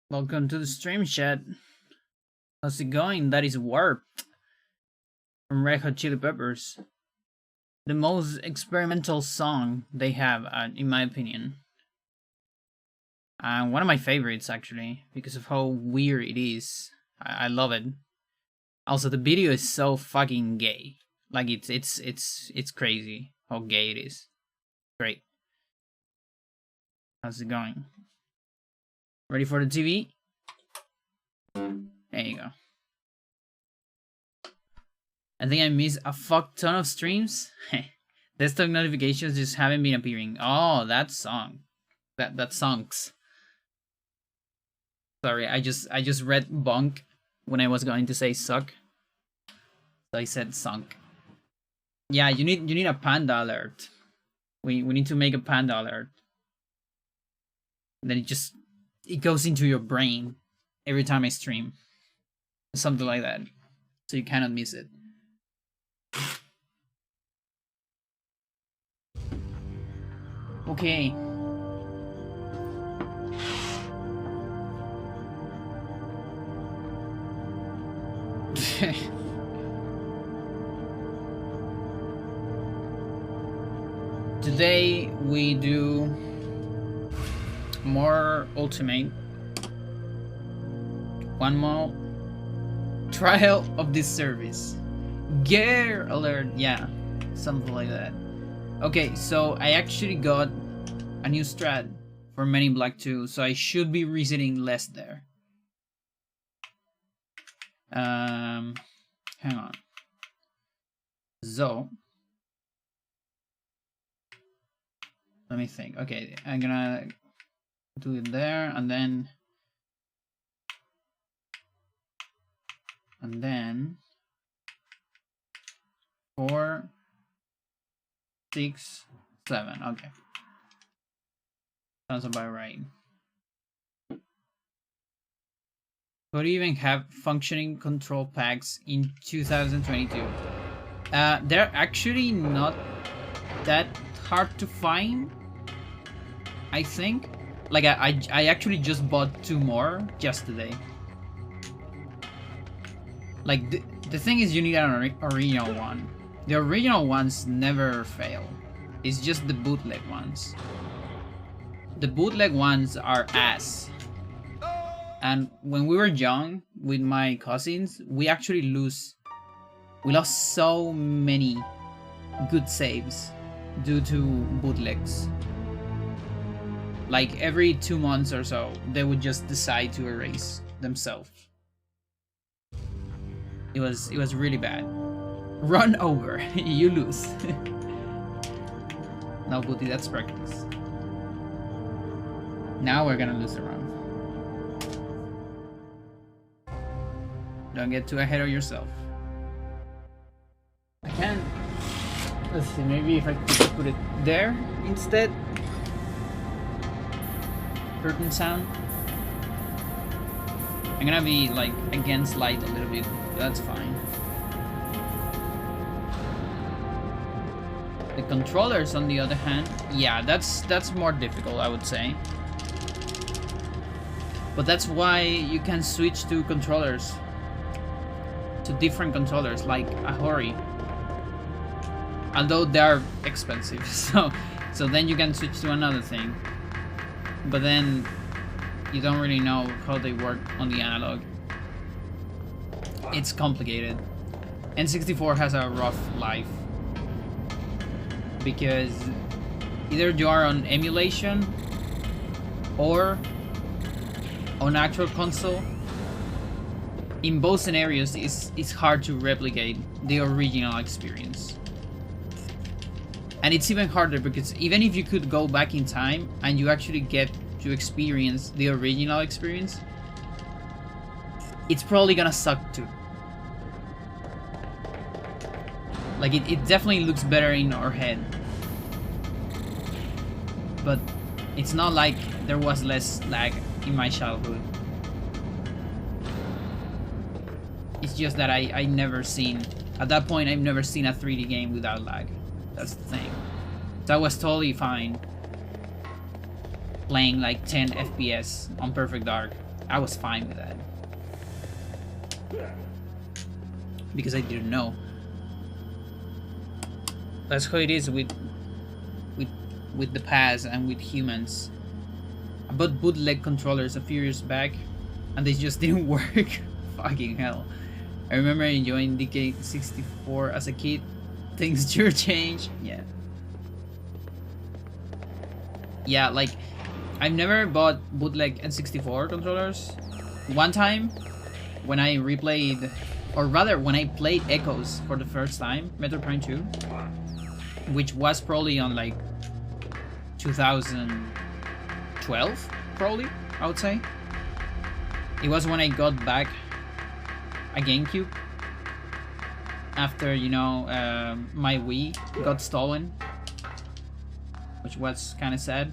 Welcome to the stream, chat. How's it going? That is Warped from Red Hot Chili Peppers. The most experimental song they have, in my opinion. One of my favorites, actually, because of how weird it is. I love it. Also, the video is so fucking gay. Like it's crazy how gay it is. Great. How's it going? Ready for the TV? There you go. I think I missed a fuck ton of streams. Desktop notifications just haven't been appearing. Oh, that song. That songs. Sorry, I just read bonk when I was going to say suck. So I said sunk. Yeah, you need a panda alert. We need to make a panda alert. Then it goes into your brain every time I stream. Something like that. So you cannot miss it. Okay. Today we do more Ultimate. One more trial of this service. Gear alert, yeah, something like that. Okay, so I actually got a new strat for Men in Black 2, so I should be resetting less there. Hang on. So let me think. Okay, I'm gonna do it there, and then 4, 6, 7. Okay, sounds about right. Could you even have functioning control packs in 2022? They're actually not that hard to find, I think. Like I actually just bought 2 more just today. Like the thing is, you need an original one. The original ones never fail. It's just the bootleg ones. The bootleg ones are ass. And when we were young with my cousins, we lost so many good saves due to bootlegs. Like every 2 months or so, they would just decide to erase themselves. It was really bad. Run over, you lose. No, Booty, that's practice. Now we're gonna lose the run. Don't get too ahead of yourself. I can. Let's see, maybe if I could put it there instead. Curtain sound. I'm gonna be like against light a little bit. That's fine. The controllers, on the other hand, yeah, that's more difficult, I would say. But that's why you can switch to controllers, to different controllers, like Ahori. Although they are expensive, so then you can switch to another thing. But then you don't really know how they work on the analog. It's complicated. N64 has a rough life because either you are on emulation or on actual console. In both scenarios, it's hard to replicate the original experience. And it's even harder because even if you could go back in time and you actually get to experience the original experience, it's probably gonna suck too. Like it definitely looks better in our head, but it's not like there was less lag in my childhood. It's just that I never seen, at that point I've never seen a 3D game without lag. That's the thing. So I was totally fine playing like 10 FPS on Perfect Dark I was fine with that. Because I didn't know. That's how it is with the past and with humans. I bought bootleg controllers a few years back and they just didn't work. Fucking hell. I remember enjoying DK64 as a kid. Things sure change. Yeah. Yeah, like, I've never bought bootleg N64 controllers. One time, when I replayed, or rather, when I played Echoes for the first time, Metro Prime 2, which was probably on like 2012, probably, I would say. It was when I got back a GameCube after, you know, my Wii got stolen, which was kind of sad.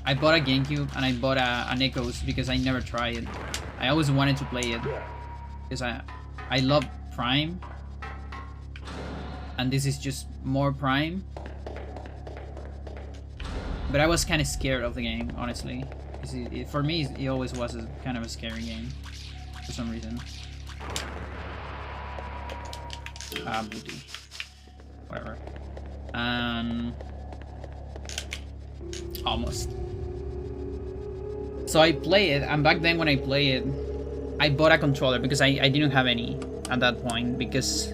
I bought a GameCube and I bought an Echoes because I never tried it. I always wanted to play it because I love Prime, and this is just more Prime. But I was kind of scared of the game, honestly. For me, it always was kind of a scary game for some reason. Booty. Whatever. Almost. So I play it, and back then when I play it, I bought a controller because I didn't have any at that point, because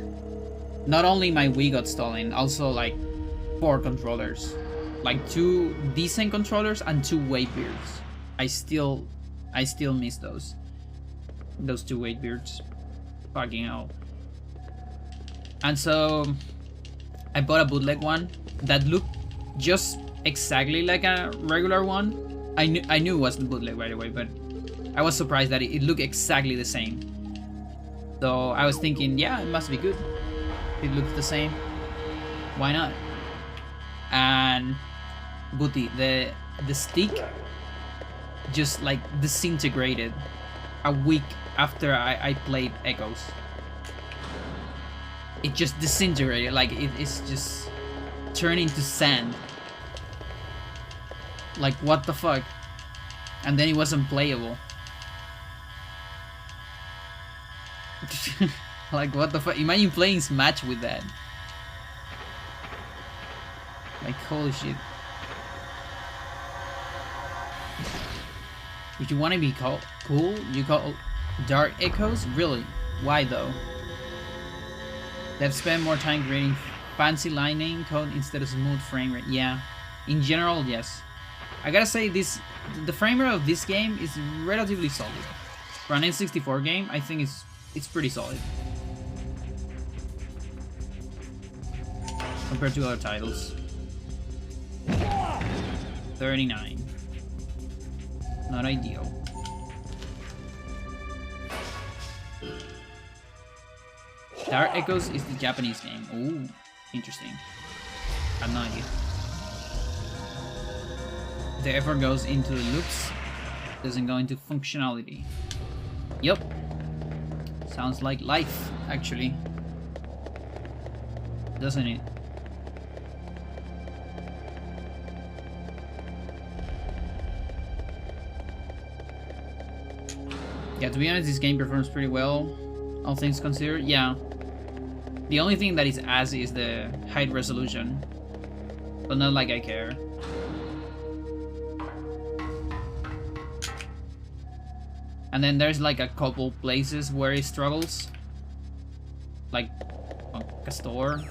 not only my Wii got stolen, also like 4 controllers. Like 2 decent controllers and 2 weight beards. I still miss those 2 weight beards. Fucking hell. And so I bought a bootleg one that looked just exactly like a regular one. I knew it was the bootleg right away, but I was surprised that it looked exactly the same. So I was thinking, yeah, it must be good. It looks the same. Why not? And Booty, the stick just like disintegrated a week after I played Echoes. It just disintegrated, like it's just turned into sand. Like, what the fuck? And then it wasn't playable. Like, what the fuck? Imagine playing Smash with that. Like, holy shit. If you want to be cool, you call Dark Echoes? Really? Why though? They've spent more time creating fancy lightning code instead of smooth frame rate. Yeah. In general, yes. I gotta say, the frame rate of this game is relatively solid. For an N64 game, I think it's pretty solid. Compared to other titles. 39. Not ideal. Dark Echoes is the Japanese game. Ooh, interesting. I have no idea. The effort goes into the loops, doesn't go into functionality. Yup. Sounds like life, actually. Doesn't it? Yeah, to be honest, this game performs pretty well, all things considered. Yeah. The only thing that is ass is the high resolution. But not like I care. And then there's like a couple places where it struggles. Like a store.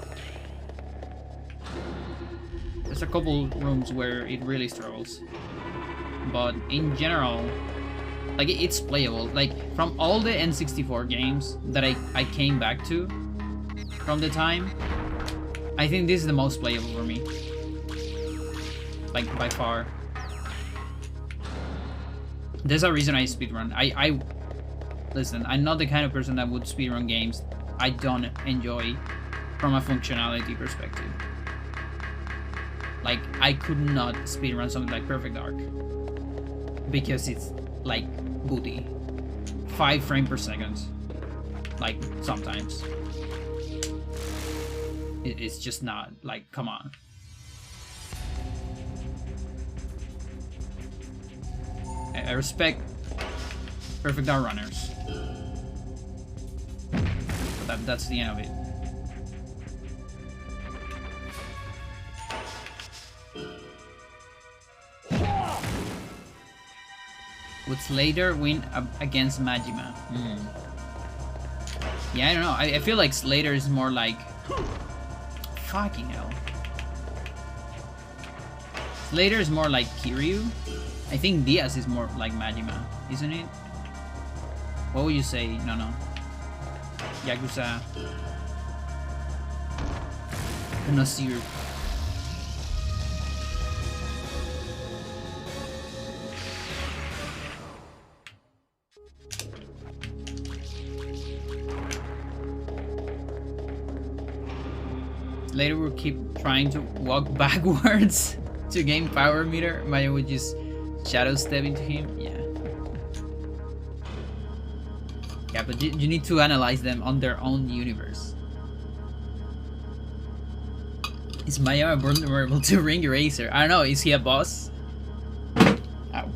There's a couple rooms where it really struggles. But in general, like, it's playable. Like, from all the N64 games that I came back to from the time, I think this is the most playable for me. Like, by far. There's a reason I speedrun. Listen, I'm not the kind of person that would speedrun games I don't enjoy from a functionality perspective. Like, I could not speedrun something like Perfect Dark because it's like booty. 5 frames per second. Like, sometimes. It's just not, like, come on. I respect perfect art runners. But that's the end of it. Would Slater win against Majima? Yeah, I don't know. I feel like Slater is more like... Fucking hell. Slater is more like Kiryu. I think Diaz is more like Majima, isn't it? What would you say? No. Yakuza... Connoisseur. Later we'll keep trying to walk backwards to gain power meter. Maya would just shadow step into him. Yeah, but you need to analyze them on their own universe. Is Maya vulnerable to Ring Eraser? I don't know, is he a boss? Ow.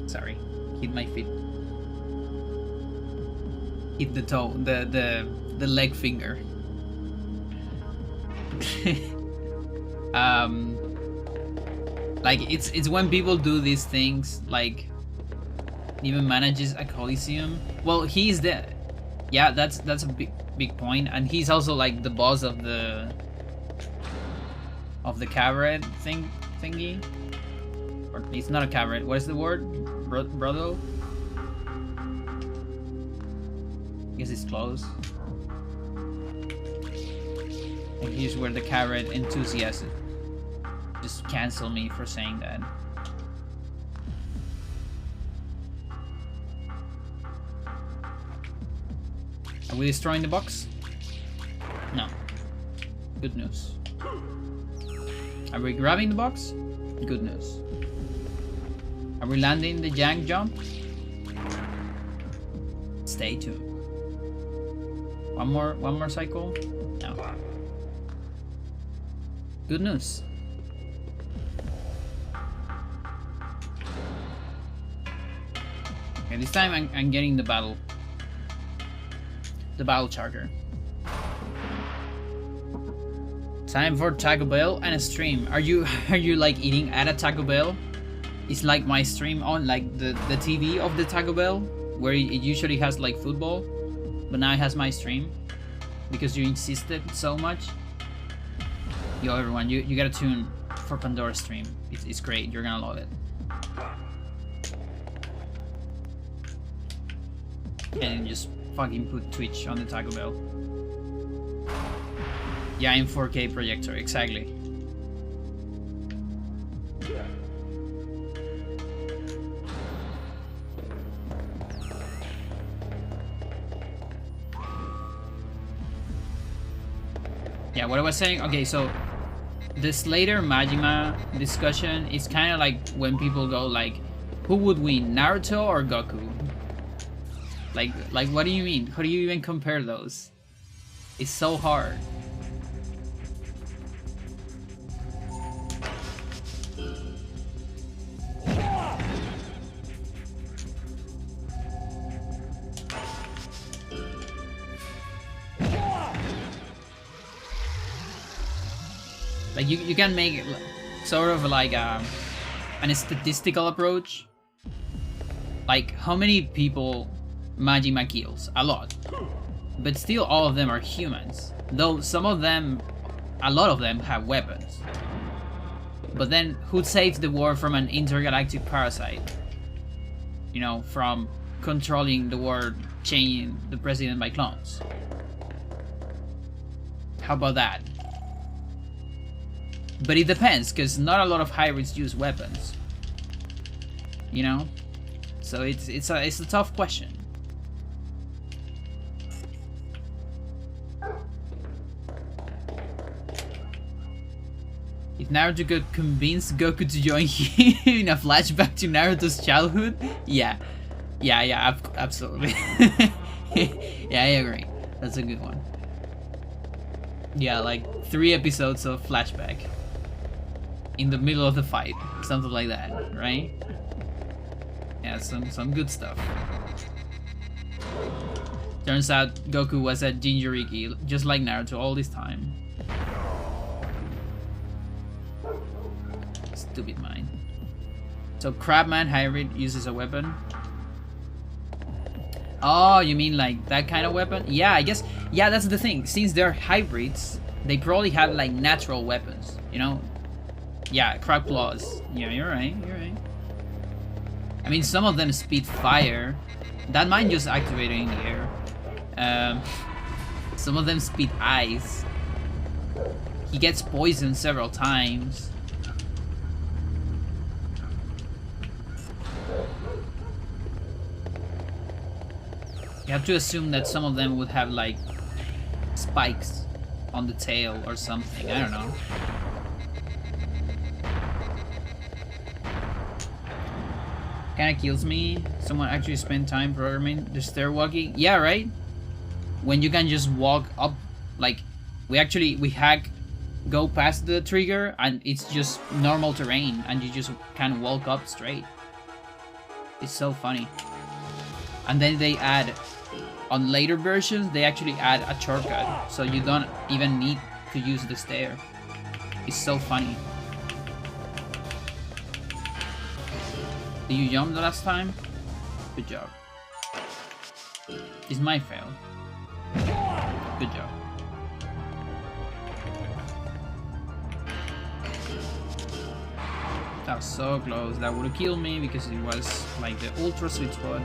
Sorry, hit my feet. Hit the toe, the leg finger. Like it's when people do these things, like even manages a coliseum. Well, he's the... Yeah, that's a big point, and he's also like the boss of the cabaret thingy. Or it's not a cabaret. What is the word? Brothel? I guess it's close. And here's where the cabaret enthusiasts just cancel me for saying that. Are we destroying the box? No. Good news. Are we grabbing the box? Good news. Are we landing the jank jump? Stay tuned. One more cycle? No. Good news. Okay, this time I'm getting the battle charger. Time for Taco Bell and a stream. Are you like eating at a Taco Bell? It's like my stream on like the TV of the Taco Bell, where it usually has like football, but now it has my stream because you insisted so much. Yo everyone, you gotta tune for Pandora stream. It's great. You're gonna love it. And just fucking put Twitch on the Taco Bell. Yeah, in 4K projector, exactly. Yeah, what I was saying, okay, so the Slater Majima discussion is kind of like when people go like, who would win, Naruto or Goku? Like what do you mean? How do you even compare those? It's so hard. Like you can make it sort of like a statistical approach. Like how many people Majima kills? A lot. But still all of them are humans. Though some of them, a lot of them have weapons. But then who saves the world from an intergalactic parasite? You know, from controlling the world, changing the president by clones. How about that? But it depends, because not a lot of hybrids use weapons. You know? So it's a tough question. If Naruto could convince Goku to join him in a flashback to Naruto's childhood, yeah, absolutely. Yeah, I agree. That's a good one. Yeah, like 3 episodes of flashback in the middle of the fight, something like that, right? Yeah, some good stuff. Turns out Goku was a Jinchuriki, just like Naruto all this time. Stupid mind. So Crabman Hybrid uses a weapon. Oh, you mean like that kind of weapon? Yeah, I guess. Yeah, that's the thing. Since they're hybrids, they probably have like natural weapons, you know? Yeah, crab claws. Yeah, you're right, you're right. I mean, some of them speed fire. That mine just activated in the air. Some of them speed ice. He gets poisoned several times. You have to assume that some of them would have like spikes on the tail or something. I don't know. Kinda kills me. Someone actually spent time programming the stair walking. Yeah, right? When you can just walk up, like, we go past the trigger and it's just normal terrain and you just can walk up straight. It's so funny. And then they add, on later versions, they actually add a shortcut, so you don't even need to use the stair. It's so funny. Did you jump the last time? Good job. It's my fail. Good job. That was so close. That would have killed me because it was like the ultra sweet spot.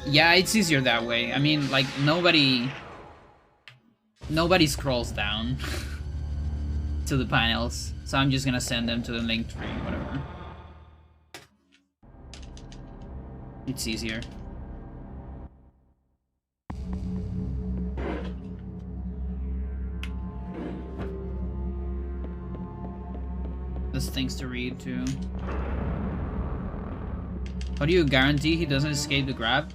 Yeah, it's easier that way. I mean, like, nobody scrolls down to the panels, so I'm just gonna send them to the link tree, whatever. It's easier. There's things to read too. How do you guarantee he doesn't escape the grab?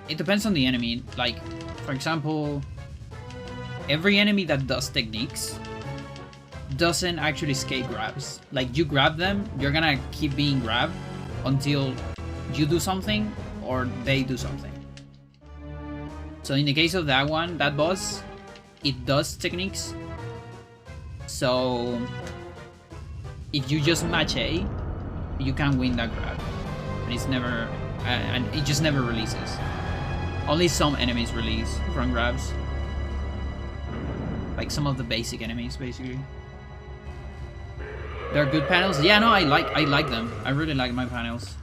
It depends on the enemy. Like, for example, every enemy that does techniques doesn't actually escape grabs. Like, you grab them, you're gonna keep being grabbed until you do something or they do something. So in the case of that one, that boss, it does techniques. So if you just match A, you can win that grab, and it's never, and it just never releases. Only some enemies release from grabs, like some of the basic enemies, basically. They're good panels. Yeah, no, I like them. I really like my panels.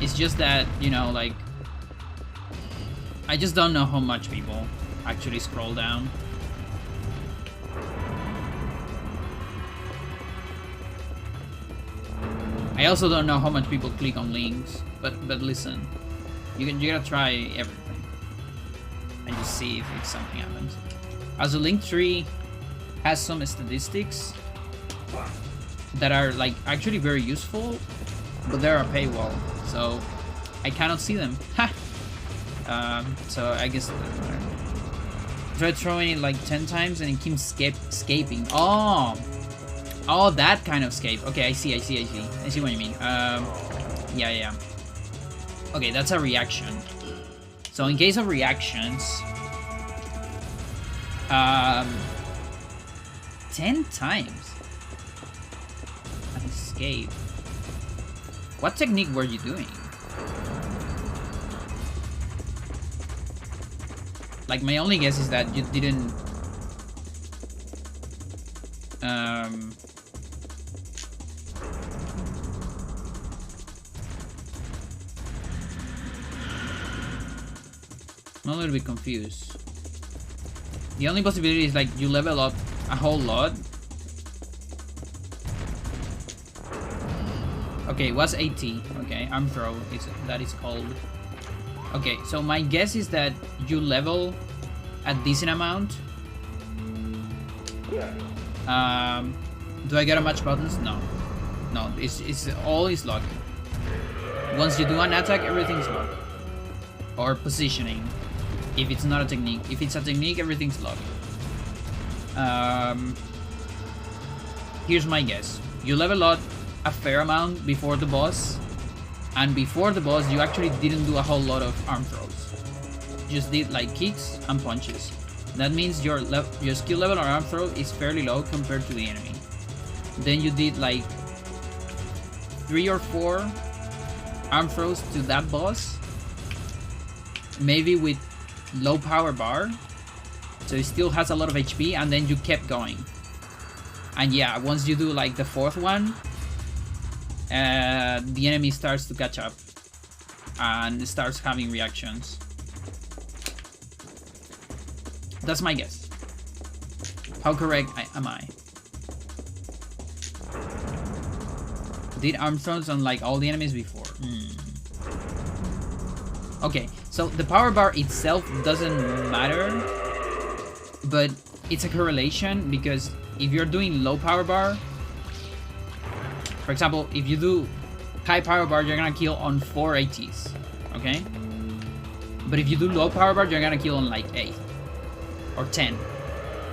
It's just that, you know, like, I just don't know how much people actually scroll down. I also don't know how much people click on links, but listen, you gotta try everything and just see if something happens. As a link tree has some statistics that are like actually very useful, but they're a paywall, so I cannot see them. So I guess try throwing it like 10 times and it keeps escaping. Oh, that kind of escape. Okay, I see what you mean. Yeah. Okay, that's a reaction. So in case of reactions, 10 times an escape. What technique were you doing? Like, my only guess is that you didn't I'm a little bit confused. The only possibility is like you level up a whole lot. Okay, it was 80. Okay, arm throw that is called. Okay, so my guess is that you level a decent amount Do I get to match buttons? No. No, it's all is luck. Once you do an attack, everything's luck. Or positioning. If it's not a technique. If it's a technique, everything's luck. Here's my guess. You level up a fair amount before the boss. And before the boss, you actually didn't do a whole lot of arm throws. You just did like kicks and punches. That means your skill level on arm throw is fairly low compared to the enemy. Then you did like 3 or 4 arm throws to that boss. Maybe with low power bar. So it still has a lot of HP, and then you kept going. And yeah, once you do like the 4th one, the enemy starts to catch up and starts having reactions. That's my guess. How correct am I? Did arm throws on like all the enemies before? Okay, so the power bar itself doesn't matter, but it's a correlation, because if you're doing low power bar, for example, if you do high power bar, you're gonna kill on 4 ATs, okay? But if you do low power bar, you're gonna kill on like 8 or 10.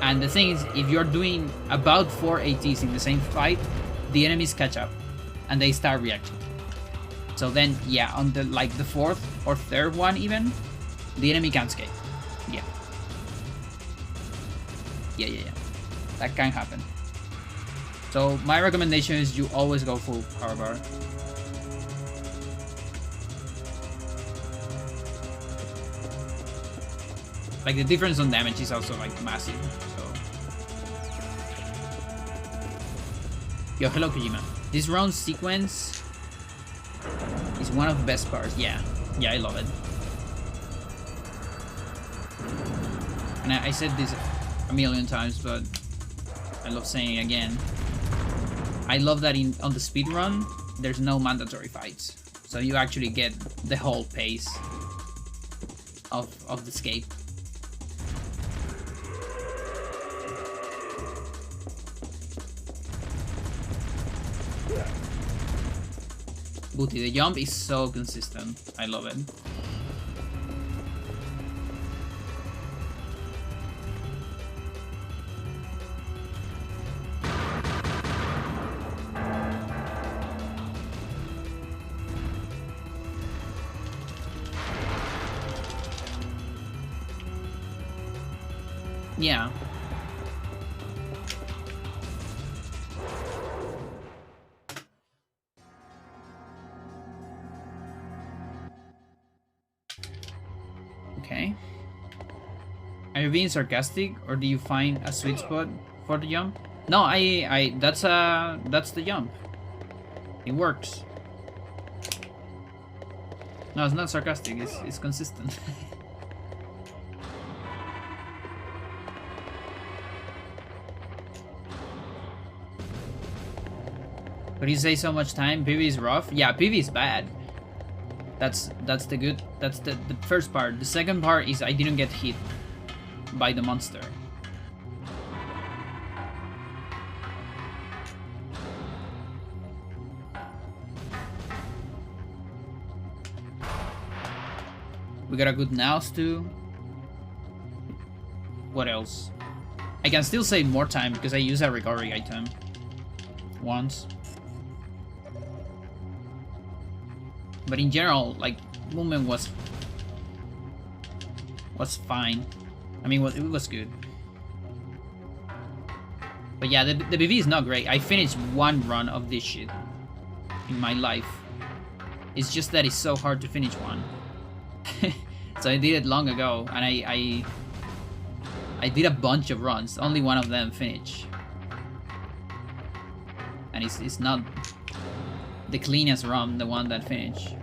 And the thing is, if you're doing about 4 ATs in the same fight, the enemies catch up and they start reacting. So then, yeah, on the like the 4th or 3rd one even, the enemy can't escape. Yeah. Yeah. That can happen. So my recommendation is you always go full power bar. Like the difference on damage is also like massive. So yo, hello Kojima. This round sequence is one of the best parts. Yeah, I love it. And I said this a million times, but I love saying it again. I love that on the speed run, there's no mandatory fights, so you actually get the whole pace of the escape. Booty, the jump is so consistent. I love it. Yeah. Okay. Are you being sarcastic, or do you find a sweet spot for the jump? No, that's the jump. It works. No, it's not sarcastic. It's consistent. But you say so much time. PV is rough. Yeah, PV is bad. That's the first part. The second part is I didn't get hit by the monster. We got a good Naus too. What else? I can still save more time because I use a recovery item once. But in general, like, movement was fine. I mean, it was good. But yeah, the BV is not great. I finished one run of this shit in my life. It's just that it's so hard to finish one. So I did it long ago, and I did a bunch of runs. Only one of them finished. And it's not the cleanest run, the one that finished.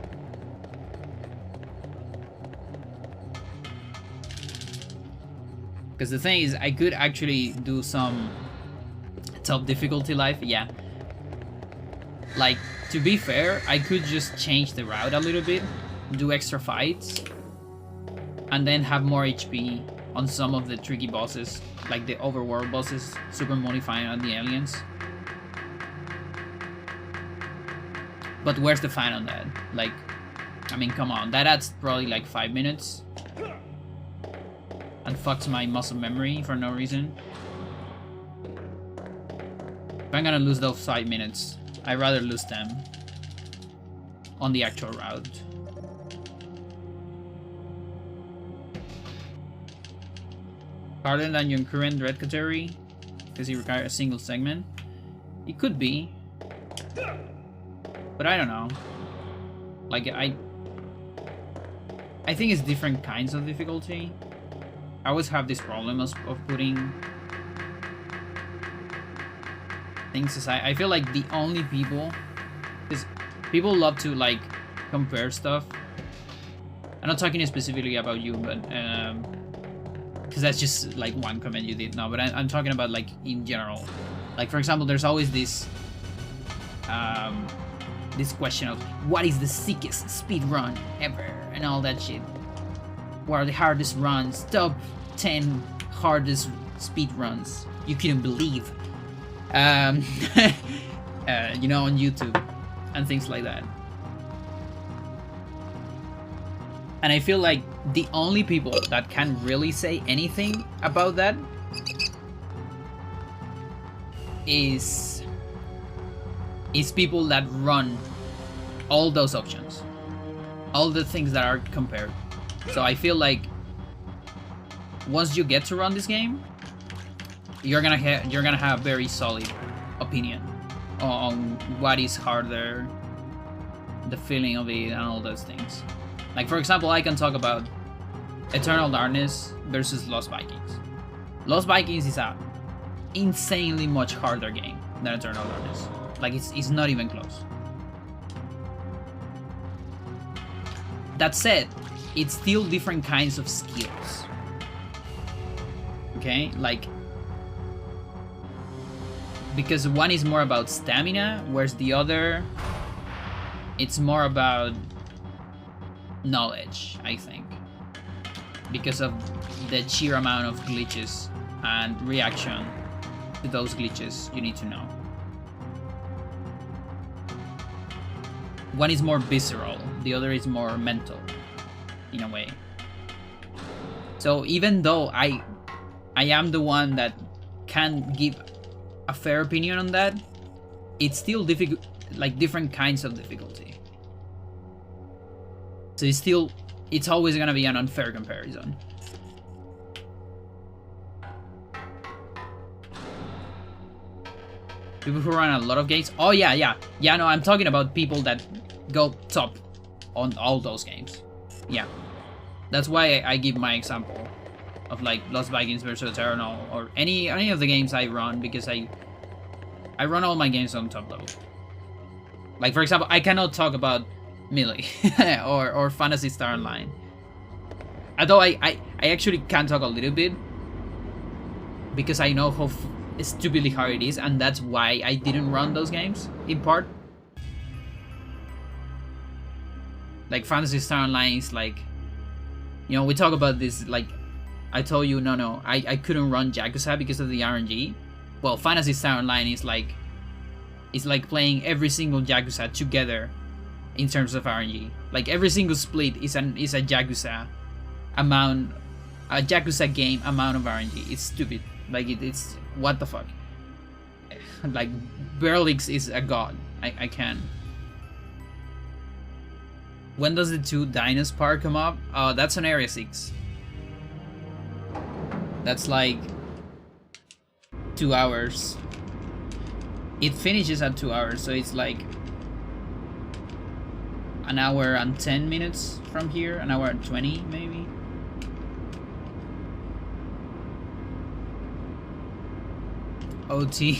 Because the thing is, I could actually do some top difficulty life, yeah. Like, to be fair, I could just change the route a little bit, do extra fights, and then have more HP on some of the tricky bosses, like the overworld bosses, super modifying on the aliens. But where's the fun on that? Like, I mean, come on, that adds probably like 5 minutes. And fucks my muscle memory for no reason. If I'm gonna lose those 5 minutes, I'd rather lose them on the actual route. Harder than your current red category because you require a single segment. It could be, but I don't know. Like I think it's different kinds of difficulty. I always have this problem of putting things aside. I feel like the only people, because people love to like compare stuff. I'm not talking specifically about you, but because that's just like one comment you did now. But I'm talking about like in general. Like for example, there's always this this question of what is the sickest speed run ever and all that shit. What are the hardest runs? Top 10 hardest speed runs you couldn't believe. You know, on YouTube and things like that. And I feel like the only people that can really say anything about that is people that run all those options, all the things that are compared. So I feel like once you get to run this game, you're gonna have a very solid opinion on what is harder, the feeling of it, and all those things. Like for example, I can talk about Eternal Darkness versus Lost Vikings. Lost Vikings is a insanely much harder game than Eternal Darkness. Like it's not even close. That said, it's still different kinds of skills. Okay, like because one is more about stamina, whereas the other it's more about knowledge, I think, because of the sheer amount of glitches and reaction to those glitches you need to know. One is more visceral, the other is more mental, in a way. So even though I am the one that can give a fair opinion on that, it's still difficult, like different kinds of difficulty. So it's always gonna be an unfair comparison. People who run a lot of games. Oh yeah. No, I'm talking about people that go top on all those games. Yeah, that's why I give my example of like Lost Vikings versus Eternal or any of the games I run, because I run all my games on top level. Like for example, I cannot talk about Melee or Phantasy Star Online. Although I actually can talk a little bit, because I know how stupidly hard it is, and that's why I didn't run those games in part. Like Phantasy Star Online is like, you know, we talk about this, like I told you, no, I couldn't run Yakuza because of the RNG. Well, Phantasy Star Online is like, it's like playing every single Yakuza together in terms of RNG. Like every single split is a Yakuza amount, a Yakuza game amount of RNG. It's stupid. Like it's what the fuck. Like Berlix is a god. I can't. When does the 2 Dinos part come up? That's on Area 6. That's like 2 hours. It finishes at 2 hours, so it's like an hour and 10 minutes from here, an hour and 20 maybe. OT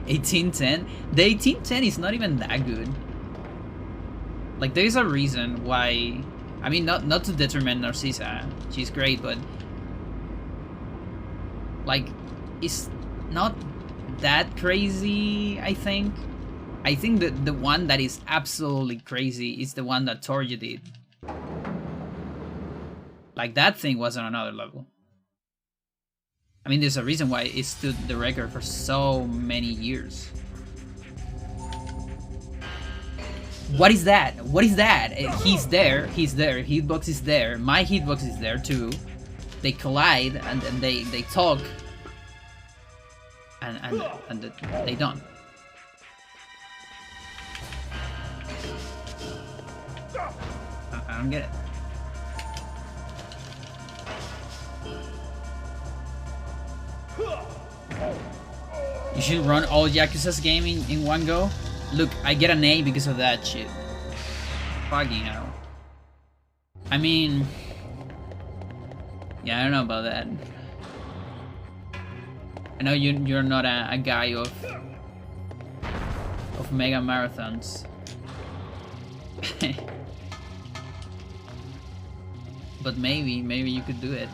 1810. The 1810 is not even that good. Like there's a reason why. I mean, not to detriment Narcissa, she's great, but like it's not that crazy. I think that the one that is absolutely crazy is the one that Torja did. Like that thing was on another level. I mean, there's a reason why it stood the record for so many years. What is that? What is that? He's there. He's there. Hitbox is there. My hitbox is there too. They collide and they talk. And they don't. I don't get it. You should run all Yakuza's game in one go. Look, I get an A because of that shit. Fucking hell. I mean... yeah, I don't know about that. I know you're not a guy of mega marathons. But maybe you could do it.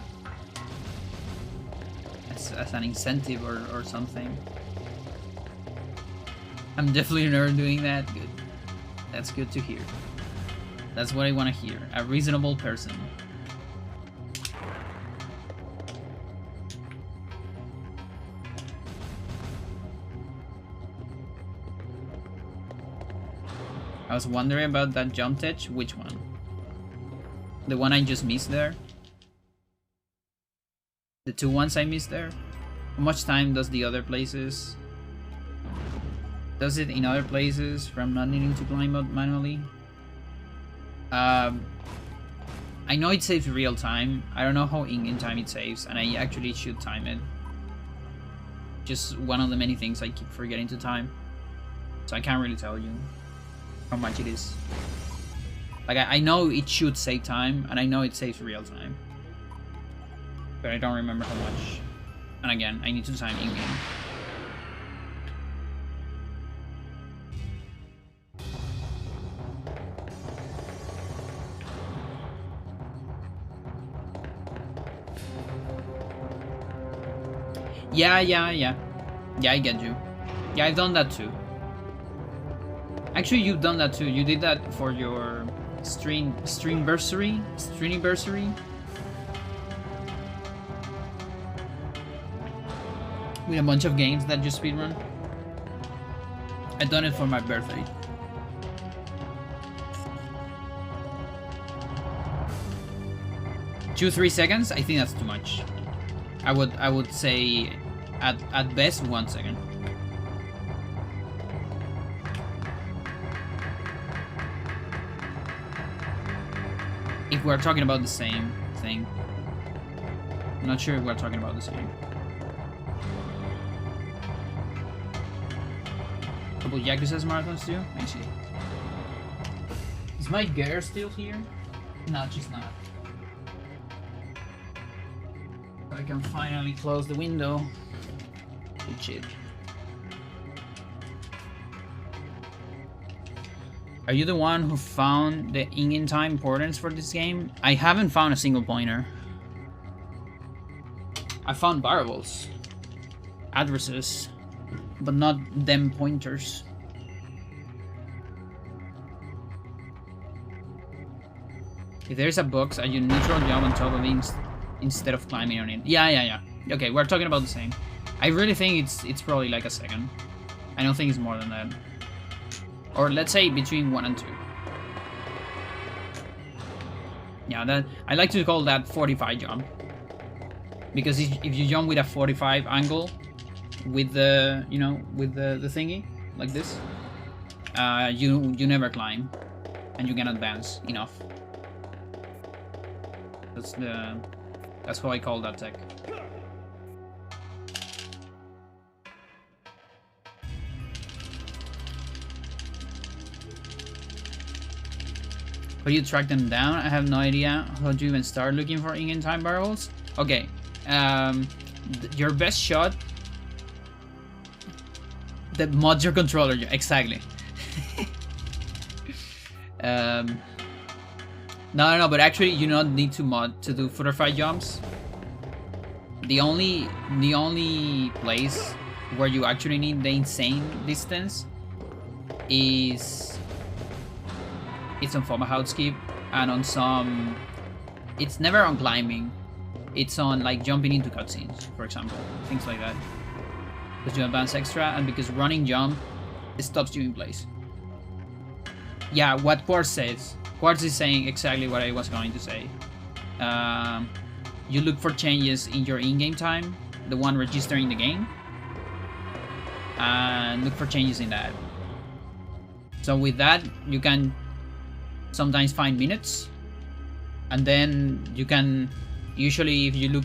As an incentive or something. I'm definitely never doing that. Good. That's good to hear. That's what I want to hear. A reasonable person. I was wondering about that jump tech. Which one? The one I just missed there? The two ones I missed there? How much time does the other places? Does it in other places from not needing to climb up manually? I know it saves real time. I don't know how in-game time it saves, and I actually should time it. Just one of the many things I keep forgetting to time. So I can't really tell you how much it is. Like, I know it should save time, and I know it saves real time. But I don't remember how much. And again, I need to time in-game. Yeah, I get you. Yeah, I've done that too. Actually, you've done that too. You did that for your streamversary? With a bunch of games that you speedrun. I've done it for my birthday. Two, 3 seconds? I think that's too much. I would say at best 1 second. If we're talking about the same thing. I'm not sure if we're talking about the same. Couple Yakuza's marathons too? I see. Is my girl still here? No, she's not. I can finally close the window. Good shit. Are you the one who found the in-game time importance for this game? I haven't found a single pointer. I found variables, addresses, but not them pointers. If there's a box, are you neutral jump on top of it instead of climbing on it? Yeah. Okay, we're talking about the same. I really think it's probably like a second. I don't think it's more than that. Or let's say between 1 and 2. Yeah, that I like to call that 45 jump. Because if you jump with a 45 angle with the, you know, with the thingy like this, you never climb and you can advance enough. That's how I call that tech. How do you track them down? I have no idea. How do you even start looking for in-game time variables? Okay, your best shot that mods your controller. Exactly. No, but actually you don't need to mod to do butterfly jumps. The only place where you actually need the insane distance is it's on Fomahout skip and on some. It's never on climbing. it's on like jumping into cutscenes, for example, things like that. Because you advance extra, and because running jump, it stops you in place. Yeah, what Quartz says. Quartz is saying exactly what I was going to say. You look for changes in your in-game time, the one registered in the game, and look for changes in that. So with that, you can sometimes find minutes, and then you can, usually if you look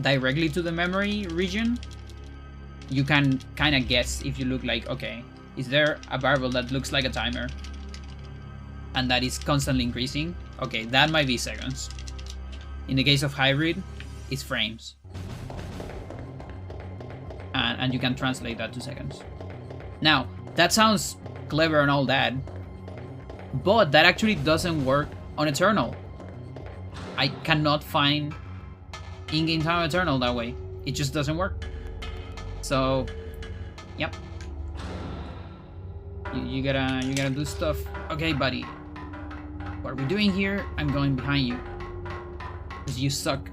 directly to the memory region, you can kind of guess if you look like, okay, is there a variable that looks like a timer and that is constantly increasing? Okay, that might be seconds. In the case of hybrid, it's frames. And you can translate that to seconds. Now, that sounds clever and all that, but that actually doesn't work on Eternal. I cannot find in-game time Eternal that way. It just doesn't work. So, yep. You gotta do stuff. Okay, buddy. What are we doing here? I'm going behind you. Because you suck.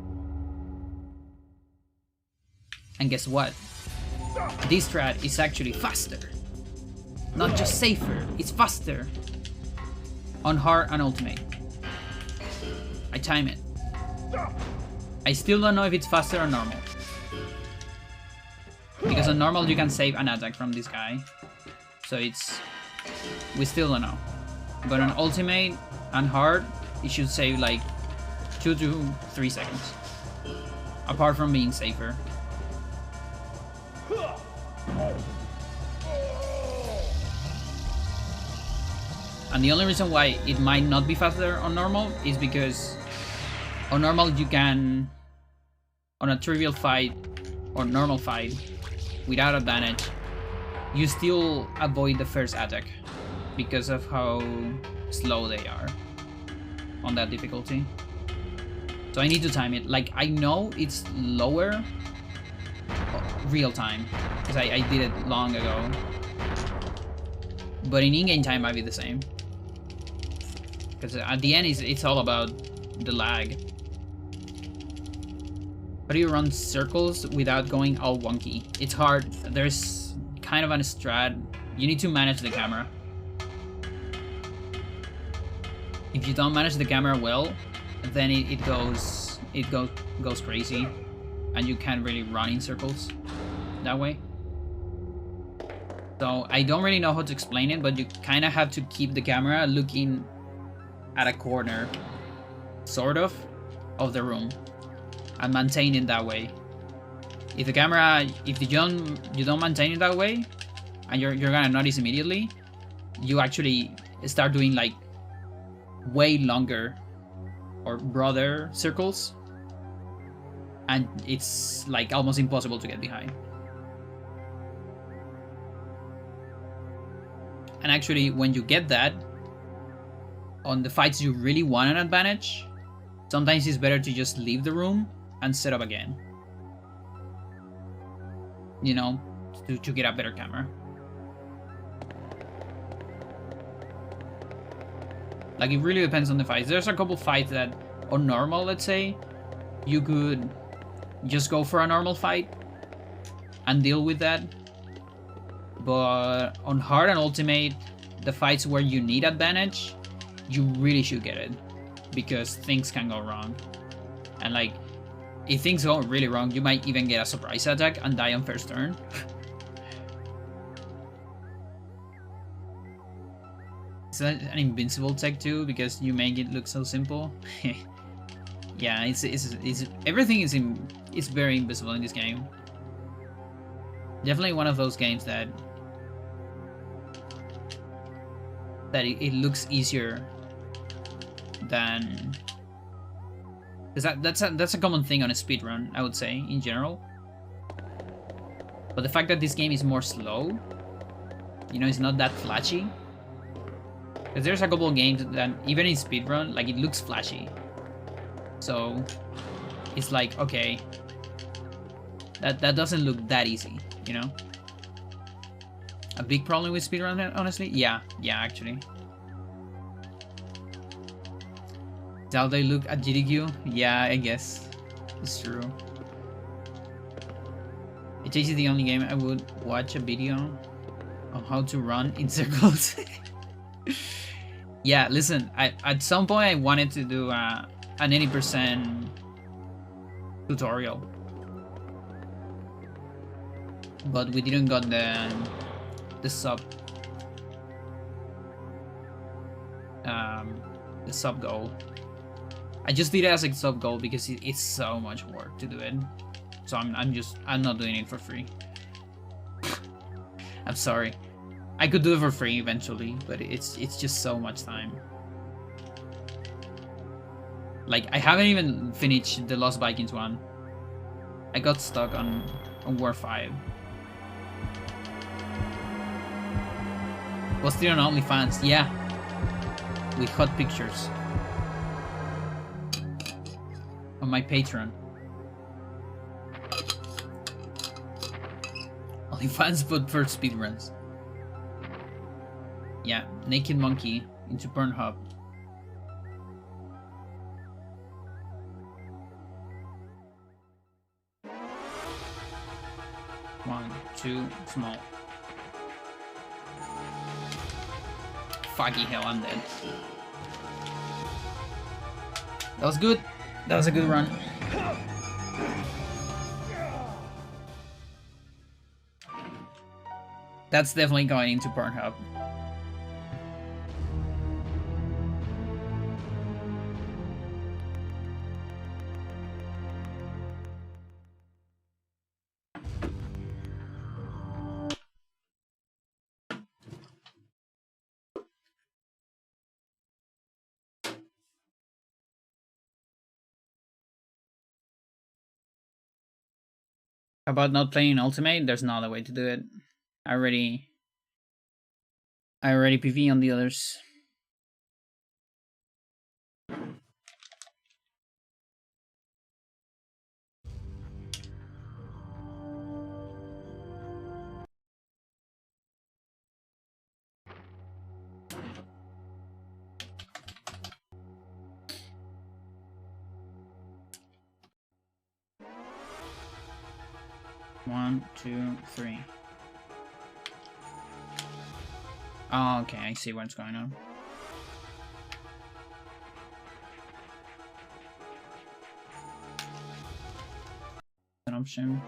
And guess what? This strat is actually faster. Not just safer, it's faster. On hard and ultimate. I time it. I still don't know if it's faster or normal. Because on normal you can save an attack from this guy. So we still don't know. But on ultimate and hard, it should save like 2 to 3 seconds. Apart from being safer. And the only reason why it might not be faster on normal is because on normal you can, on a trivial fight or normal fight without advantage, you still avoid the first attack because of how slow they are on that difficulty. So I need to time it. Like, I know it's lower real time because I did it long ago, but in-game time might be the same. Because at the end, it's all about the lag. How do you run circles without going all wonky? It's hard. There's kind of a strat. You need to manage the camera. If you don't manage the camera well, then it goes crazy, and you can't really run in circles that way. So I don't really know how to explain it, but you kind of have to keep the camera looking at a corner, sort of the room, and maintain it that way. If the camera, if you don't maintain it that way, and you're gonna notice immediately, you actually start doing like way longer or broader circles, and it's like almost impossible to get behind. And actually, when you get that, on the fights you really want an advantage, sometimes it's better to just leave the room and set up again. You know, to get a better camera. Like, it really depends on the fights. There's a couple fights that, on normal, let's say, you could just go for a normal fight and deal with that. But on hard and ultimate, the fights where you need advantage, you really should get it, because things can go wrong. And like, if things go really wrong, you might even get a surprise attack and die on first turn. It's an invincible tech too, because you make it look so simple. Yeah, it's everything is very invisible in this game. Definitely one of those games that it looks easier than, because that's a common thing on a speedrun, I would say, in general. But the fact that this game is more slow, you know, it's not that flashy. Because there's a couple of games that even in speedrun, like, it looks flashy. So it's like, okay, that doesn't look that easy, you know? A big problem with speedrun, honestly? Yeah, actually. Is how they look at GDQ? Yeah, I guess. It's true. It is the only game I would watch a video on how to run in circles. Yeah, listen, at some point I wanted to do an 80% tutorial, but we didn't got the sub goal. I just did it as a sub goal because it's so much work to do it. So I'm not doing it for free. I'm sorry. I could do it for free eventually, but it's just so much time. Like, I haven't even finished the Lost Vikings one. I got stuck on War 5. Was still on OnlyFans, yeah. With hot pictures. On my Patreon. OnlyFans but for speedruns. Yeah, Naked Monkey into Pornhub. One, two, small. Fucking hell, I'm dead. That was good. That was a good run. That's definitely going into Pornhub. About not playing Ultimate, there's no other way to do it. I already PV on the others. One, two, three. Oh, okay, I see what's going on. An option.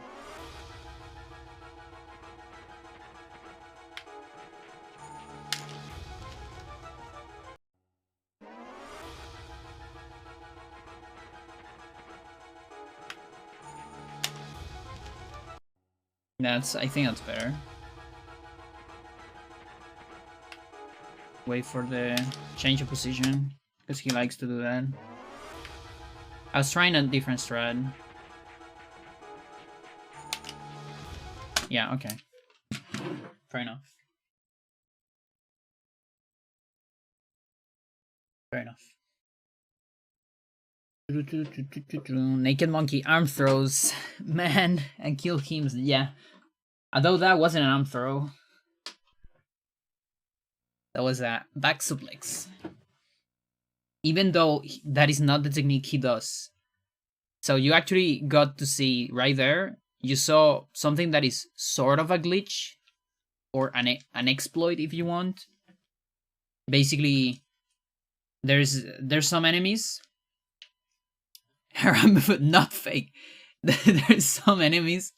I think that's better. Wait for the change of position, because he likes to do that. I was trying a different strat. Yeah, okay. Fair enough. Fair enough. Naked Monkey arm throws. Man, and kill him. Yeah. Although that wasn't an arm throw. That was a back suplex. Even though that is not the technique he does. So you actually got to see right there, you saw something that is sort of a glitch. Or an exploit if you want. Basically, there's some enemies. Not fake. There's some enemies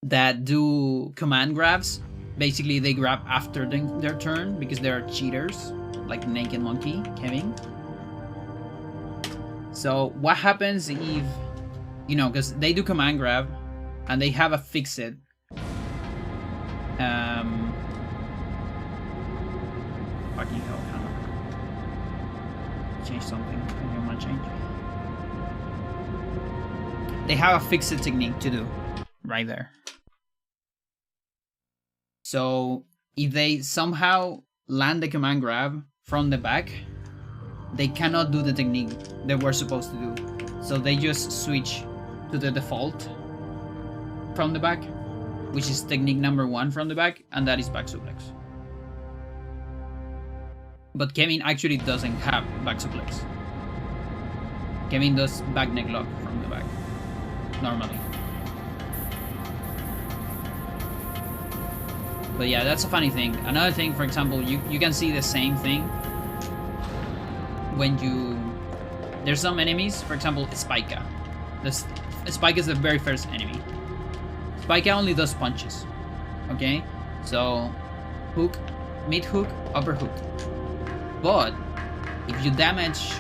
that do command grabs. Basically, they grab after their turn because they are cheaters, like Naked Monkey, Kevin. So what happens if, you know, because they do command grab and they have a fix it. Fucking hell, kind of change something. I don't want to change. They have a fix it technique to do right there. So if they somehow land the command grab from the back, they cannot do the technique they were supposed to do. So they just switch to the default from the back, which is technique number 1 from the back, and that is back suplex. But Kevin actually doesn't have back suplex. Kevin does back neck lock from the back. normally. But yeah, that's a funny thing. Another thing, for example, you can see the same thing when there's some enemies, for example, Spica. Spica is the very first enemy. Spica only does punches. Okay? So, hook, mid hook, upper hook. But if you damage,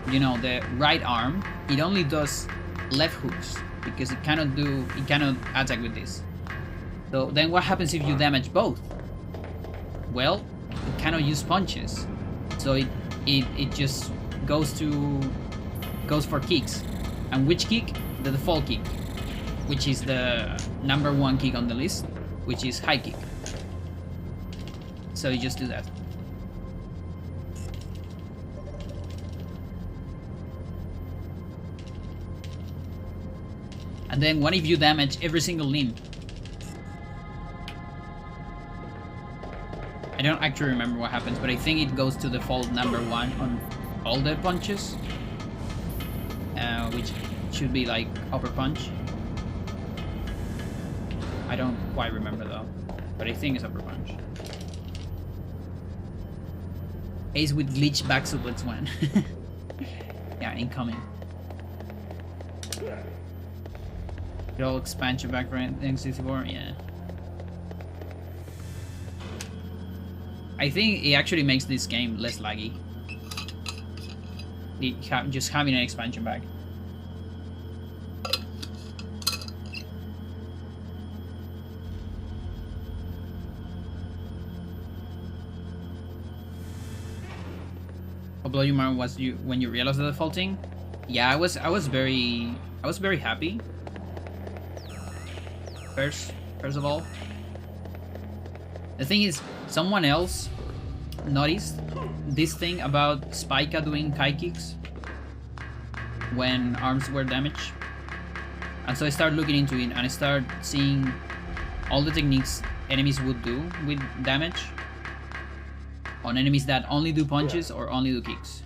the right arm, it only does left hooks because it cannot attack with this. So then what happens if you damage both? Well, it cannot use punches. So it just goes for kicks. And which kick? The default kick, which is the number 1 kick on the list, which is high kick. So you just do that. And then what if you damage every single limb? I don't actually remember what happens, but I think it goes to default number 1 on all the punches, which should be like upper punch. I don't quite remember though, but I think it's upper punch. Ace with glitch back suplex 1. Yeah, incoming. Roll expansion back for N64, yeah. I think it actually makes this game less laggy. Just having an expansion bag. How blow your mind was when you realized the defaulting? Yeah, I was very happy. First of all, the thing is, someone else noticed this thing about Spica doing high kicks when arms were damaged, and so I started looking into it and I started seeing all the techniques enemies would do with damage on enemies that only do punches or only do kicks.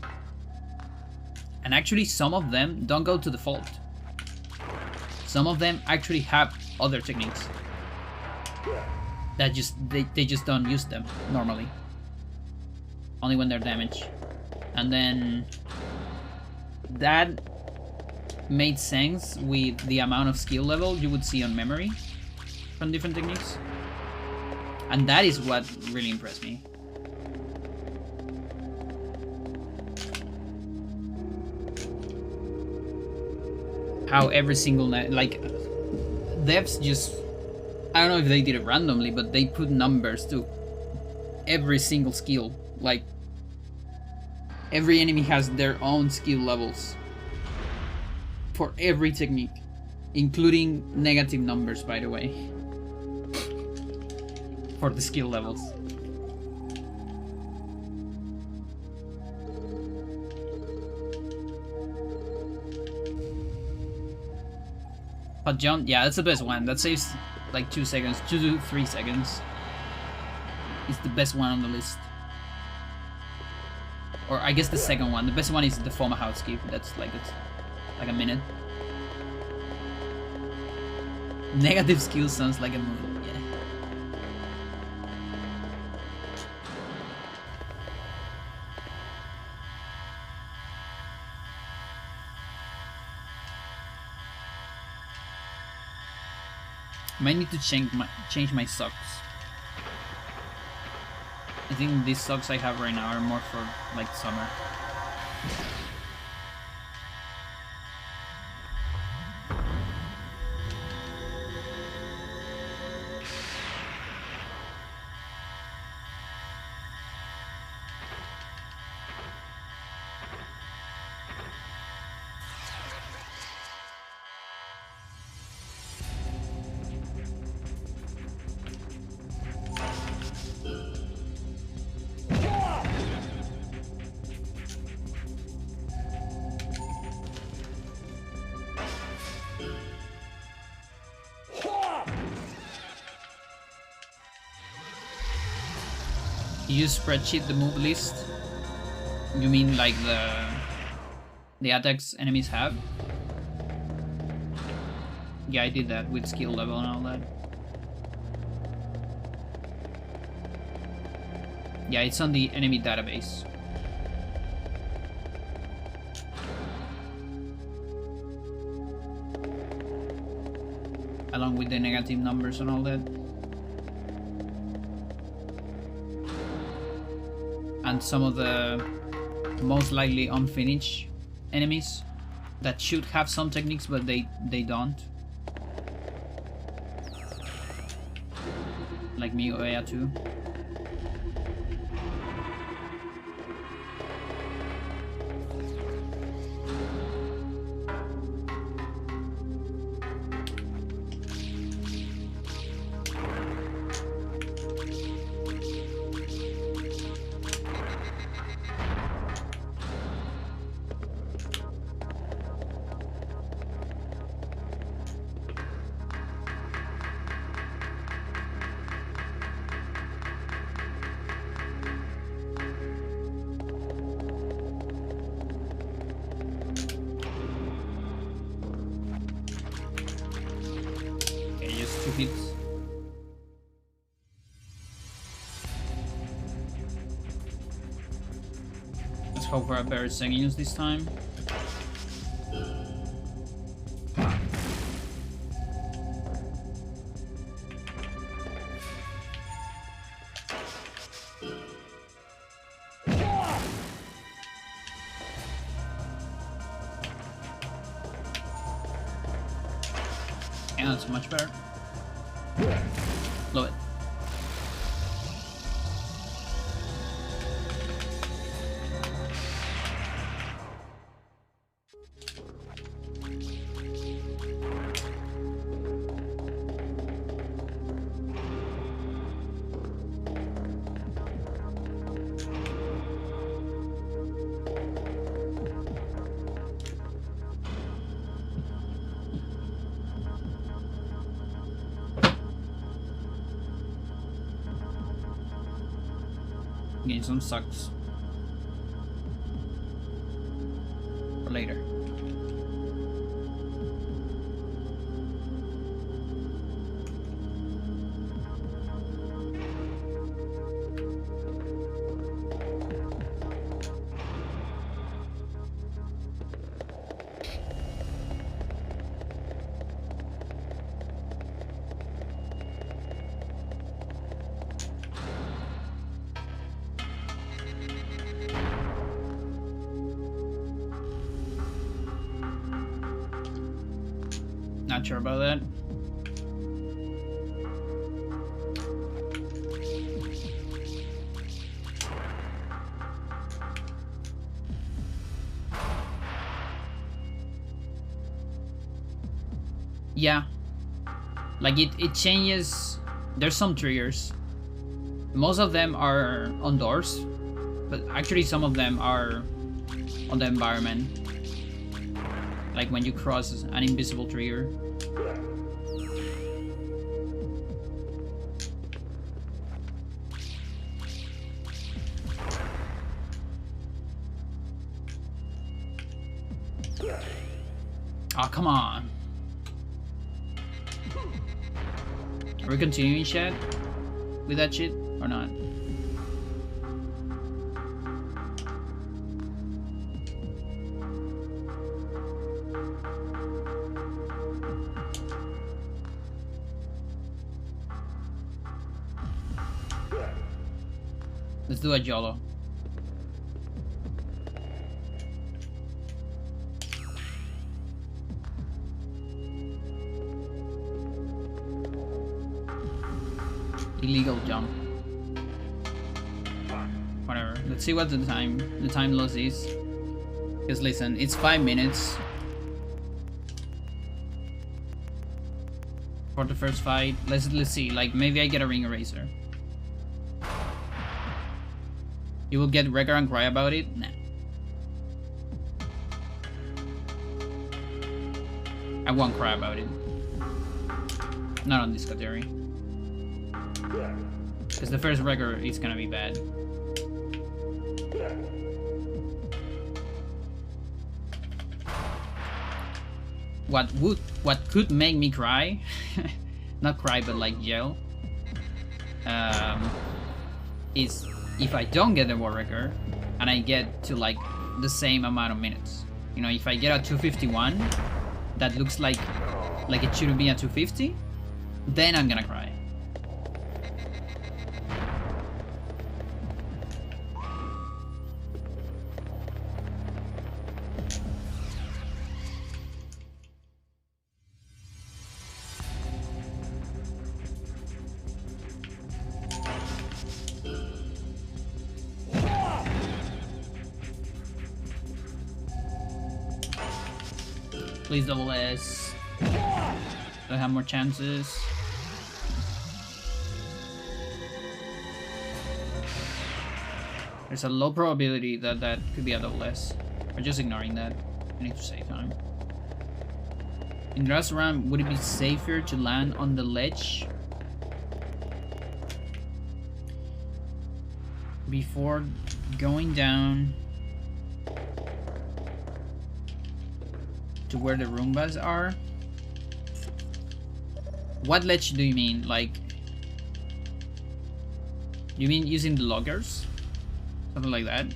And actually some of them don't go to default. Some of them actually have other techniques that they just don't use them normally, only when they're damaged. And then that made sense with the amount of skill level you would see on memory from different techniques, and that is what really impressed me. How every single devs just, I don't know if they did it randomly, but they put numbers to every single skill. Like, every enemy has their own skill levels for every technique, including negative numbers, by the way, for the skill levels. But John, yeah, that's the best one. That saves like 2 seconds, 2 to 3 seconds. It's the best one on the list. Or I guess the second one. The best one is the Foma house skip. That's like a minute. Negative skill sounds like a move. Yeah. Might need to change my socks. I think these socks I have right now are more for like summer. You use spreadsheet the move list? You mean like the attacks enemies have? Yeah, I did that with skill level and all that. Yeah, it's on the enemy database. Along with the negative numbers and all that. And some of the most likely unfinished enemies that should have some techniques, but they don't. Like Mioea too. Hits. Let's hope for a better Sengius this time. Yeah, that's much better. Love it. Getting some sucks for later. Not sure about that. Yeah. Like it changes. There's some triggers. Most of them are on doors, but actually some of them are on the environment. Like when you cross an invisible trigger. Oh, come on. Are we continuing, chat? With that shit or not? Let's do a YOLO. Illegal jump. Whatever. Let's see what the time loss is. Because listen, it's 5 minutes for the first fight. Let's see. Like maybe I get a ring eraser. You will get Wrecker and cry about it? Nah. I won't cry about it. Not on this category. Because the first Wrecker is gonna be bad. what could make me cry, not cry but like yell, is if I don't get the war record and I get to like the same amount of minutes. You know, if I get a 251 that looks like it shouldn't be a 250, then I'm gonna cry. Please double S. Do I have more chances? There's a low probability that that could be a double S. We're just ignoring that. I need to save time. In the restaurant, would it be safer to land on the ledge before going down to where the Roombas are? What ledge do you mean? Like, you mean using the loggers? Something like that?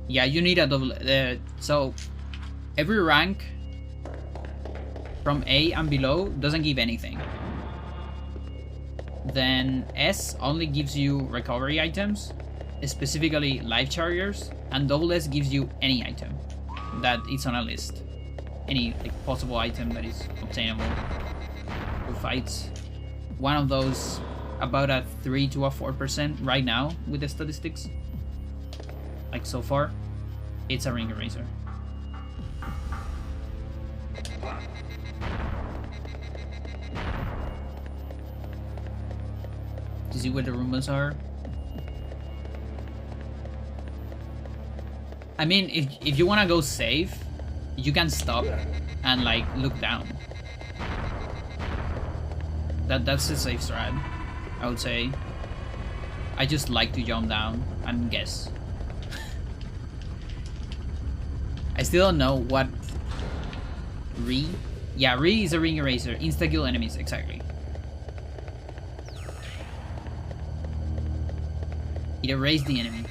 Yeah, you need a double. So every rank from A and below doesn't give anything. Then S only gives you recovery items, specifically life chargers, and double S gives you any item that is on a list, any like possible item that is obtainable through fights. One of those about a 3 to a 4% right now with the statistics. Like so far, it's a ring eraser. To see where the Roombas are. I mean, if you wanna go safe, you can stop and like look down. That's a safe strat, I would say. I just like to jump down and guess. I still don't know what Re. Yeah, Re is a ring eraser. Insta kill enemies, exactly. It erased the enemy.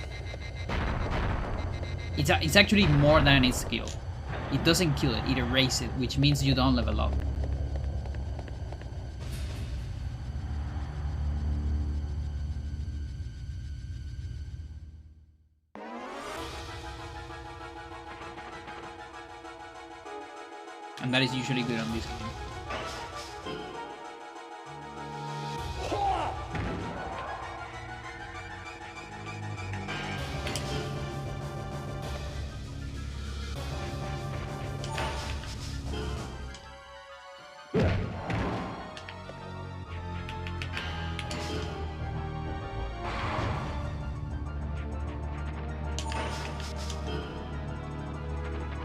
It's actually more than its skill. It doesn't kill it, it erases it, which means you don't level up. And that is usually good on this game.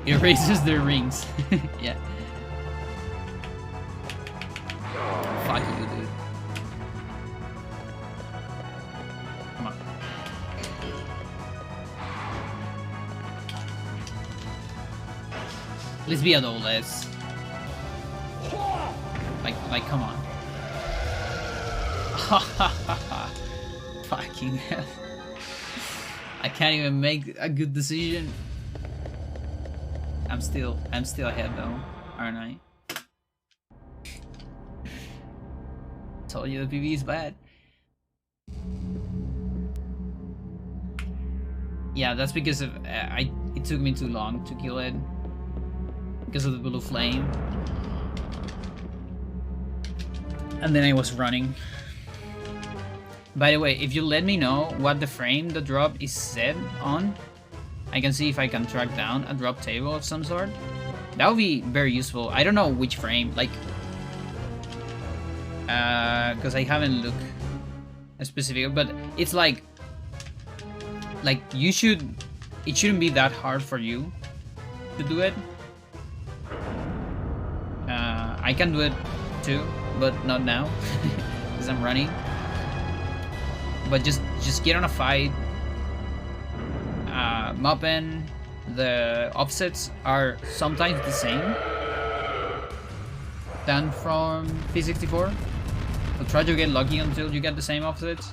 It erases their rings. Yeah. Fuck you, dude. Come on. Let's be a double S. Like, come on. Fucking hell. I can't even make a good decision. I'm still ahead though, aren't I? Told you the PV is bad. Yeah, that's because of it took me too long to kill it because of the blue flame, and then I was running. By the way, if you let me know what the frame the drop is set on, I can see if I can track down a drop table of some sort. That would be very useful. I don't know which frame, like, because I haven't looked specific, but it's like it shouldn't be that hard for you to do it. I can do it too, but not now because I'm running. But just get on a fight Muppen, the offsets are sometimes the same than from P64. So try to get lucky until you get the same offsets.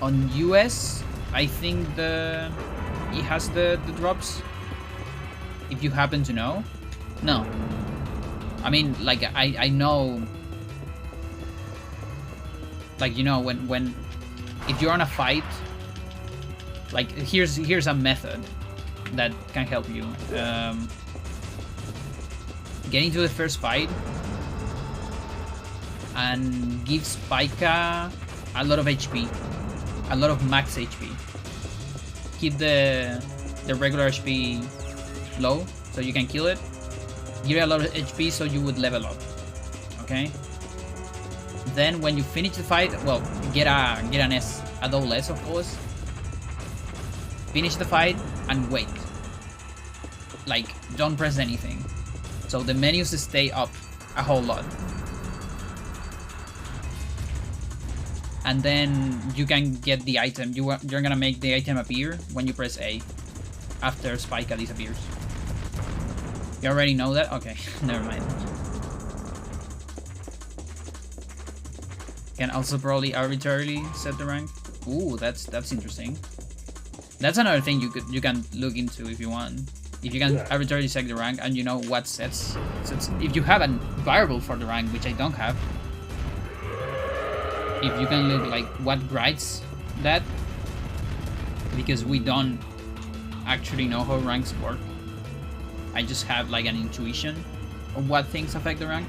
On US, I think it has the drops. If you happen to know. No. I mean, like, I know, like, you know, when if you're on a fight, like, here's a method that can help you. Get into the first fight and give Spica a lot of HP, a lot of max HP. Keep the regular HP low so you can kill it. Give it a lot of HP so you would level up. Okay. Then when you finish the fight, well, get an S, a double S, of course. Finish the fight and wait. Like, don't press anything. So the menus stay up a whole lot. And then you can get the item. You're gonna make the item appear when you press A after Spica disappears. You already know that? Okay, never mind. Can also probably arbitrarily set the rank. Ooh, that's interesting. That's another thing you can look into if you want. If you can arbitrarily set the rank and you know what sets. If you have a variable for the rank, which I don't have. If you can look like what writes that, because we don't actually know how ranks work. I just have like an intuition of what things affect the rank.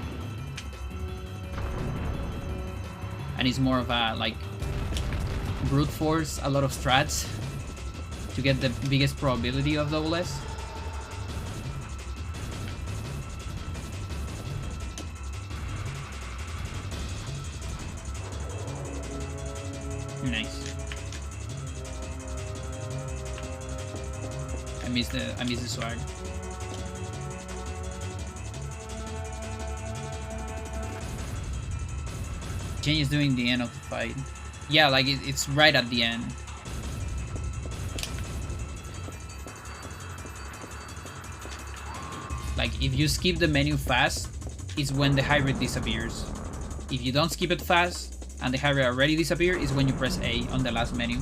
And it's more of a like brute force, a lot of strats to get the biggest probability of double S. Nice. I miss the swag. Jane is doing the end of the fight. Yeah, like it's right at the end. Like if you skip the menu fast, it's when the hybrid disappears. If you don't skip it fast and the hybrid already disappears, is when you press A on the last menu.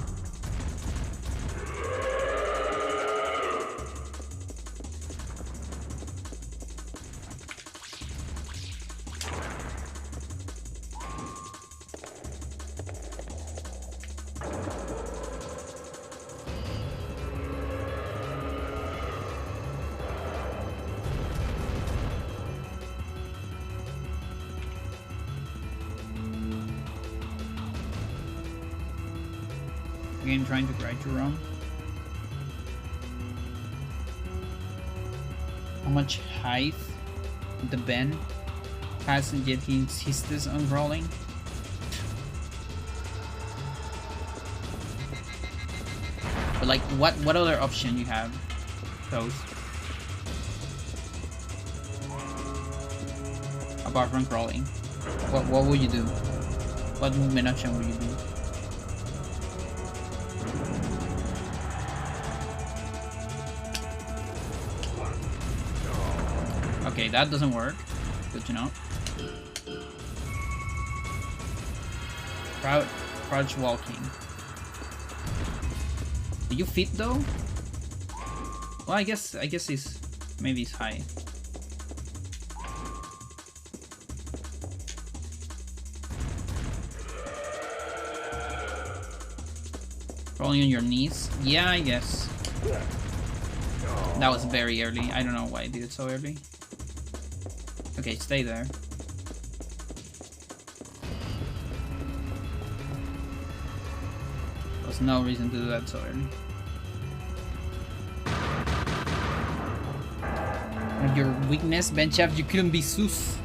Again, trying to right to wrong. How much height the Ben has, and yet he insists on rolling. But like, what other option you have? Those apart from crawling, what would you do? What movement option would you do? Okay, that doesn't work. Good to know. Crouch walking. Do you fit though? Well, I guess it's maybe it's high. Crawling on your knees? Yeah, I guess. That was very early. I don't know why I did it so early. Okay, stay there. There's no reason to do that so early. And your weakness, bench up, you couldn't be sus.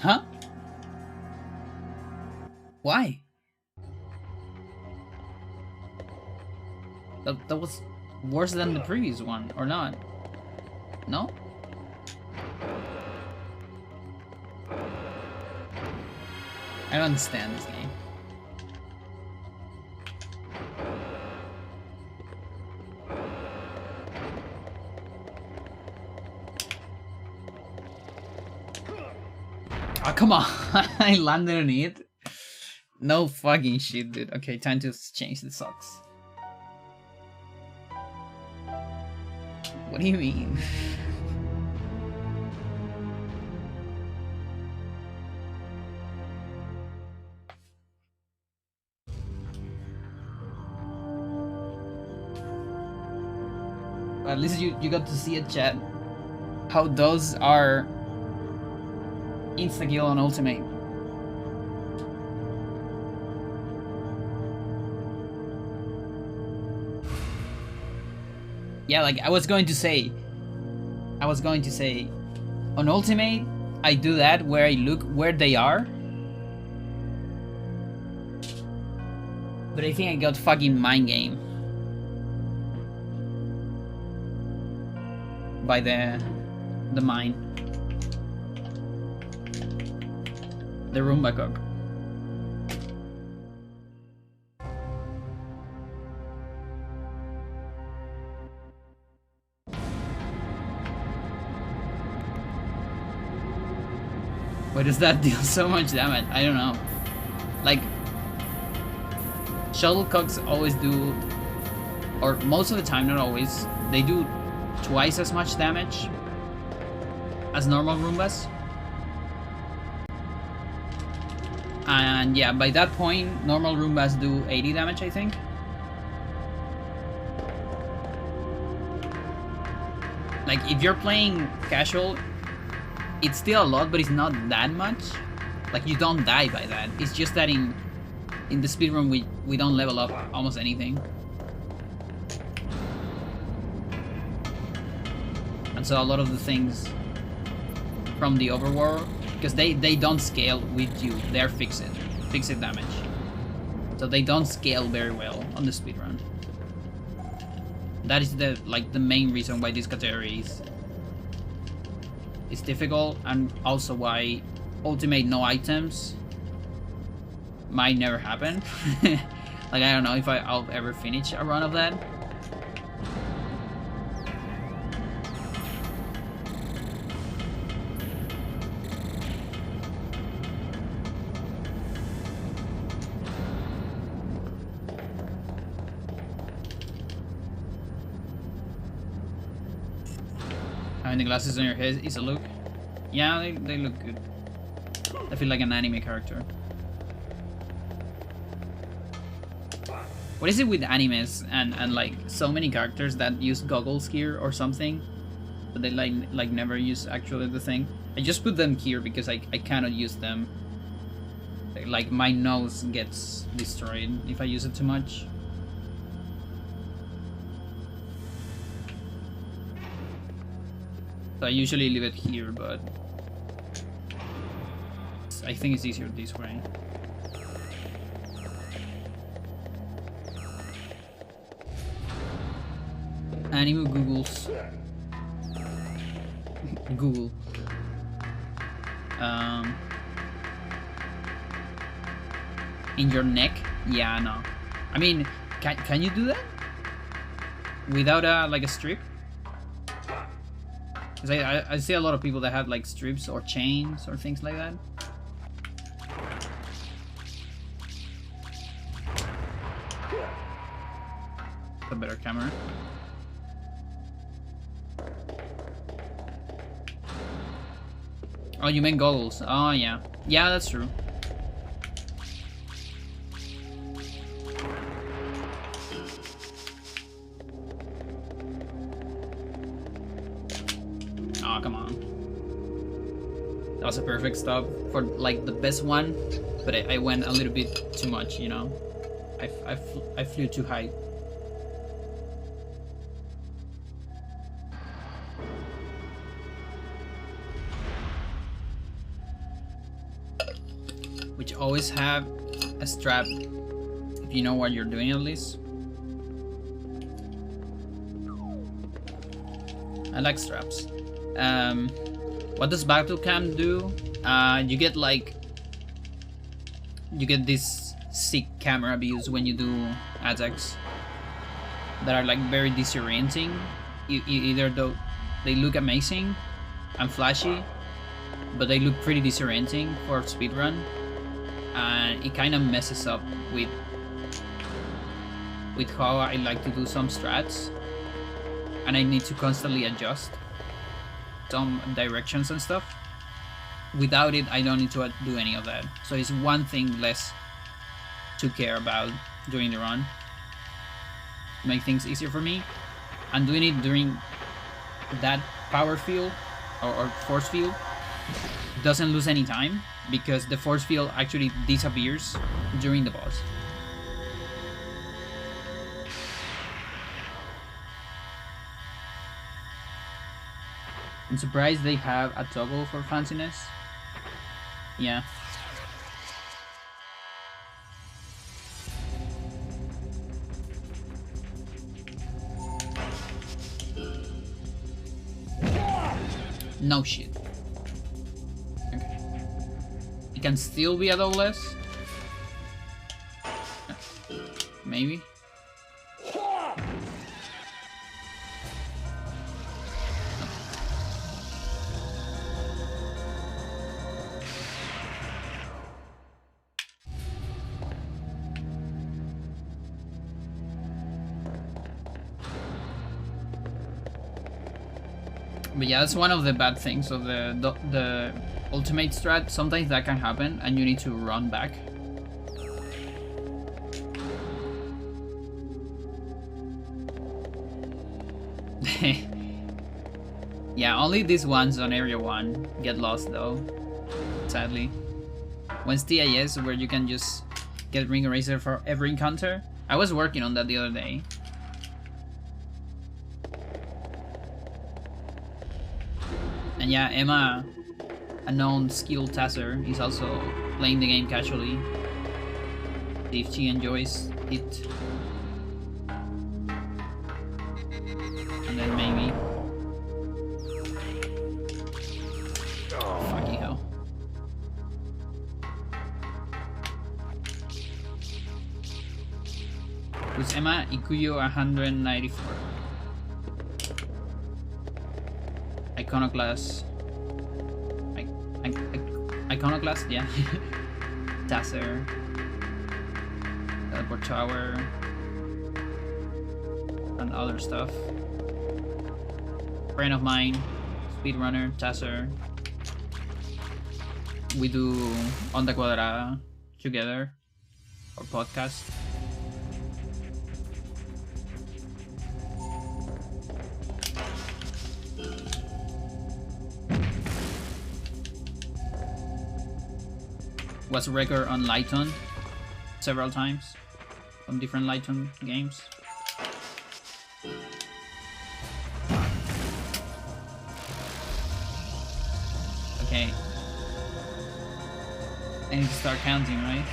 Huh? Why? That was worse than the previous one, or not? No? I don't understand this game. Oh, come on. I landed on it. No fucking shit, dude. Okay, time to change the socks. What do you mean? At least you got to see it, chat. How those are insta-kill on ultimate. Yeah, like I was going to say, on ultimate, I do that where I look where they are. But I think I got fucking mind game by the mine. The Roomba cook. Why does that deal so much damage? I don't know. Like, shuttlecocks always do, or most of the time, not always, they do twice as much damage as normal Roombas. And yeah, by that point, normal Roombas do 80 damage, I think. Like, if you're playing casual, it's still a lot, but it's not that much. Like, you don't die by that. It's just that in the speedrun, we don't level up almost anything. And so a lot of the things from the overworld, because they don't scale with you, they're fixed damage. So they don't scale very well on the speedrun. That is the main reason why this category is difficult, and also why ultimate no items might never happen. Like, I don't know if I'll ever finish a run of that. Having the glasses on your head is a look. Yeah, they look good. I feel like an anime character. What is it with animes and like so many characters that use goggles here or something, but they like never use actually the thing? I just put them here because I cannot use them. Like, my nose gets destroyed if I use it too much. So I usually leave it here, but I think it's easier this way. Anime Googles. Google. In your neck? Yeah, no. I mean, can you do that without a strip? Because I see a lot of people that have like strips or chains or things like that. A better camera. Oh, you mean goggles? Oh, yeah. Yeah, that's true. Oh, come on. That was a perfect stop for like the best one, but I went a little bit too much, you know? I flew too high. Which always have a strap, if you know what you're doing at least. I like straps. What does battle cam do? You get this sick camera views when you do attacks that are like very disorienting. Either though they look amazing and flashy, but they look pretty disorienting for speedrun, and it kind of messes up with how I like to do some strats, and I need to constantly adjust some directions and stuff. Without it, I don't need to do any of that. So it's one thing less to care about during the run. Make things easier for me. And doing it during that power field or force field doesn't lose any time, because the force field actually disappears during the boss. I'm surprised they have a toggle for fanciness. Yeah. No shit. Okay. It can still be a double S? Maybe? But yeah, that's one of the bad things of the ultimate strat. Sometimes that can happen and you need to run back. Yeah, only these ones on area 1 get lost though, sadly. When's TIS where you can just get ring eraser for every encounter? I was working on that the other day. And yeah, Emma, a known skilled tasser, is also playing the game casually. See if she enjoys it. And then maybe. Fucking hell. Who's Emma? Ikuyo 194. Iconoclast. Iconoclast, yeah. Tasser. Teleport Tower. And other stuff. Friend of mine. Speedrunner. Tasser. We do Onda Cuadrada together. Our podcast. Was record on Lighton several times from different Lighton games. Okay. I need to start counting, right?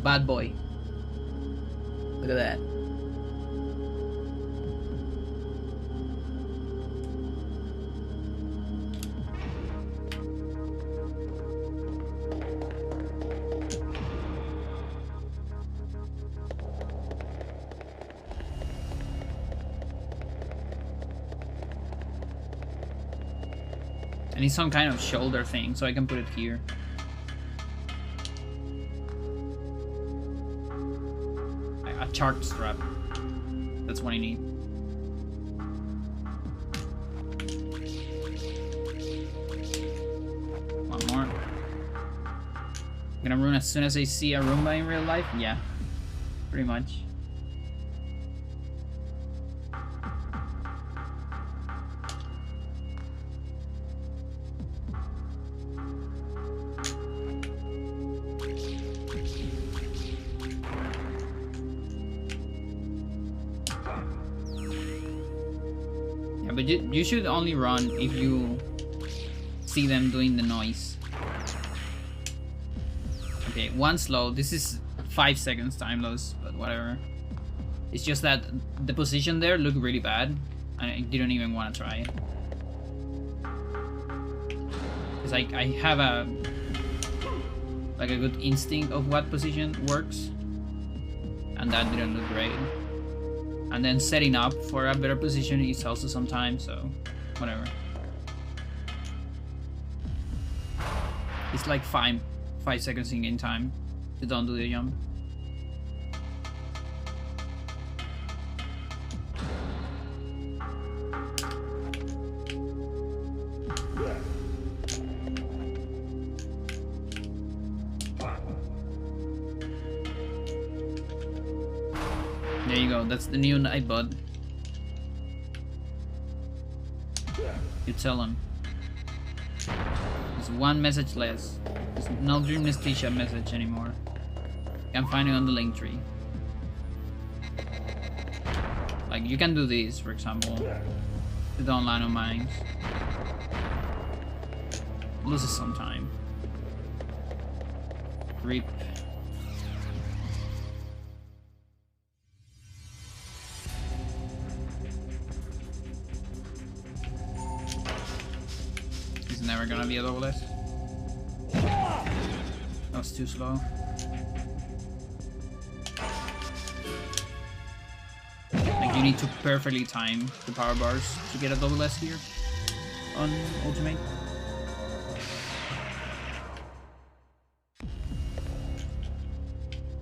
Bad boy. Look at that. I need some kind of shoulder thing so I can put it here. Chart strap. That's what I need. One more. I'm gonna run as soon as I see a Roomba in real life? Yeah. Pretty much. But you should only run if you see them doing the noise. Okay, one slow. This is 5 seconds time loss, but whatever. It's just that the position there looked really bad, and I didn't even want to try it. It's like I have a good instinct of what position works, and that didn't look great. And then setting up for a better position is also sometimes, so whatever. It's like 5 seconds in game time to don't do the jump. There you go, that's the new Nightbot. You tell him. There's one message less. There's no Dreamless Tisha message anymore. You can find it on the link tree. Like, you can do this, for example. To don't land on mines. Loses some time. Rip. Never gonna be a double S. That was too slow. Like, you need to perfectly time the power bars to get a double S here on ultimate.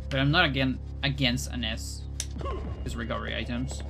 But I'm not against an S. Just recovery items.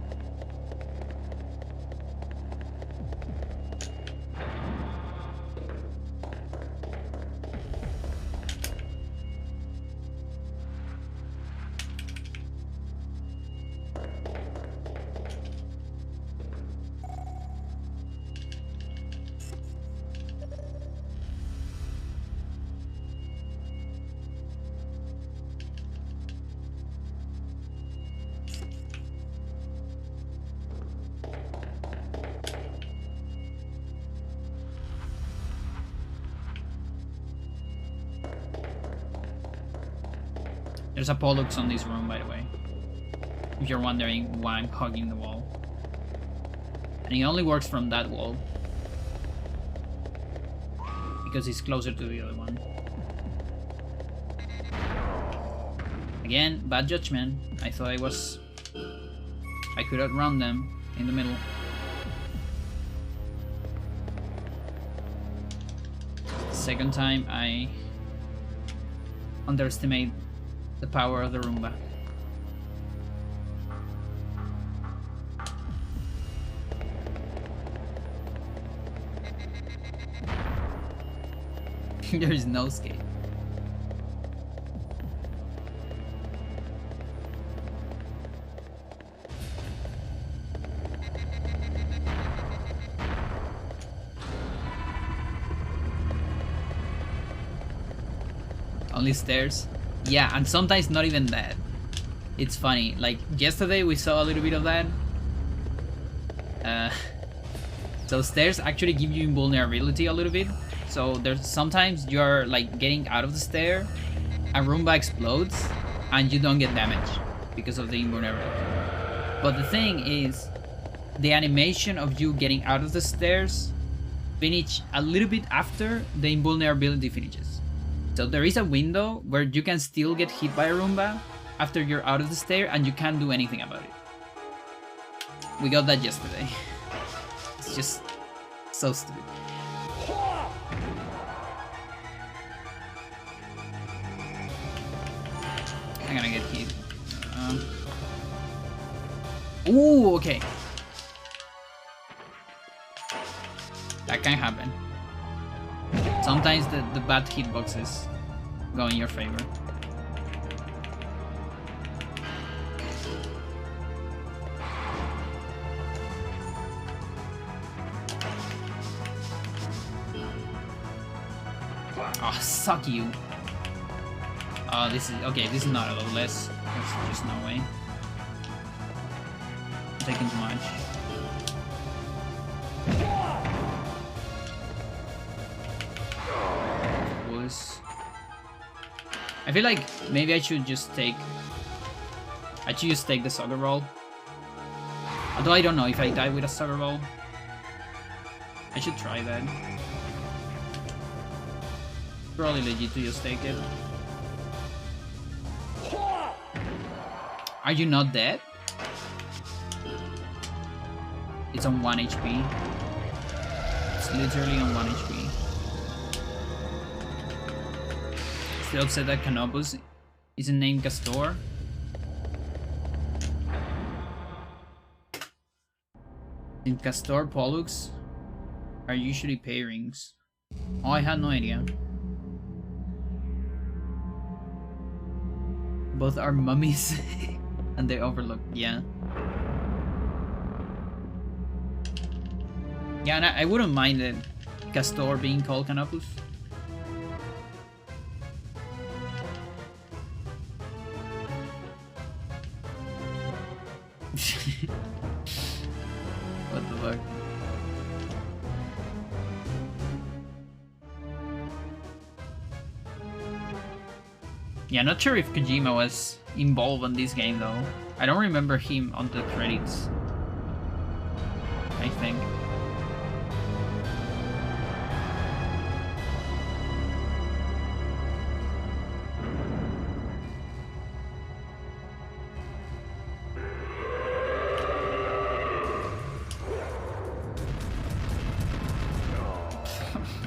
There's a Pollux on this room, by the way. If you're wondering why I'm hugging the wall. And it only works from that wall. Because it's closer to the other one. Again, bad judgment. I thought I could outrun them in the middle. Second time I underestimate the power of the Roomba. There is no escape. Only stairs? Yeah, and sometimes not even that. It's funny. Like, yesterday we saw a little bit of that. So stairs actually give you invulnerability a little bit. So there's sometimes you're like getting out of the stair, a Roomba explodes, and you don't get damage because of the invulnerability. But the thing is, the animation of you getting out of the stairs finish a little bit after the invulnerability finishes. So there is a window where you can still get hit by a Roomba after you're out of the stair and you can't do anything about it. We got that yesterday. It's just so stupid. I'm gonna get hit. Ooh, okay. That can happen. Sometimes the bad hitboxes go in your favor. Oh, suck you. Oh, this is okay. This is not a little less. There's just no way. I'm taking too much. because I feel like maybe I should just take the soccer ball. Although I don't know if I die with a soccer ball. I should try that. Probably legit to just take it. Are you not dead? It's on 1 HP. It's literally on 1 HP. Still upset that Canopus isn't named Castor. In Castor, Pollux are usually pairings. Oh, I had no idea. Both are mummies and they overlook, yeah. Yeah, and I wouldn't mind the Castor being called Canopus. What the fuck? Yeah, not sure if Kojima was involved in this game though. I don't remember him on the credits. I think.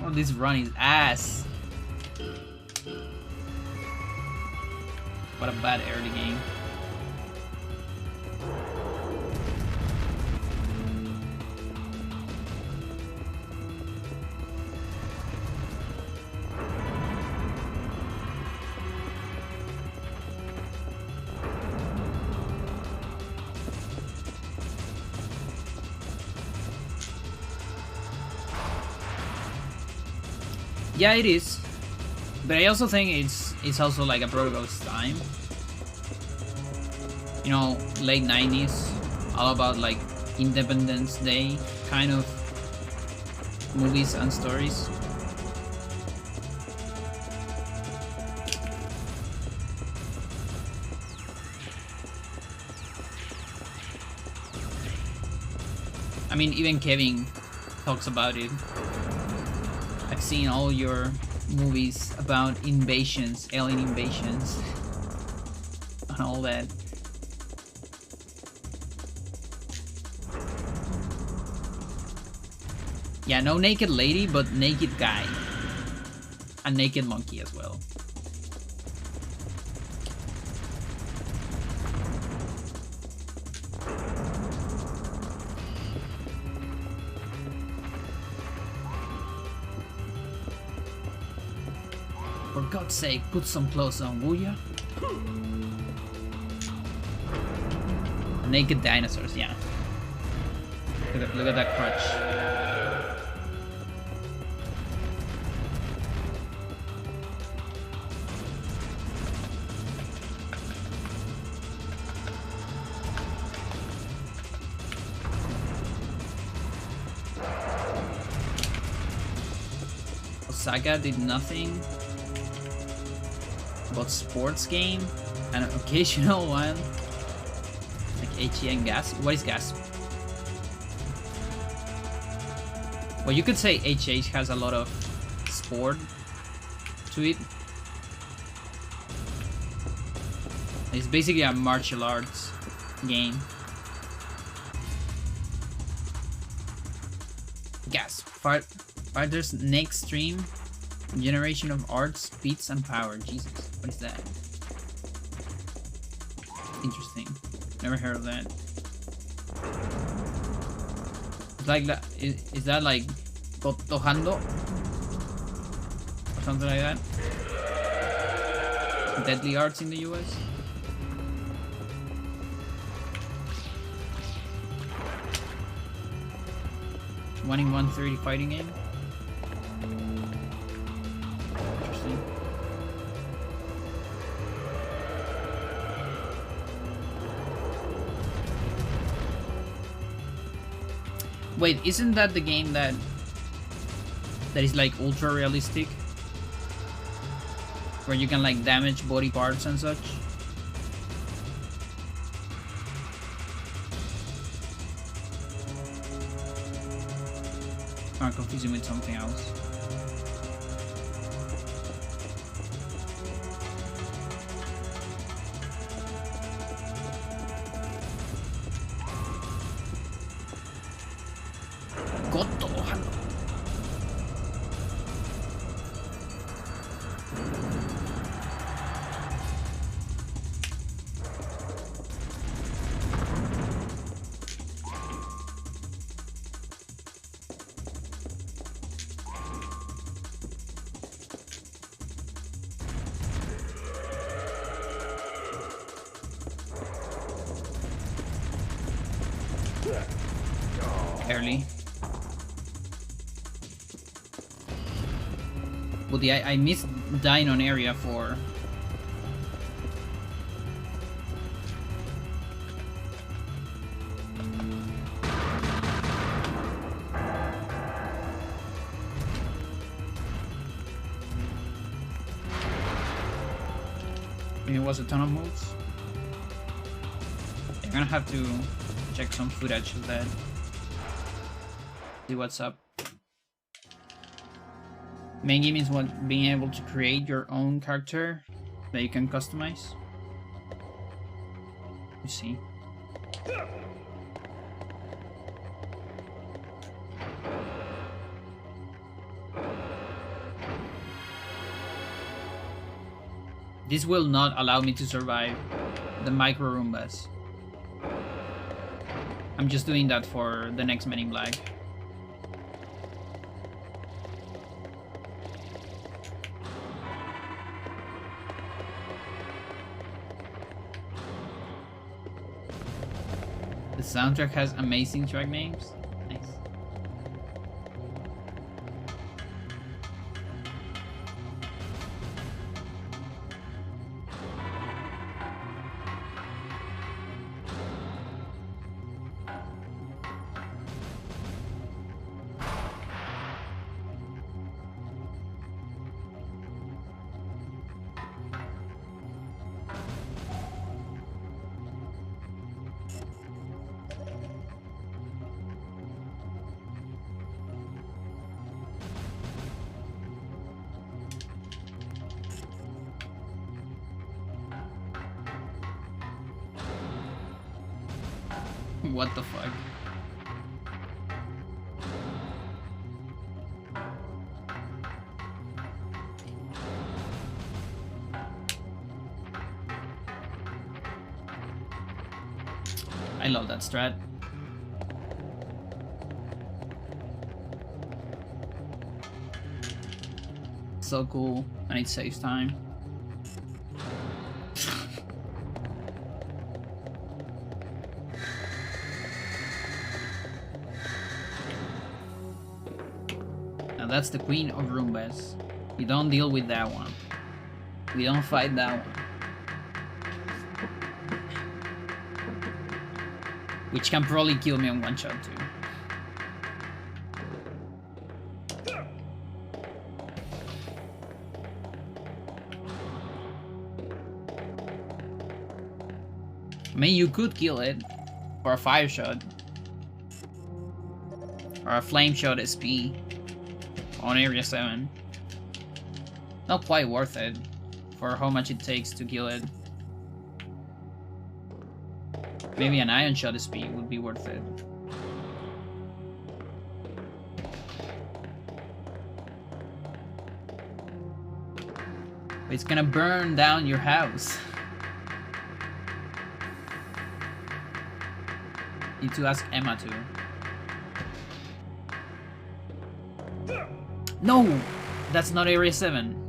Oh, this run is ass. What a bad early game. Yeah, it is. But I also think it's also like a product of its time. You know, late 90s, all about like Independence Day kind of movies and stories. I mean, even Kevin talks about it. I've seen all your movies about invasions, alien invasions, and all that. Yeah, no naked lady, but naked guy. A naked monkey as well. For God's sake, put some clothes on, will ya? Naked dinosaurs, yeah. Look at that crutch. Saga did nothing but sports game and an occasional one like HE and Gas. What is Gas? Well, you could say HH has a lot of sport to it. It's basically a martial arts game. Gas. Fighters next stream. Generation of art, speeds, and power. Jesus, what is that? Interesting. Never heard of that. It's like that. Is that like Tojando? Or something like that? Deadly arts in the US? One in 130 fighting game? Wait, isn't that the game that is like ultra realistic? where you can like damage body parts and such. I'm confusing with something else. Early. But yeah, I missed dying on area 4. It was a ton of moves. You're gonna have to check some footage of that. See what's up. Main game is what being able to create your own character that you can customize. You see. This will not allow me to survive the micro Roombas. I'm just doing that for the next Men in Black. The soundtrack has amazing track names. Nice. What the fuck? I love that strat. So cool, and it saves time. That's the Queen of Roombas. You don't deal with that one. We don't fight that one. Which can probably kill me on one shot too. I mean, you could kill it for a fire shot. Or a flame shot SP. On area 7. Not quite worth it for how much it takes to kill it. Maybe an iron shot SP would be worth it. But it's gonna burn down your house. Need to ask Emma too. No! That's not area 7.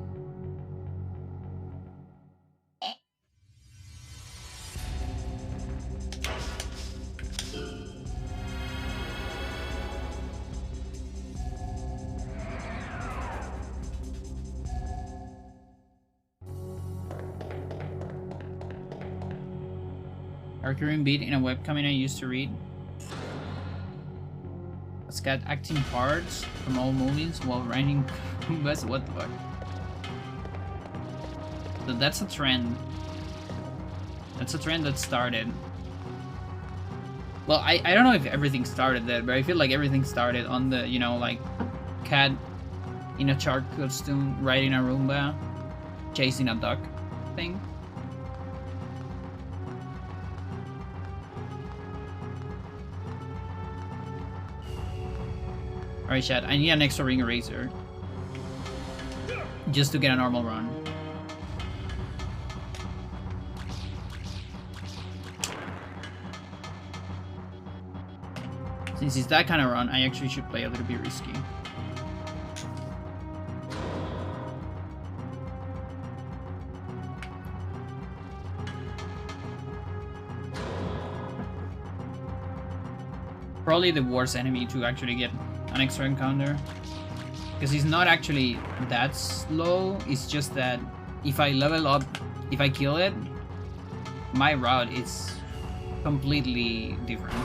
A recurring beat in a webcomic I used to read. It's got acting parts from all movies while writing Roombas. What the fuck? That's a trend. That's a trend that started. Well, I don't know if everything started there, but I feel like everything started on the, you know, like, cat in a shark costume riding a Roomba, chasing a duck thing. Alright, chat, I need an extra ring eraser. Just to get a normal run. Since it's that kind of run, I actually should play a little bit risky. Probably the worst enemy to actually get an extra encounter. Because he's not actually that slow, it's just that if I level up, if I kill it, my route is completely different.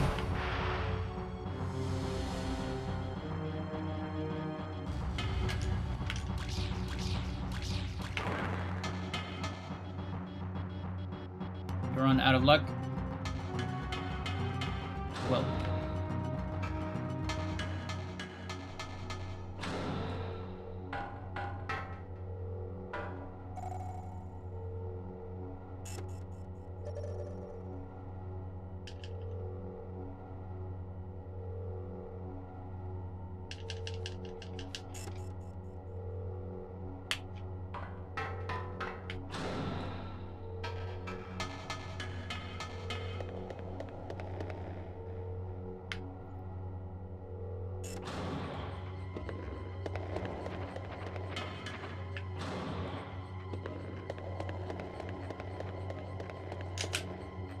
Run out of luck. Well.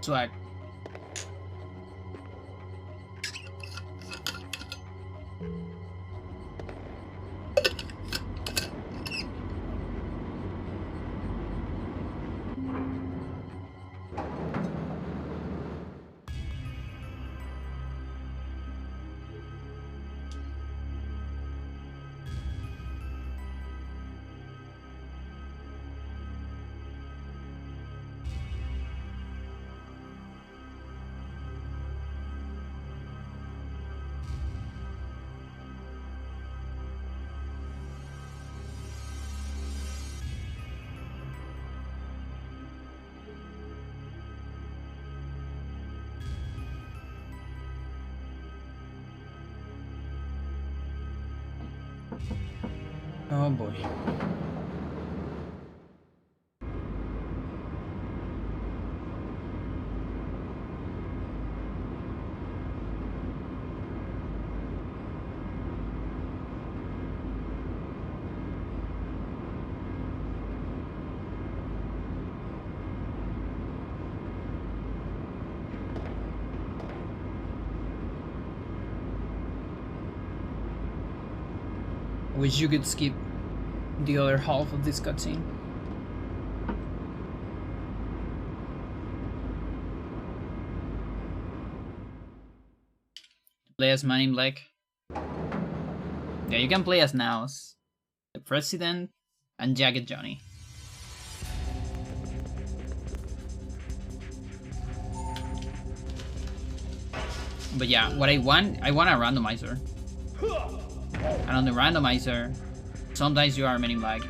Swag. Oh boy. Wish you could skip the other half of this cutscene. Play as Man in Black. Yeah, you can play as Naos, the President, and Jagged Johnny. But yeah, what I want a randomizer. And on the randomizer, sometimes you are Man in Black.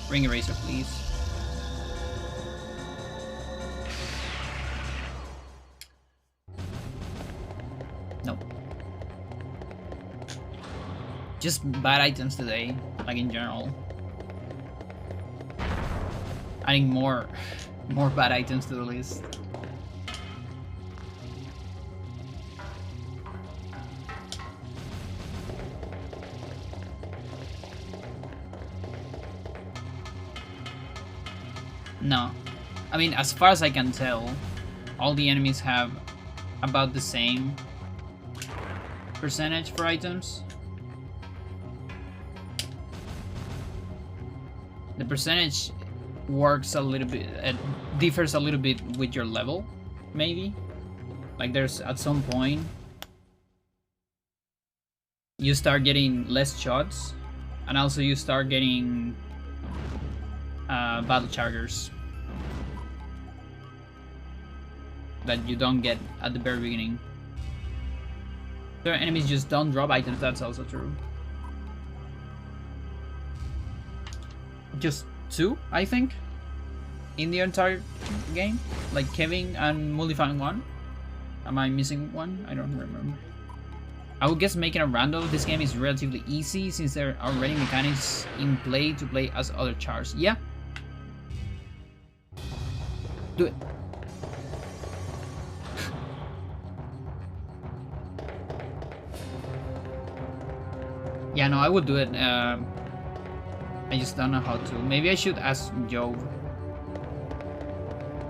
Ring eraser, please. No. Just bad items today, like in general. Adding more bad items to the list. No. I mean, as far as I can tell, all the enemies have about the same percentage for items. The percentage works a little bit, it differs a little bit with your level, maybe. Like there's at some point you start getting less shots, and also you start getting battle chargers that you don't get at the very beginning. Certain enemies just don't drop items, that's also true. Just 2, I think, in the entire game. Like Kevin and Mullifan 1. Am I missing one? I don't remember. I would guess making a random of this game is relatively easy since there are already mechanics in play to play as other chars. Yeah. Do it. Yeah, no, I would do it. I just don't know how to. Maybe I should ask Joe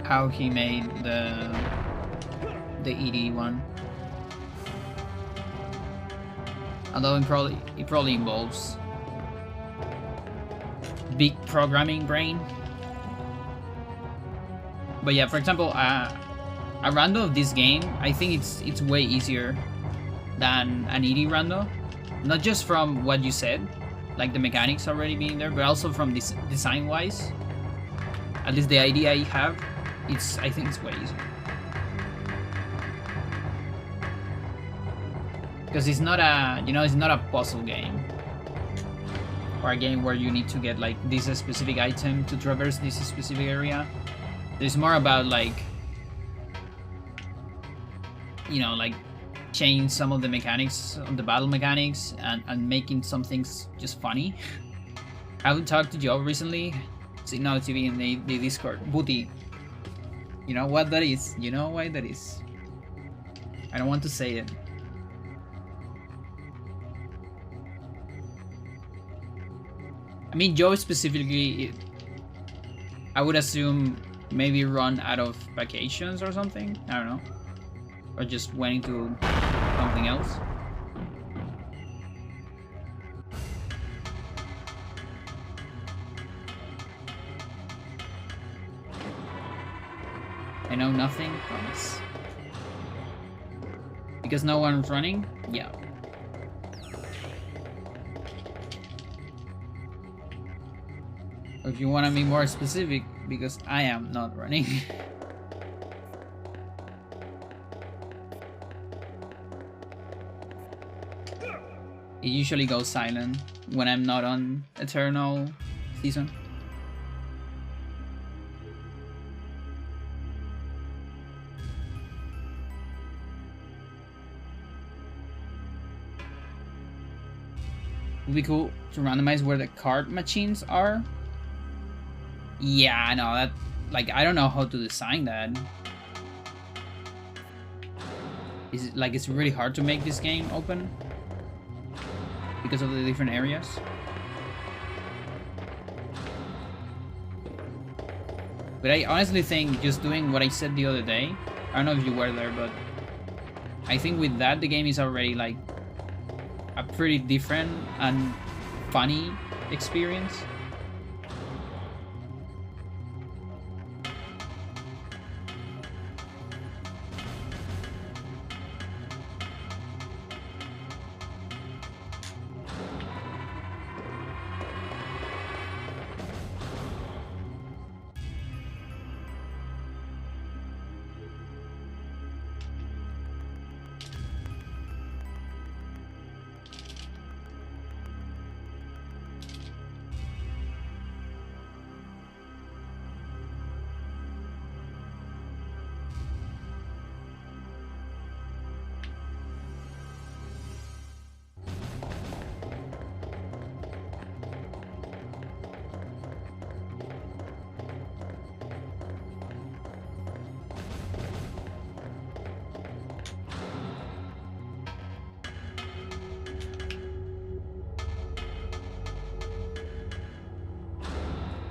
how he made the ED one. Although it probably involves big programming brain. But yeah, for example, a rando of this game, I think it's way easier than an ED rando. Not just from what you said, like the mechanics already being there, but also from this design-wise. At least the idea I have, I think it's way easier. Because it's not a, it's not a puzzle game. Or a game where you need to get like this specific item to traverse this specific area. It's more about like, like change some of the mechanics, of the battle mechanics, and making some things just funny. I would talk to Joe recently, Signal TV in the Discord. Booty, you know what that is? You know why that is? I don't want to say it. I mean, Joe specifically, I would assume maybe run out of vacations or something. I don't know. Or just went into something else. I know nothing, promise. Because no one's running? Yeah. Or if you want to be more specific, because I am not running. It usually goes silent when I'm not on Eternal season. It would be cool to randomize where the card machines are. Yeah, I know that. Like, I don't know how to design that. Is it like it's really hard to make this game open because of the different areas? But I honestly think just doing what I said the other day, I don't know if you were there, but I think with that the game is already like a pretty different and funny experience.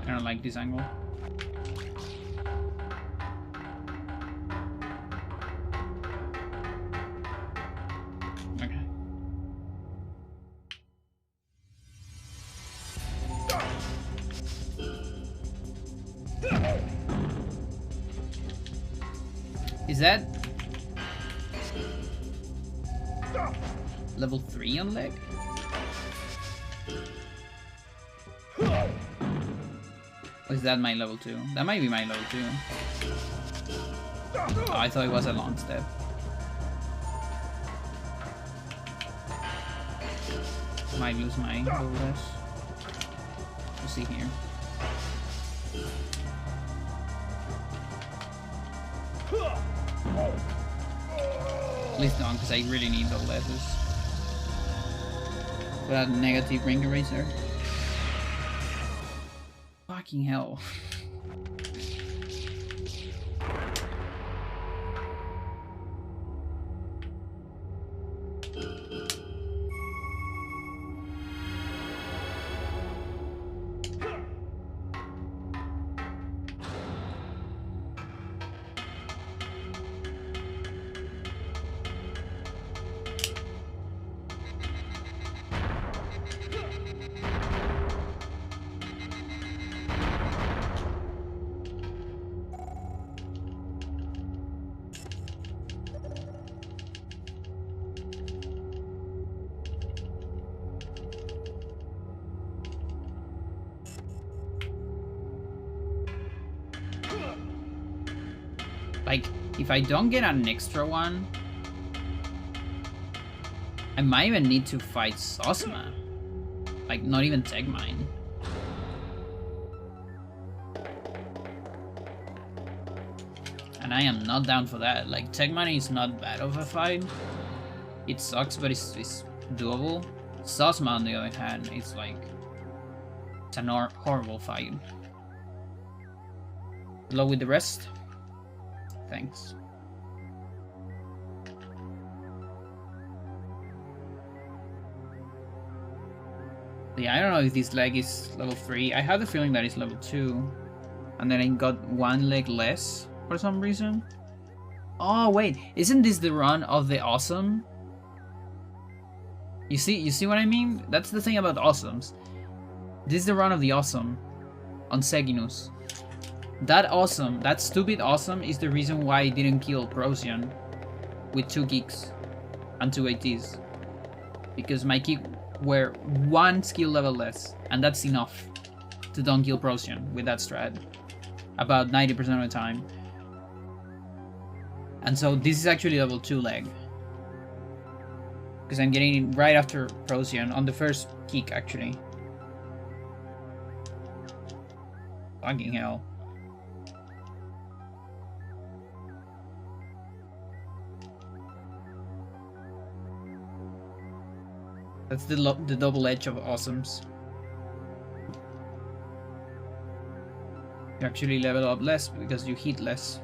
I don't like this angle. Okay. Is that level 3 on leg? Or is that my level 2? That might be my level 2. Oh, I thought it was a long step. Might lose my bonus. We'll see here. Please don't, because I really need those letters. Without negative ring eraser. Fucking hell. Like, if I don't get an extra one, I might even need to fight Sosma. Like, not even Tech Mine. And I am not down for that. Like, Tech Mine is not bad of a fight. It sucks, but it's doable. Sosma, on the other hand, it's like... It's a horrible fight. Good luck with the rest. Thanks. Yeah, I don't know if this leg is level 3. I have the feeling that it's level 2. And then I got one leg less for some reason. Oh wait, isn't this the run of the awesome? You see what I mean? That's the thing about awesomes. This is the run of the awesome on Seginus. That awesome, that stupid awesome is the reason why I didn't kill Procyon with 2 kicks and 2 ATs. Because my kick were 1 skill level less, and that's enough to don't kill Procyon with that strat. About 90% of the time. And so this is actually level 2 leg. Because I'm getting it right after Procyon on the first kick actually. Fucking hell. That's the double edge of awesomes. You actually level up less because you hit less.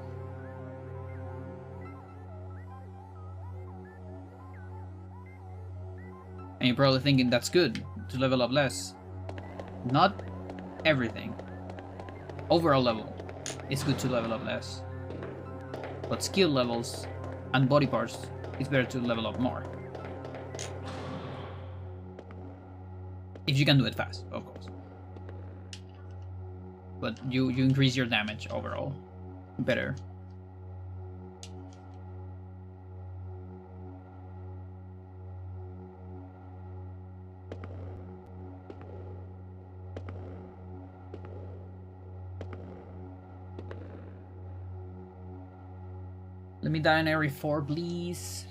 And you're probably thinking that's good to level up less. Not everything. Overall level, it's good to level up less. But skill levels and body parts, it's better to level up more. If you can do it fast, of course. But you increase your damage overall. Better. Let me die in area 4, please.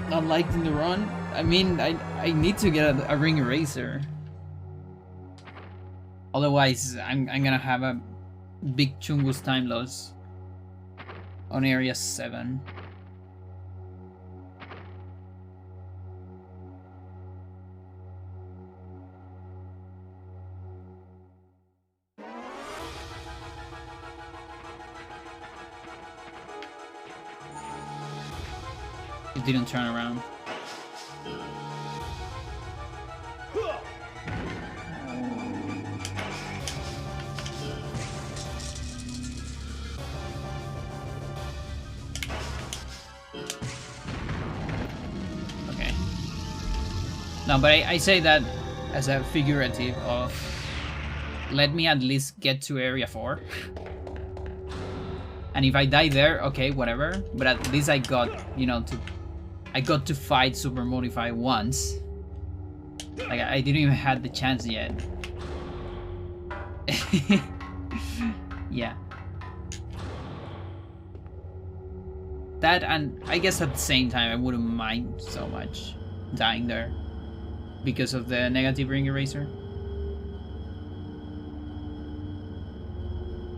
Not liking the run. I mean, I need to get a ring eraser. Otherwise, I'm gonna have a big Chungus time loss on area 7. It didn't turn around. Okay. No, but I say that as a figurative of let me at least get to area 4. And if I die there, okay, whatever. But at least I got, you know, I got to fight Super Modify once. Like, I didn't even have the chance yet. Yeah. That, and I guess at the same time, I wouldn't mind so much dying there because of the negative ring eraser.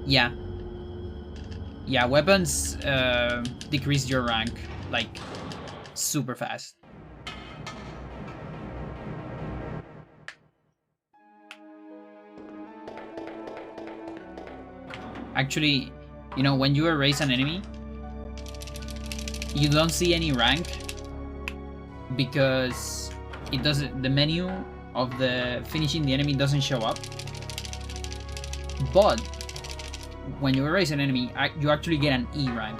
Yeah. Yeah, weapons decrease your rank, like, super fast. Actually, you know, when you erase an enemy, you don't see any rank because it doesn't. The menu of the finishing the enemy doesn't show up. But when you erase an enemy, you actually get an E rank.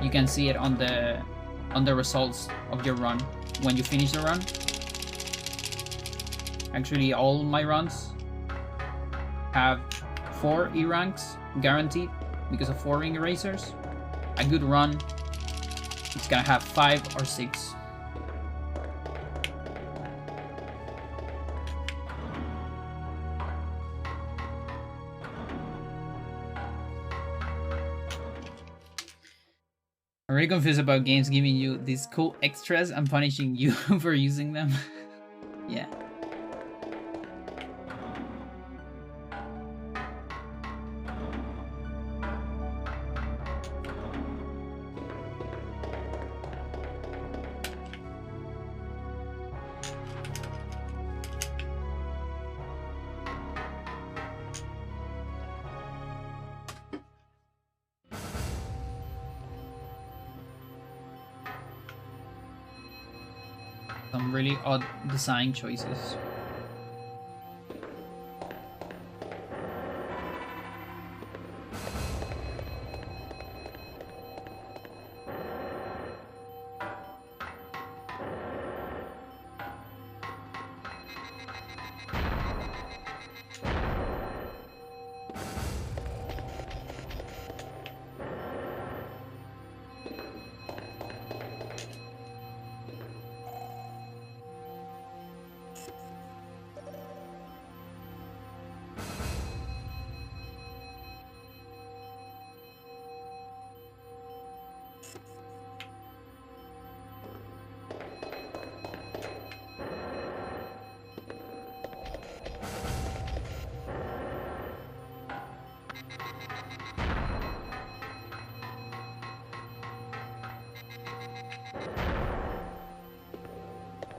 You can see it on the results of your run when you finish the run. Actually, all my runs have 4 E ranks guaranteed because of 4 ring erasers. A good run, it's gonna have 5 or 6. I'm really confused about games giving you these cool extras and punishing you for using them. Yeah. Some really odd design choices.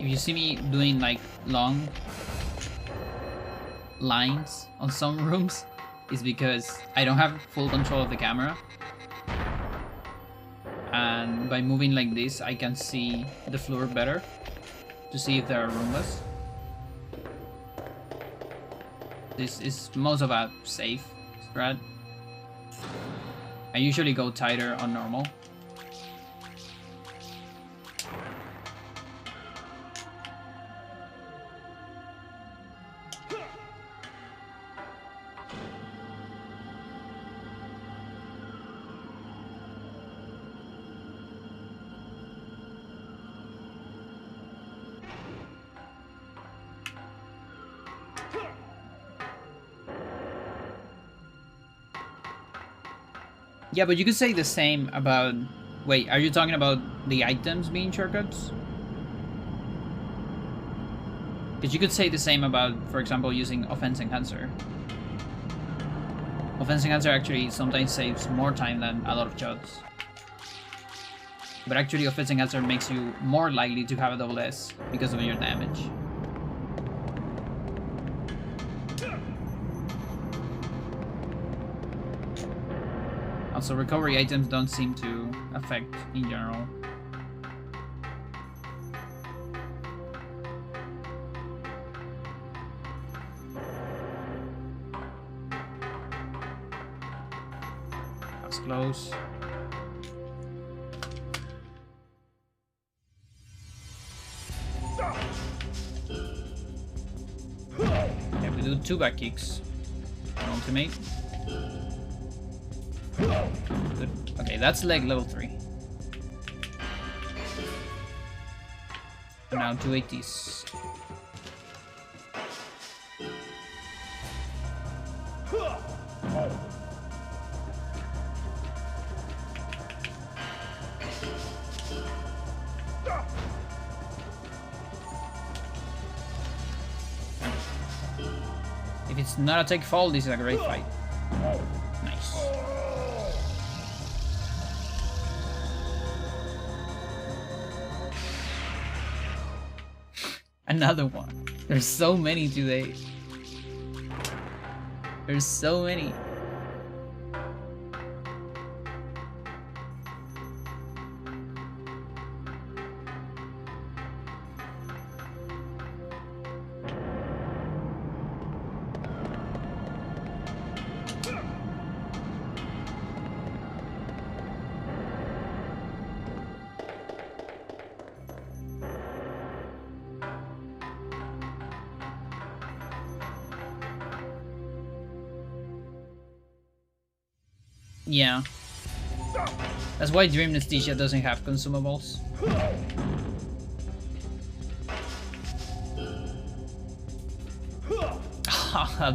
If you see me doing like long lines on some rooms, it's because I don't have full control of the camera. And by moving like this, I can see the floor better to see if there are Roombas. This is most of a safe strat. I usually go tighter on normal. Yeah, but you could say the same about... Wait, are you talking about the items being shortcuts? Because you could say the same about, for example, using Offense Enhancer. Offense Enhancer actually sometimes saves more time than a lot of shots. But actually Offense Enhancer makes you more likely to have a double S because of your damage. Also, recovery items don't seem to effect in general. That's close. Okay, we do 2 back kicks. Ultimate. Good. Okay, that's leg level 3. And now 280s. If it's not a take fall, this is a great fight. Nice. Another one. There's so many today. There's so many. Yeah. That's why Dream Anesthesia doesn't have consumables.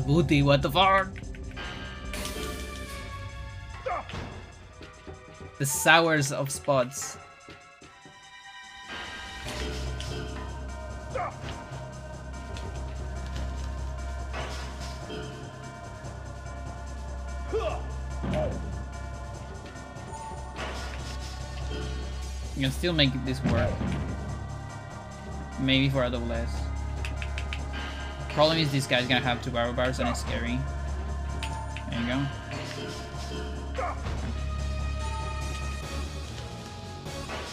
Booty, what the fuck? The sours of spots. You can still make this work. Maybe for a double S. Problem is this guy's gonna have 2 barrel bars and it's scary. There you go.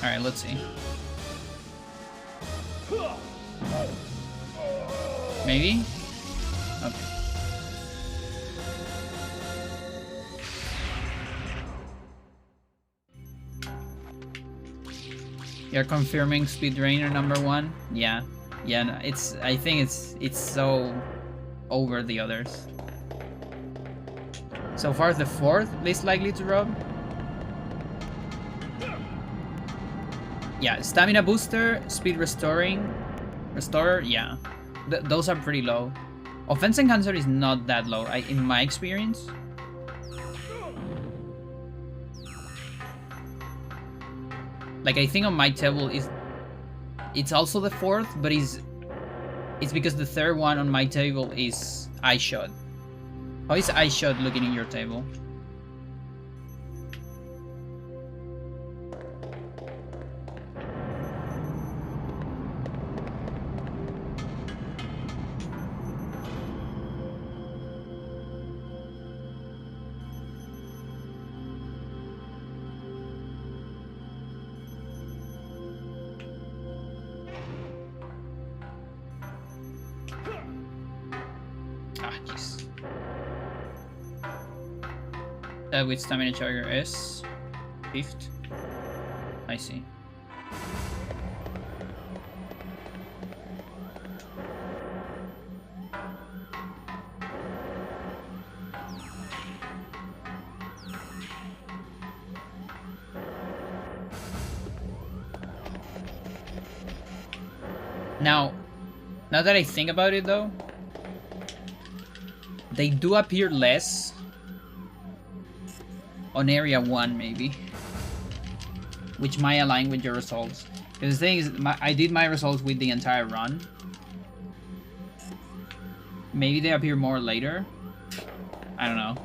Alright, let's see. Maybe? Okay. You're confirming Speed Rainer #1? Yeah. Yeah, no, it's I think it's so over the others. So far the 4th least likely to rub. Yeah, stamina booster, speed restorer, yeah. Those are pretty low. Offense enhancer is not that low, in my experience. Like, I think on my table it's also the 4th, but it's because the 3rd one on my table is Eye Shot. How is Eye Shot looking in your table? With stamina charger S 5th. I see. Now that I think about it though, they do appear less on area 1 maybe, which might align with your results. Because the thing is, I did my results with the entire run. Maybe they appear more later. I don't know.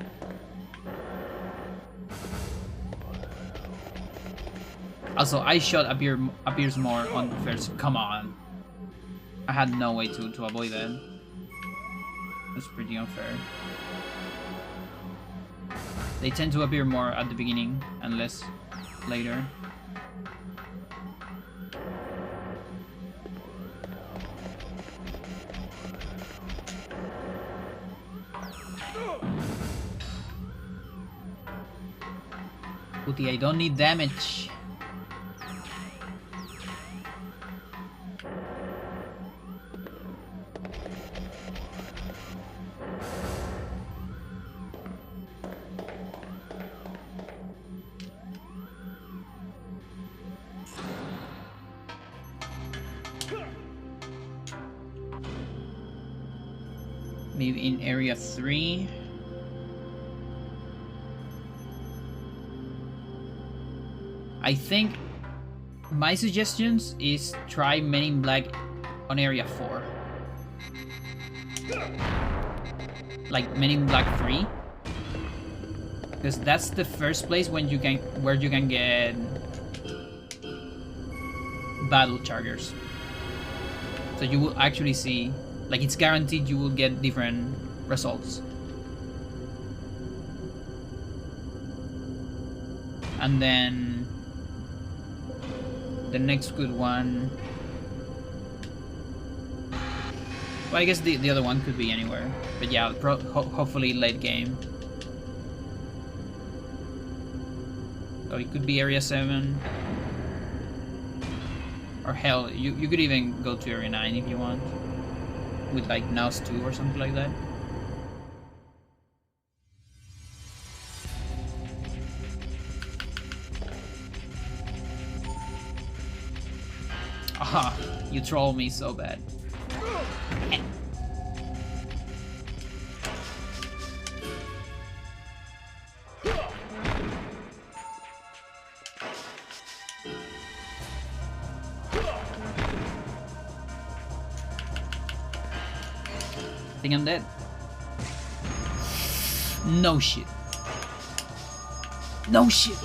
Also, Eye Shot appears more on the first. Come on, I had no way to avoid that. That's pretty unfair. They tend to appear more at the beginning and less later. Putty, I don't need damage. Maybe in area 3. I think my suggestions is try Men in Black on area 4. Like Men in Black 3. Because that's the first place where you can get battle chargers. So you will actually see, like, it's guaranteed you will get different results. And then the next good one, well, I guess the other one could be anywhere, but yeah, hopefully late game. So it could be area 7, or hell, you could even go to area 9 if you want, with like Naus 2 or something like that. Aha, you troll me so bad. I think I'm dead. No shit. No shit.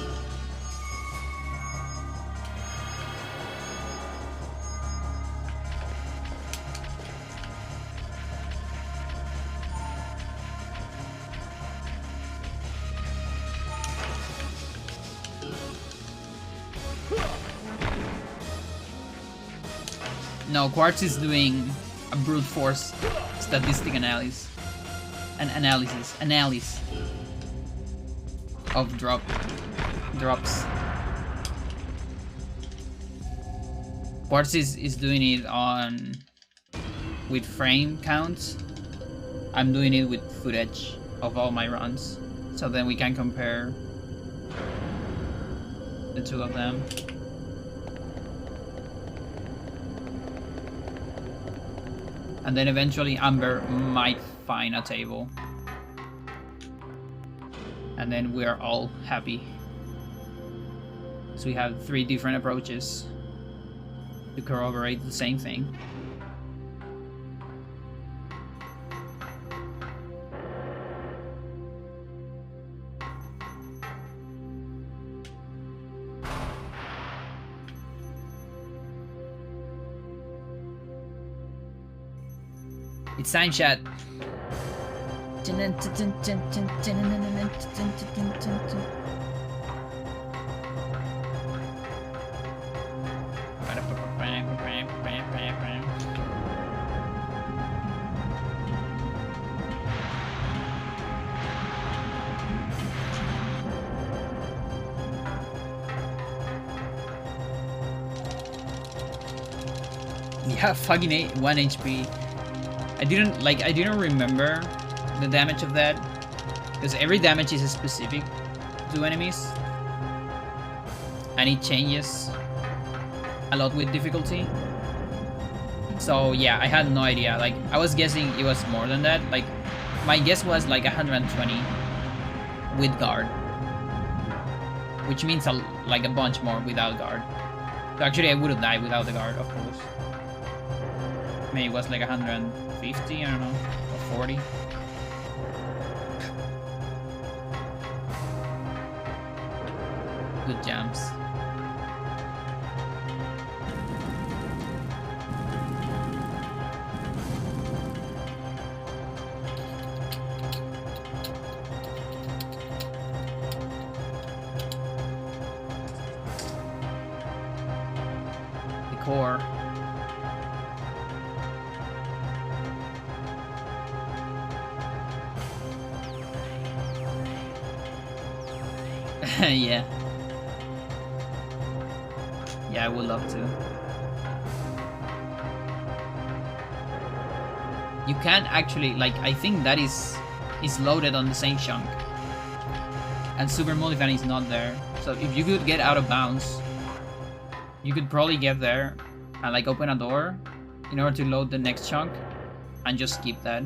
No, Quartz is doing a brute force statistic analysis of drops. Quartz is doing it with frame counts. I'm doing it with footage of all my runs, so then we can compare the two of them. And then eventually Amber might find a table. And then we are all happy. So we have 3 different approaches to corroborate the same thing. It's time, chat. Yeah, fucking 1 HP. I didn't remember the damage of that, because every damage is specific to enemies, and it changes a lot with difficulty. So yeah, I had no idea. Like, I was guessing it was more than that. Like, my guess was like 120 with guard, which means like a bunch more without guard. So actually, I would have died without the guard, of course. Maybe it was like 150, I don't know, or 40. Good jams. core. Yeah. Yeah, I would love to. You can't actually, like, I think that is loaded on the same chunk. And Super Multifan is not there. So if you could get out of bounds, you could probably get there and like open a door in order to load the next chunk and just skip that.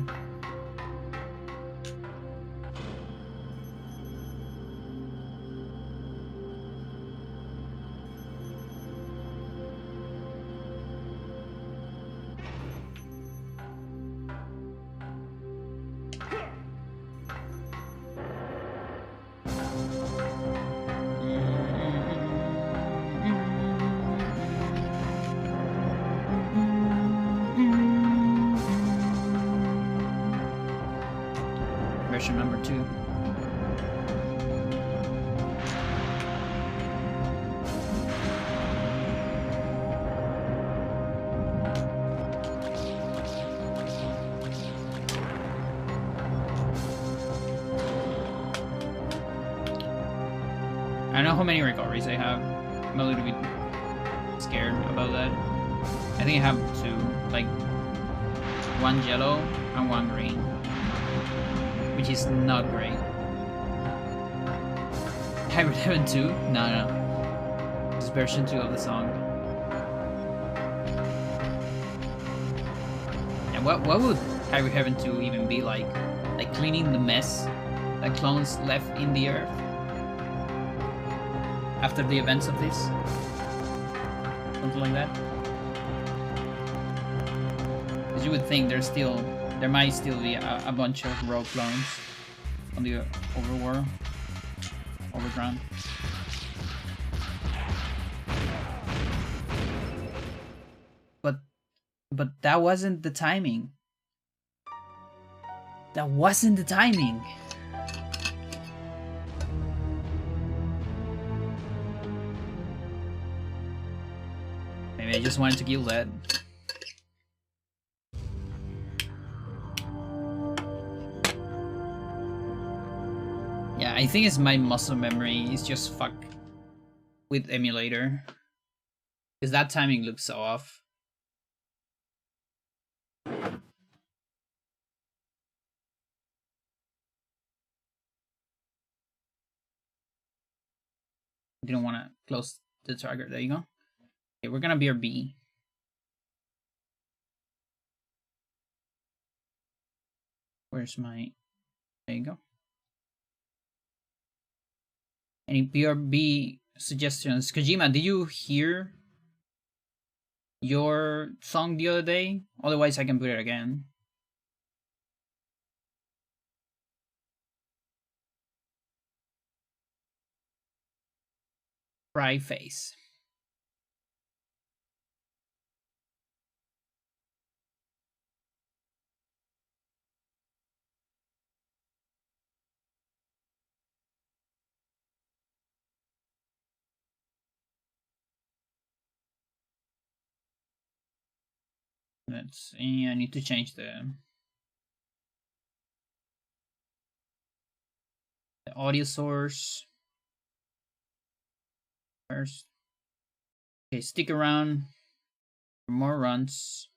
Version number 2. I don't know how many recoveries I have. I'm a little bit scared about that. I think I have 2, like 1 yellow and 1 green, which is not great. Hybrid Heaven 2? No. It's version 2 of the song. And what would Hybrid Heaven 2 even be like? Like cleaning the mess that clones left in the earth after the events of this? Something like that? Because you would think there might still be a bunch of rogue clones on the overworld, overground. But that wasn't the timing. That wasn't the timing. Maybe I just wanted to kill that. Yeah, I think it's my muscle memory is just fucked with emulator. Because that timing looks so off. Didn't want to close the tracker. There you go. Okay, we're gonna be our B. Where's my... There you go. Any BRB suggestions? Kojima, did you hear your song the other day? Otherwise, I can put it again. Cry face. Let's see, I need to change the audio source first. Okay, stick around for more runs.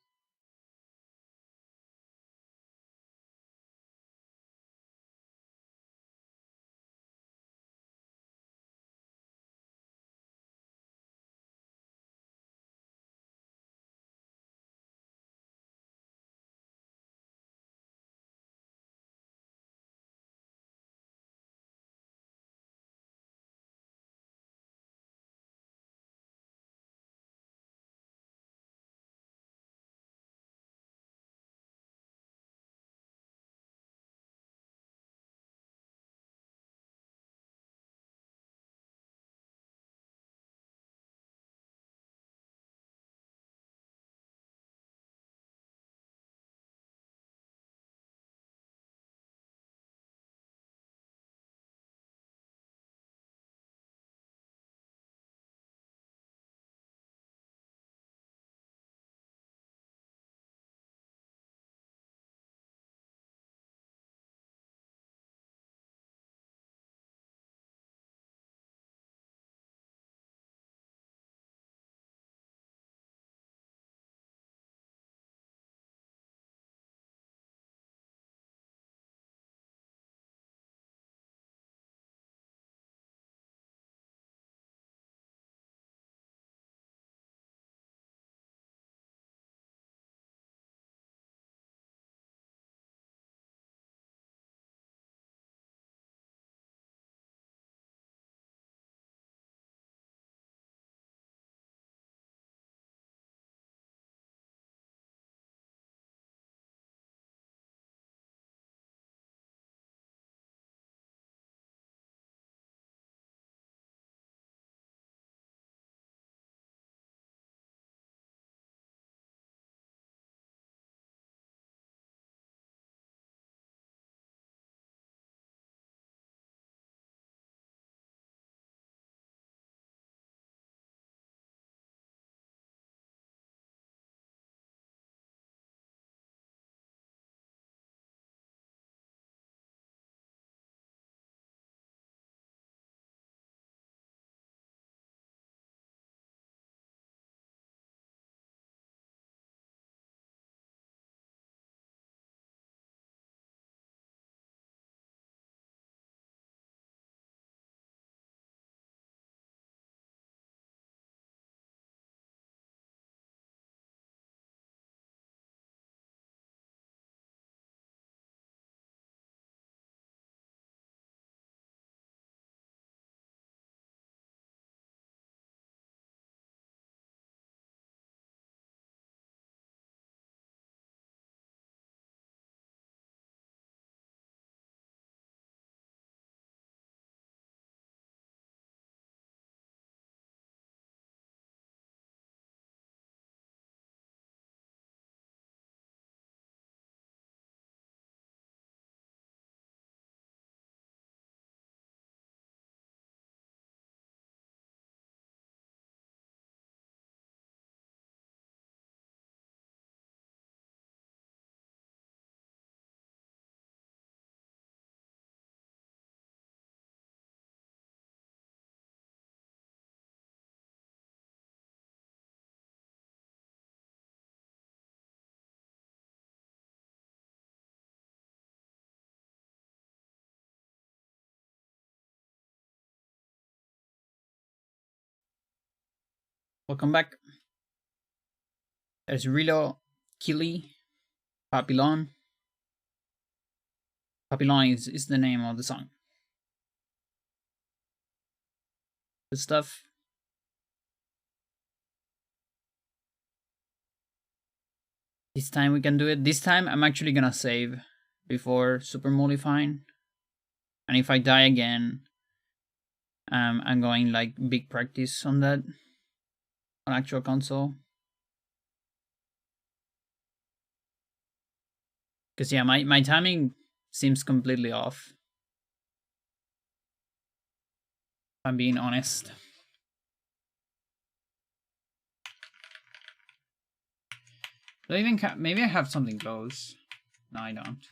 Welcome back. There's Rilo, Kili, Papillon. Papillon is the name of the song. Good stuff. This time we can do it. This time I'm actually gonna save before super modifying. And if I die again, I'm going like big practice on that on actual console. Because yeah, my timing seems completely off. If I'm being honest. Do I even maybe I have something close. No, I don't.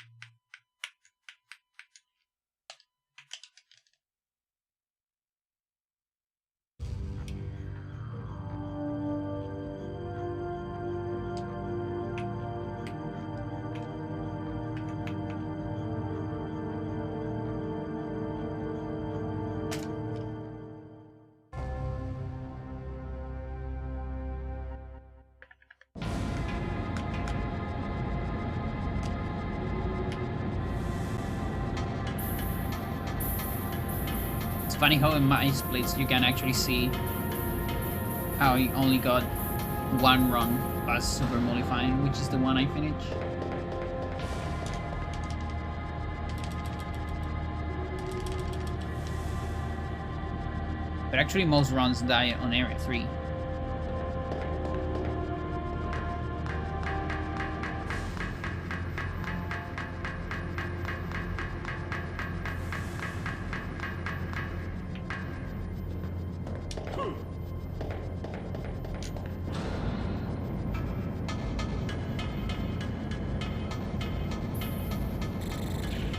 Funny how in my splits you can actually see how he only got one run past super modifying, which is the one I finished. But actually most runs die on area 3.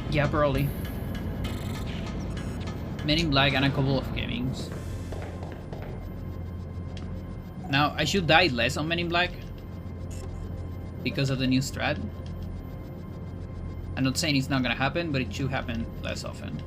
Yeah, probably. Men in Black and a couple of gamings. Now, I should die less on Men in Black because of the new strat. I'm not saying it's not gonna happen, but it should happen less often.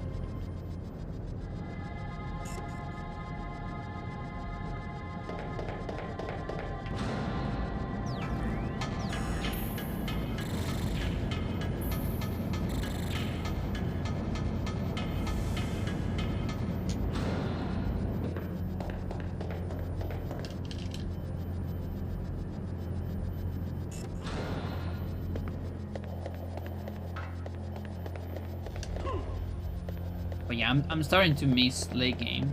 But yeah, I'm starting to miss late game.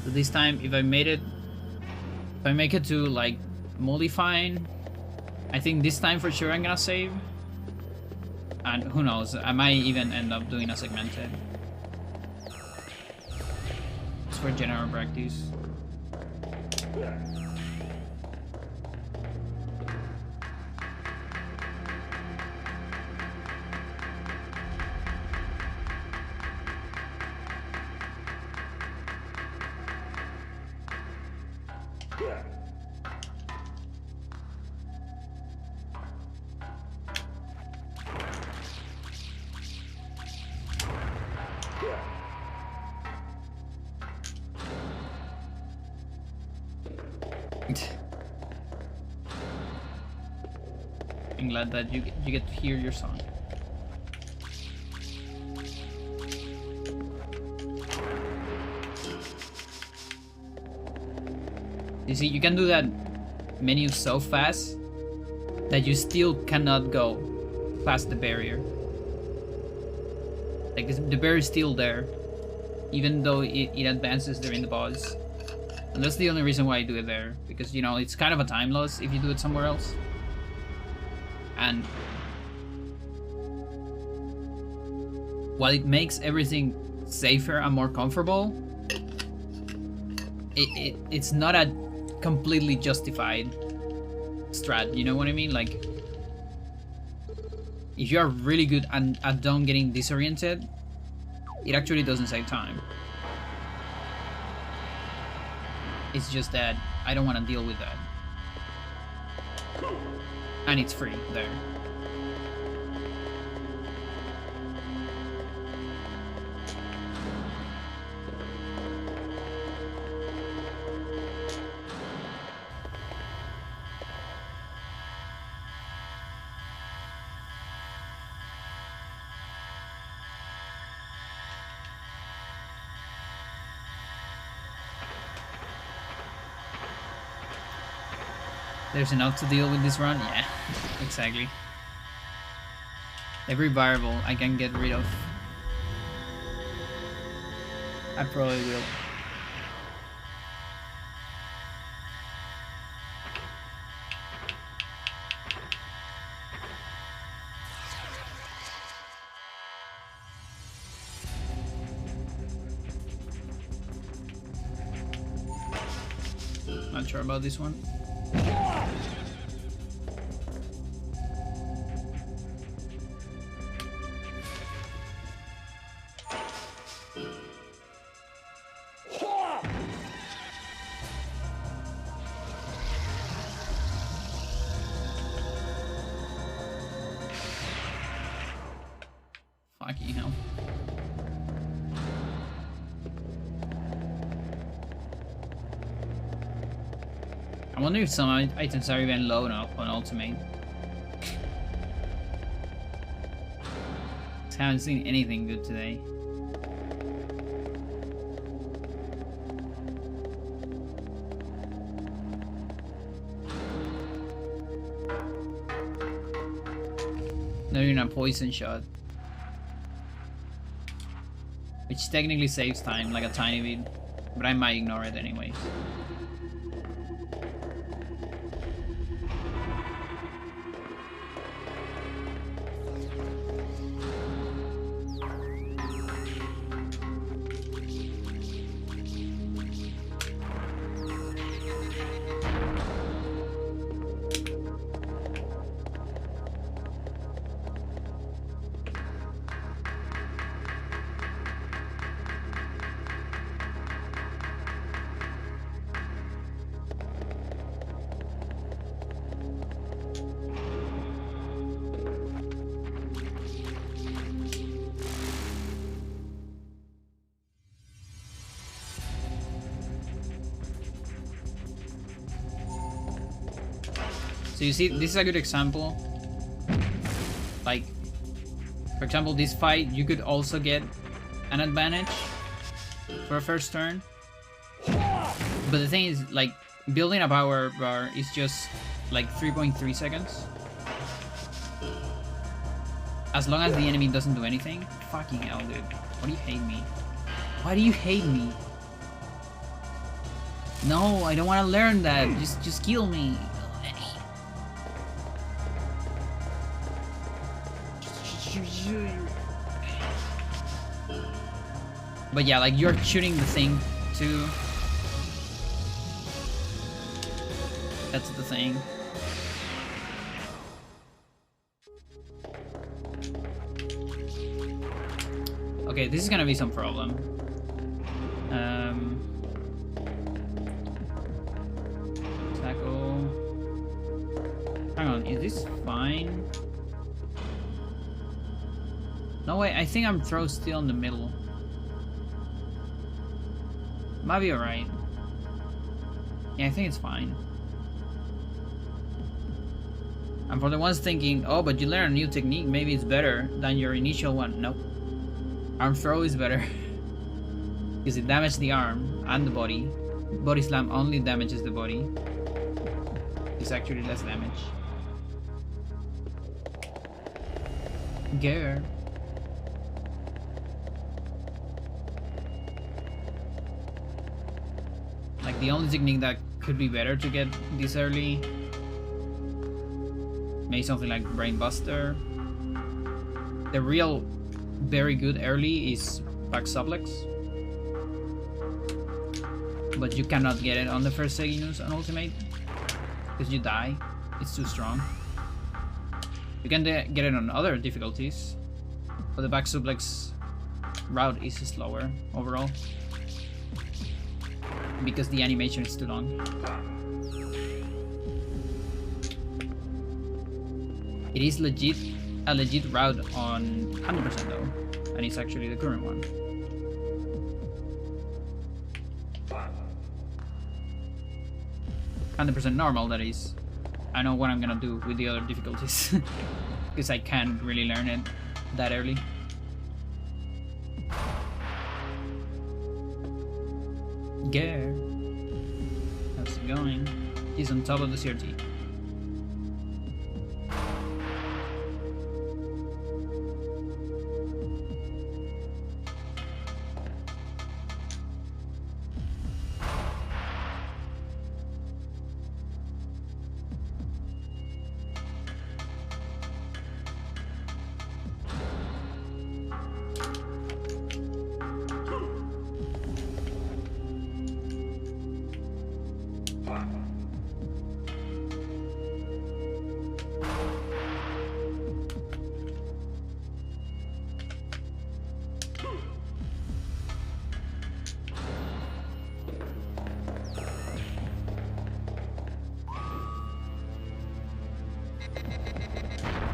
So this time, if I make it to like modifying, I think this time for sure I'm gonna save. And who knows, I might even end up doing a segmented. Just for general practice. I'm glad that you get to hear your song. You see, you can do that menu so fast that you still cannot go past the barrier. Like the barrier is still there, even though it advances during the boss. And that's the only reason why I do it there, because you know it's kind of a time loss if you do it somewhere else. And while it makes everything safer and more comfortable, it's not a completely justified strat, you know what I mean? Like, if you are really good at don't getting disoriented, it actually doesn't save time. It's just that I don't want to deal with that. And it's free there. There's enough to deal with this run? Yeah, exactly. Every variable I can get rid of. I probably will. Not sure about this one. Fucking hell. I wonder if some items are even low enough on ultimate. I haven't seen anything good today. Not even a poison shot. Which technically saves time, like a tiny bit. But I might ignore it anyways. So you see, this is a good example. Like, for example, this fight, you could also get an advantage for a first turn. But the thing is, like, building a power bar is just like 3.3 seconds. As long as the enemy doesn't do anything. Fucking hell, dude. Why do you hate me? Why do you hate me? No, I don't want to learn that. Just kill me. But yeah, like, you're shooting the thing too. That's the thing. Okay, this is gonna be some problem. Tackle. Hang on, is this fine? No way, I think I'm throw still in the middle. Might be alright. Yeah, I think it's fine. And for the ones thinking, oh, but you learn a new technique, maybe it's better than your initial one. Nope. Arm throw is better. Because it damages the arm and the body. Body slam only damages the body. It's actually less damage. Gear. Like, the only technique that could be better to get this early, maybe something like Brain Buster. The real very good early is back suplex, but you cannot get it on the first second use on ultimate because you die. It's too strong. You can get it on other difficulties, but the back suplex route is slower overall. because the animation is too long. It is a legit route on 100% though, and it's actually the current one. %100% normal, that is. I know what I'm gonna do with the other difficulties because I can't really learn it that early. Gare, how's it going? He's on top of the CRT.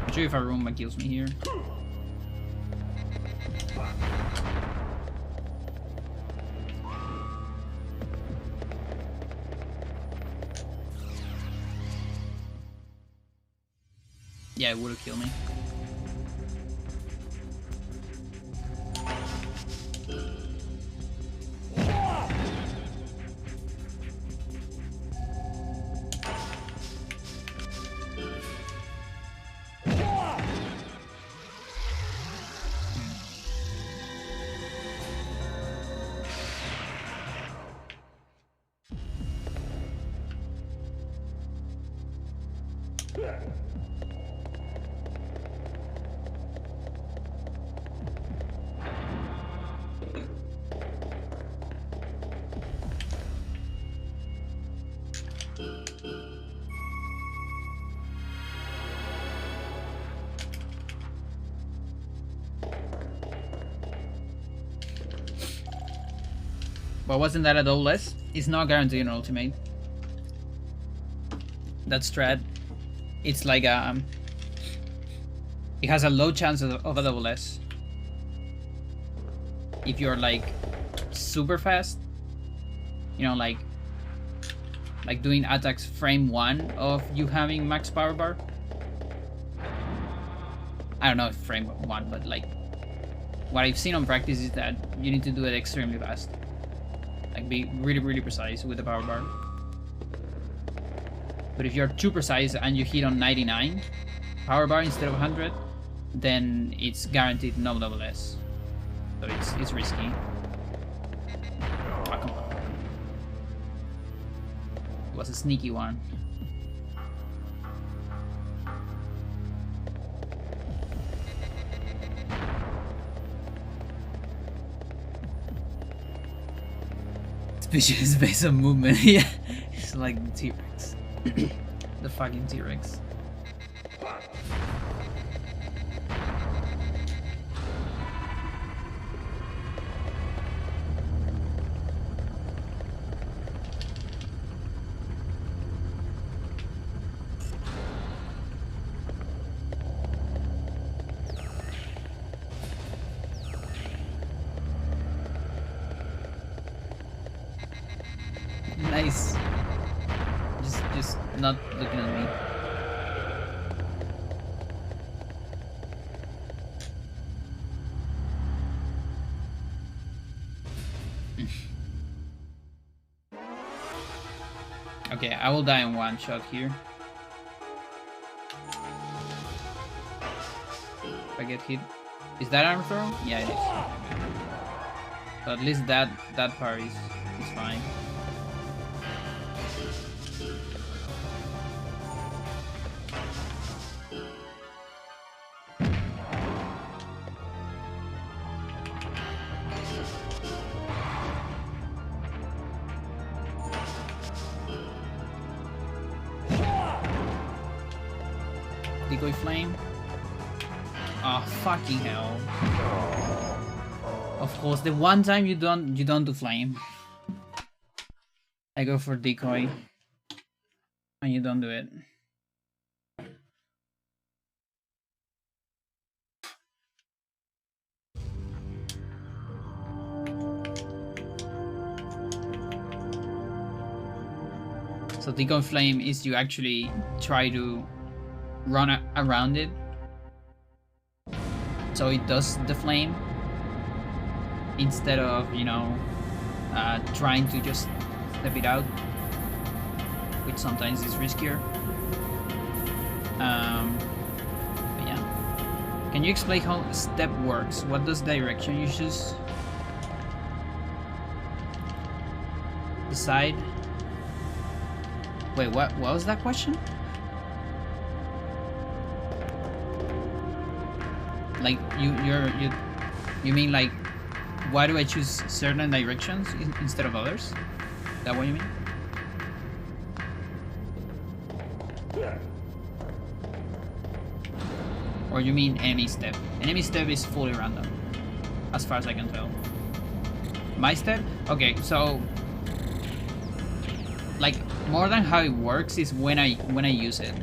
I'm sure if Aruma kills me here. Yeah, it would have killed me. But wasn't that a double S? It's not guaranteed an ultimate. That strat, it's like it has a low chance of a double S. If you're like super fast, you know, like doing attacks frame 1 of you having max power bar. I don't know if frame 1, but like what I've seen on practice is that you need to do it extremely fast. Like be really precise with the power bar. But if you're too precise and you hit on 99 power bar instead of 100, then it's guaranteed no double S. So it's risky. Oh, come on. It was a sneaky one. Species based on movement. Yeah, it's like the T-Rex. The fucking T-Rex. Nice. Just not looking at me. Okay, I will die in one shot here. If I get hit. Is that arm throw? Yeah, it is. So at least that part is fine. Decoy flame. Oh fucking hell! Of course, the one time you don't do flame. I go for decoy, and you don't do it. So decoy flame is you actually try to run around it, so it does the flame instead of, you know, trying to just step it out, which sometimes is riskier. But yeah, can you explain how step works? What does direction you choose? Decide. Wait, what was that question? Like you mean like, why do I choose certain directions instead of others? Is that what you mean? Or you mean enemy step? Enemy step is fully random, as far as I can tell. My step? Okay, so like more than how it works is when I use it.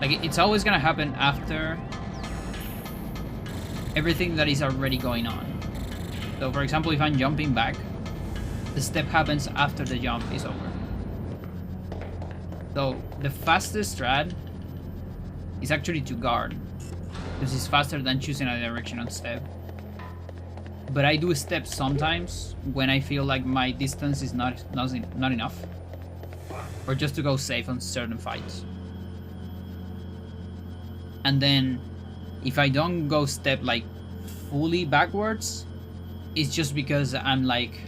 Like, it's always gonna happen after everything that is already going on. So for example, if I'm jumping back, the step happens after the jump is over. So the fastest strat is actually to guard, because it's faster than choosing a direction on step. But I do step sometimes when I feel like my distance is not enough, or just to go safe on certain fights. And then if I don't go step like fully backwards, it's just because I'm like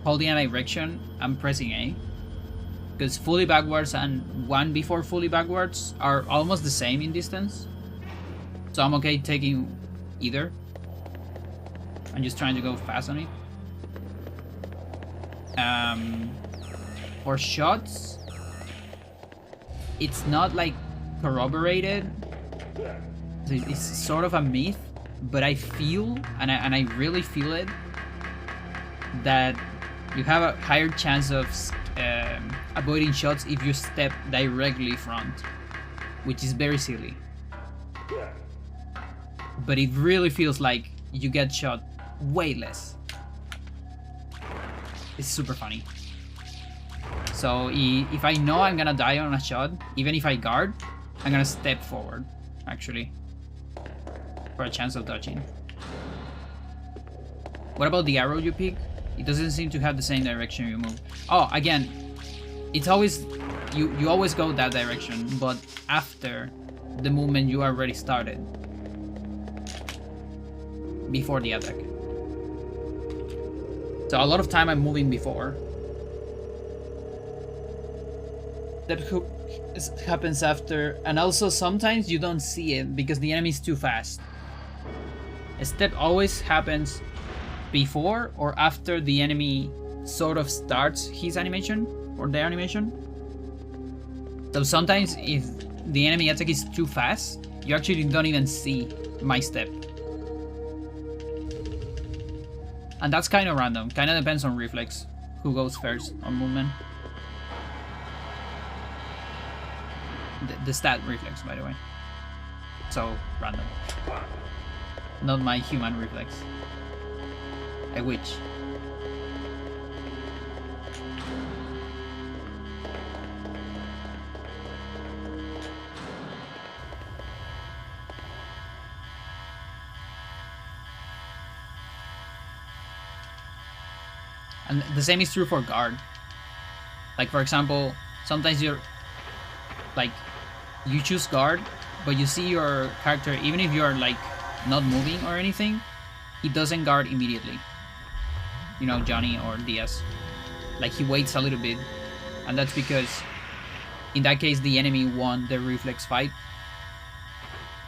holding a direction, I'm pressing A. Because fully backwards and one before fully backwards are almost the same in distance. So I'm okay taking either. I'm just trying to go fast on it. For shots, it's not like corroborated. It's sort of a myth, but I feel, and I really feel it, that you have a higher chance of avoiding shots if you step directly front, which is very silly. But it really feels like you get shot way less. It's super funny. So if I know I'm gonna die on a shot, even if I guard, I'm gonna step forward, actually, for a chance of dodging. What about the arrow you pick? It doesn't seem to have the same direction you move. Oh, again, it's always, you always go that direction, but after the movement you already started, before the attack. So a lot of time I'm moving before. That happens after, and also sometimes you don't see it because the enemy is too fast. A step always happens before or after the enemy sort of starts his animation or their animation. So sometimes if the enemy attack is too fast, you actually don't even see my step. And that's kind of random, kind of depends on reflex, who goes first on movement. The stat reflex, by the way. So, random. Not my human reflex. I wish. And the same is true for guard. Like, for example, sometimes you're like, you choose guard, but you see your character, even if you're like not moving or anything, he doesn't guard immediately. You know, Johnny or Diaz. Like, he waits a little bit, and that's because in that case the enemy won the reflex fight,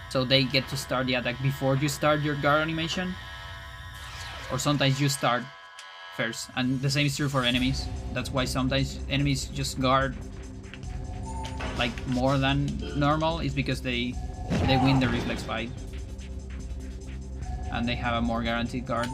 so they get to start the attack before you start your guard animation. Or sometimes you start first, and the same is true for enemies. That's why sometimes enemies just guard like more than normal, is because they win the reflex fight and they have a more guaranteed guard.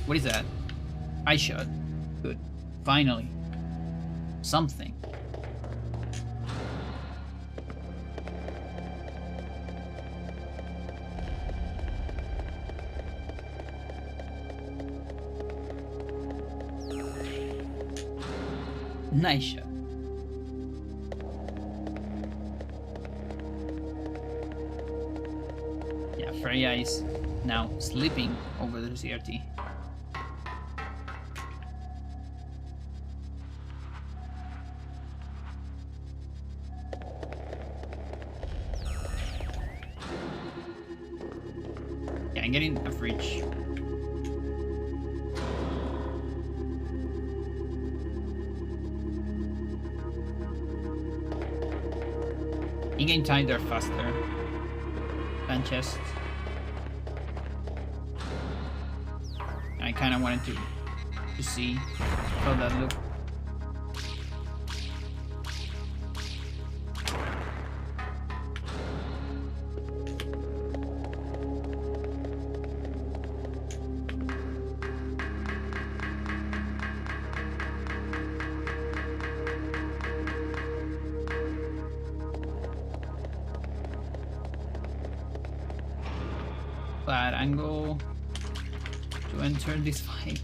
What is that? Eye shot. Good. Finally. Something. Nice shot. Yeah, Freya is now sleeping over the CRT. Yeah, I'm getting a fridge. In-game time, they're faster than chests. I kind of wanted to see how that looked. Bad angle to enter this fight.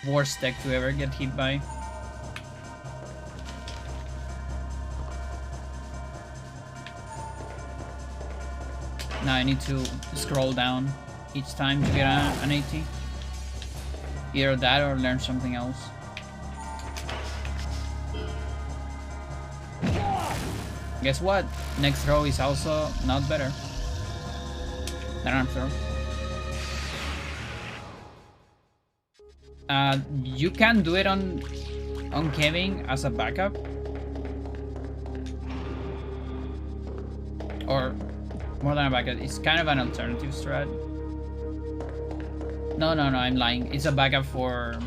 Worst deck to ever get hit by. Now I need to scroll down each time to get an 80. Either that or learn something else. Guess what? Next throw is also not better than arm throw. You can do it on Kevin as a backup. Or more than a backup, it's kind of an alternative strat. No, I'm lying. It's a backup for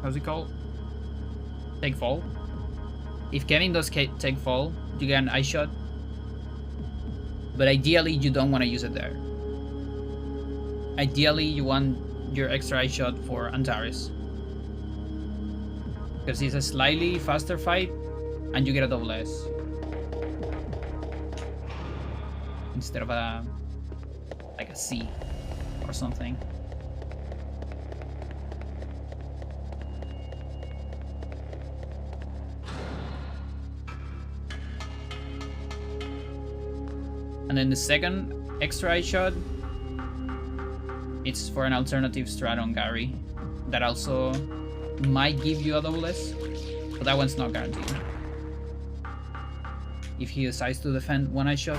how's it called? Take fall. If Kevin does take fall, you get an eye shot. But ideally, you don't want to use it there. Ideally, you want your extra eye shot for Antares, because it's a slightly faster fight, and you get a double S instead of like a C or something. And then the second extra eye shot, it's for an alternative strat on Gary that also might give you a double S, but that one's not guaranteed. If he decides to defend one eye shot,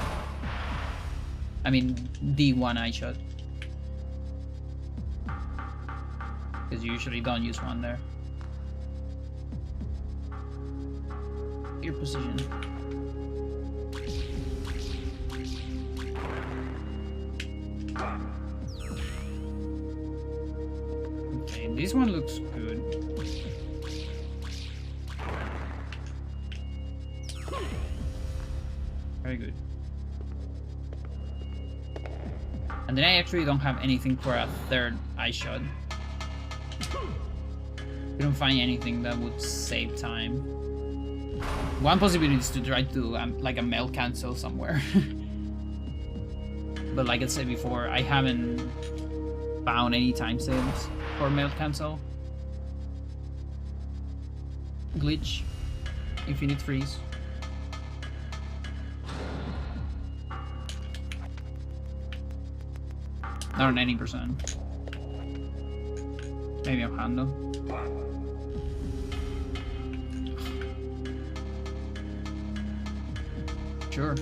I mean the one eye shot, because you usually don't use one there. Your position. Okay, this one looks good. Very good. And then I actually don't have anything for a third eye shot. We don't find anything that would save time. One possibility is to try to like a melt cancel somewhere. But like I said before, I haven't found any time saves for melt cancel. Glitch. Infinite freeze. Not on 90%. Maybe a handle. Sure.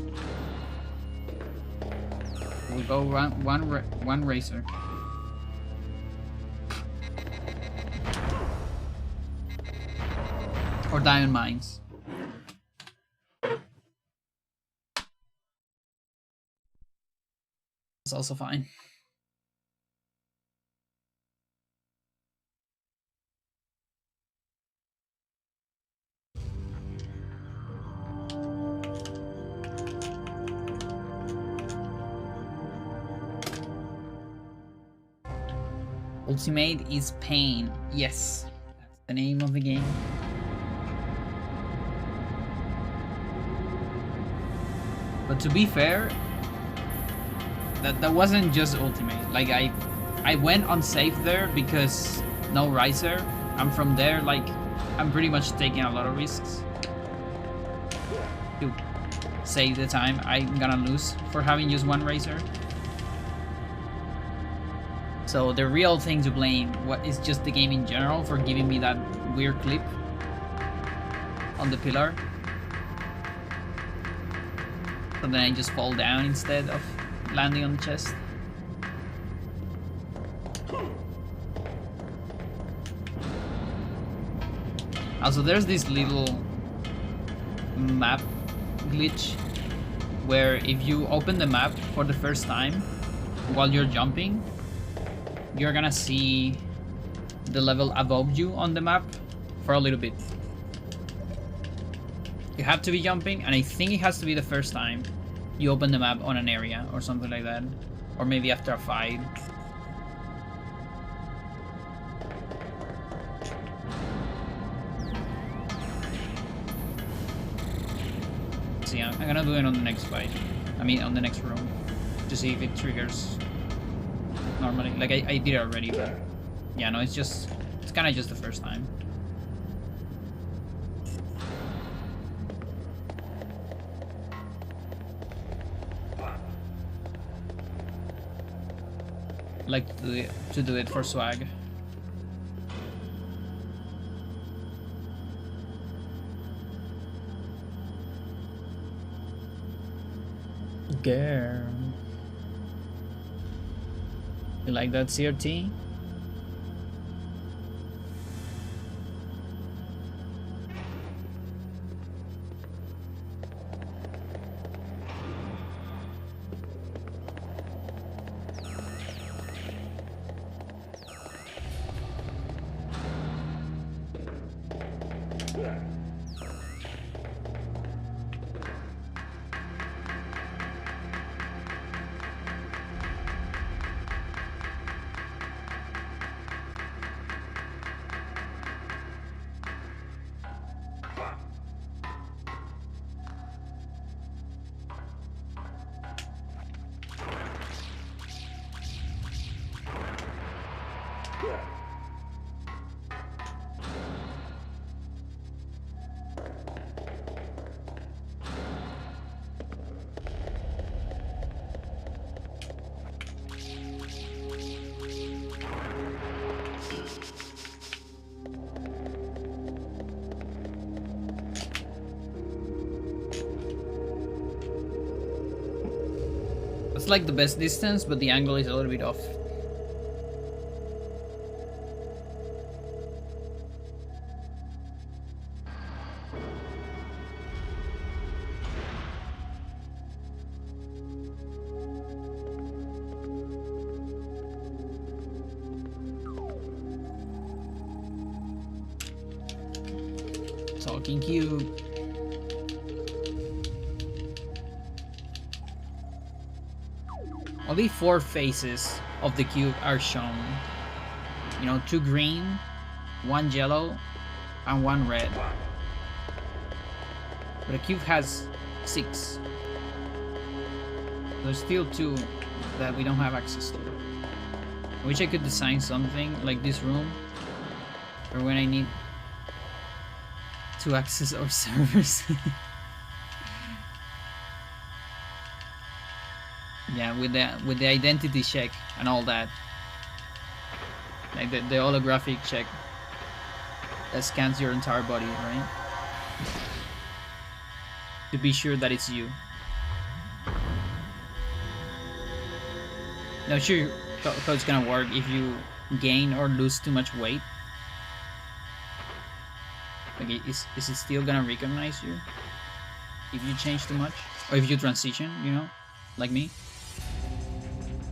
We'll go one racer. Or diamond mines. That's also fine. Ultimate is pain. Yes, that's the name of the game. But to be fair, that wasn't just ultimate. Like I went on safe there because no riser. I'm from there. Like I'm pretty much taking a lot of risks to save the time I'm gonna lose for having just one racer. So the real thing to blame is just the game in general for giving me that weird clip on the pillar. So then I just fall down instead of landing on the chest. Also, there's this little map glitch where if you open the map for the first time while you're jumping, you're gonna see the level above you on the map for a little bit. You have to be jumping, and I think it has to be the first time you open the map on an area or something like that. Or maybe after a fight. So yeah, I'm gonna do it on the next fight. I mean, on the next room. To see if it triggers normally. Like, I did it already, but yeah, no, it's kind of just the first time. Like to do it for swag. Girl. You like that CRT? It's like the best distance, but the angle is a little bit off. Talking cube. Only 4 faces of the cube are shown. You know, 2 green, 1 yellow, and 1 red. But the cube has 6. There's still 2 that we don't have access to. I wish I could design something like this room, or when I need to access our servers. Yeah, with the identity check and all that, like the holographic check that scans your entire body, right? To be sure that it's you. Not sure how it's gonna work if you gain or lose too much weight. Like, is it still gonna recognize you if you change too much, or if you transition? You know, like me,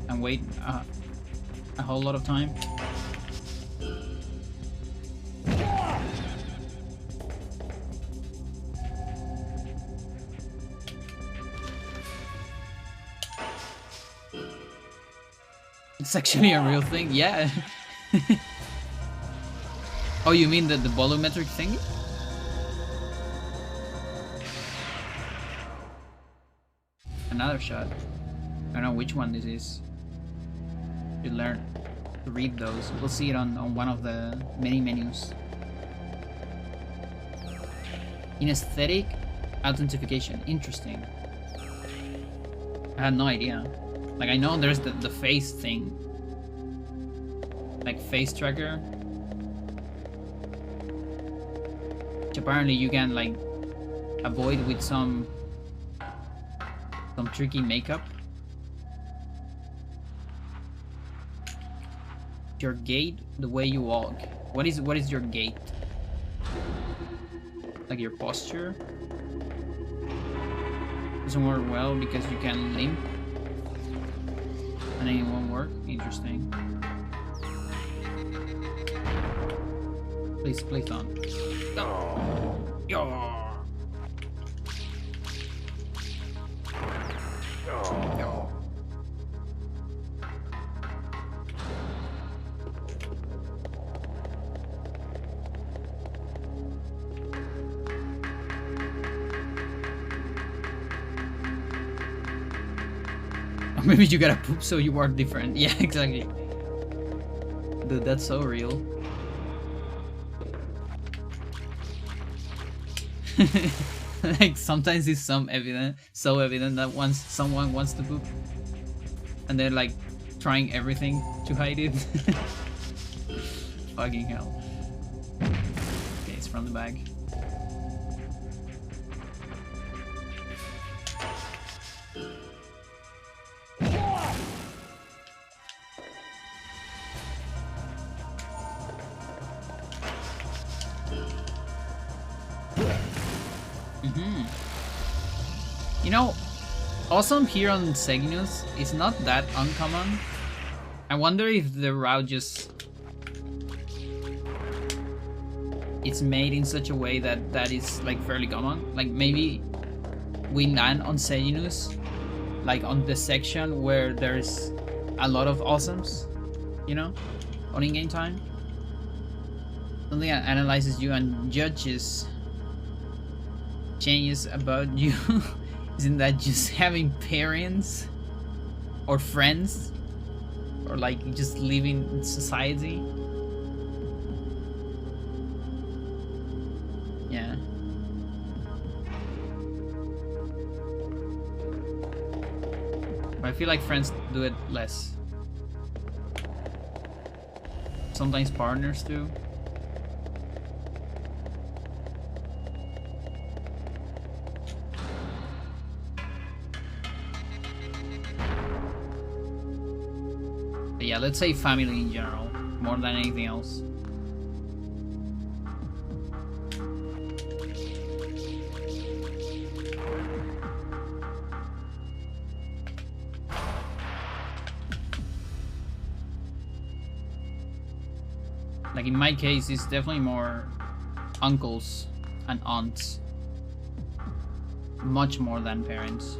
and wait a whole lot of time. It's actually a real thing, yeah. Oh, you mean the volumetric thing? Another shot. I don't know which one this is. You learn to read those. We'll see it on one of the many menus. Kinesthetic authentication. Interesting. I had no idea. Like, I know there's the face thing. Like, face tracker. Which apparently you can, like, avoid with some tricky makeup. Your gait, the way you walk. What is your gait? Like your posture? Doesn't work well because you can limp. And then it won't work. Interesting. Please don't. Yo. Maybe you gotta poop so you are different. Yeah, exactly. Dude, that's so real. Like, sometimes it's so evident that once someone wants to poop and they're like trying everything to hide it. Fucking hell. Okay, it's from the bag. You know, awesome here on Segnus is not that uncommon. I wonder if the route just... it's made in such a way that is like fairly common. Like, maybe we land on Segnus, like on the section where there's a lot of awesomes, you know, on in-game time. Something that analyzes you and judges changes about you. Isn't that just having parents or friends or like just living in society? Yeah. But I feel like friends do it less. Sometimes partners do. Yeah, let's say family in general, more than anything else. Like, in my case, it's definitely more uncles and aunts. Much more than parents.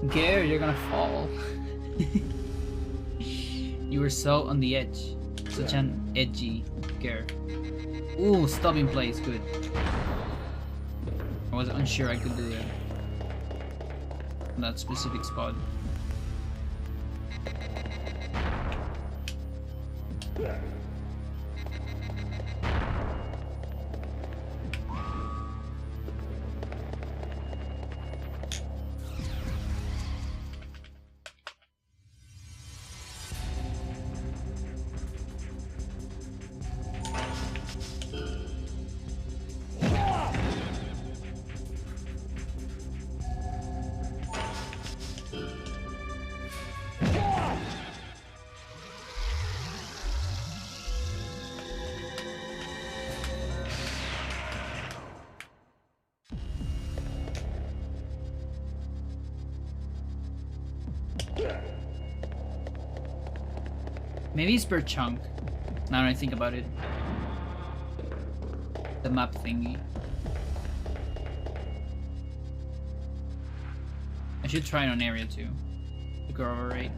Gare, you're gonna fall. You were so on the edge. Such an edgy Gare. Ooh, stopping place, good. I was unsure I could do that. In that specific spot. Maybe it's per chunk. Now that I think about it. The map thingy. I should try it on area too. To corroborate.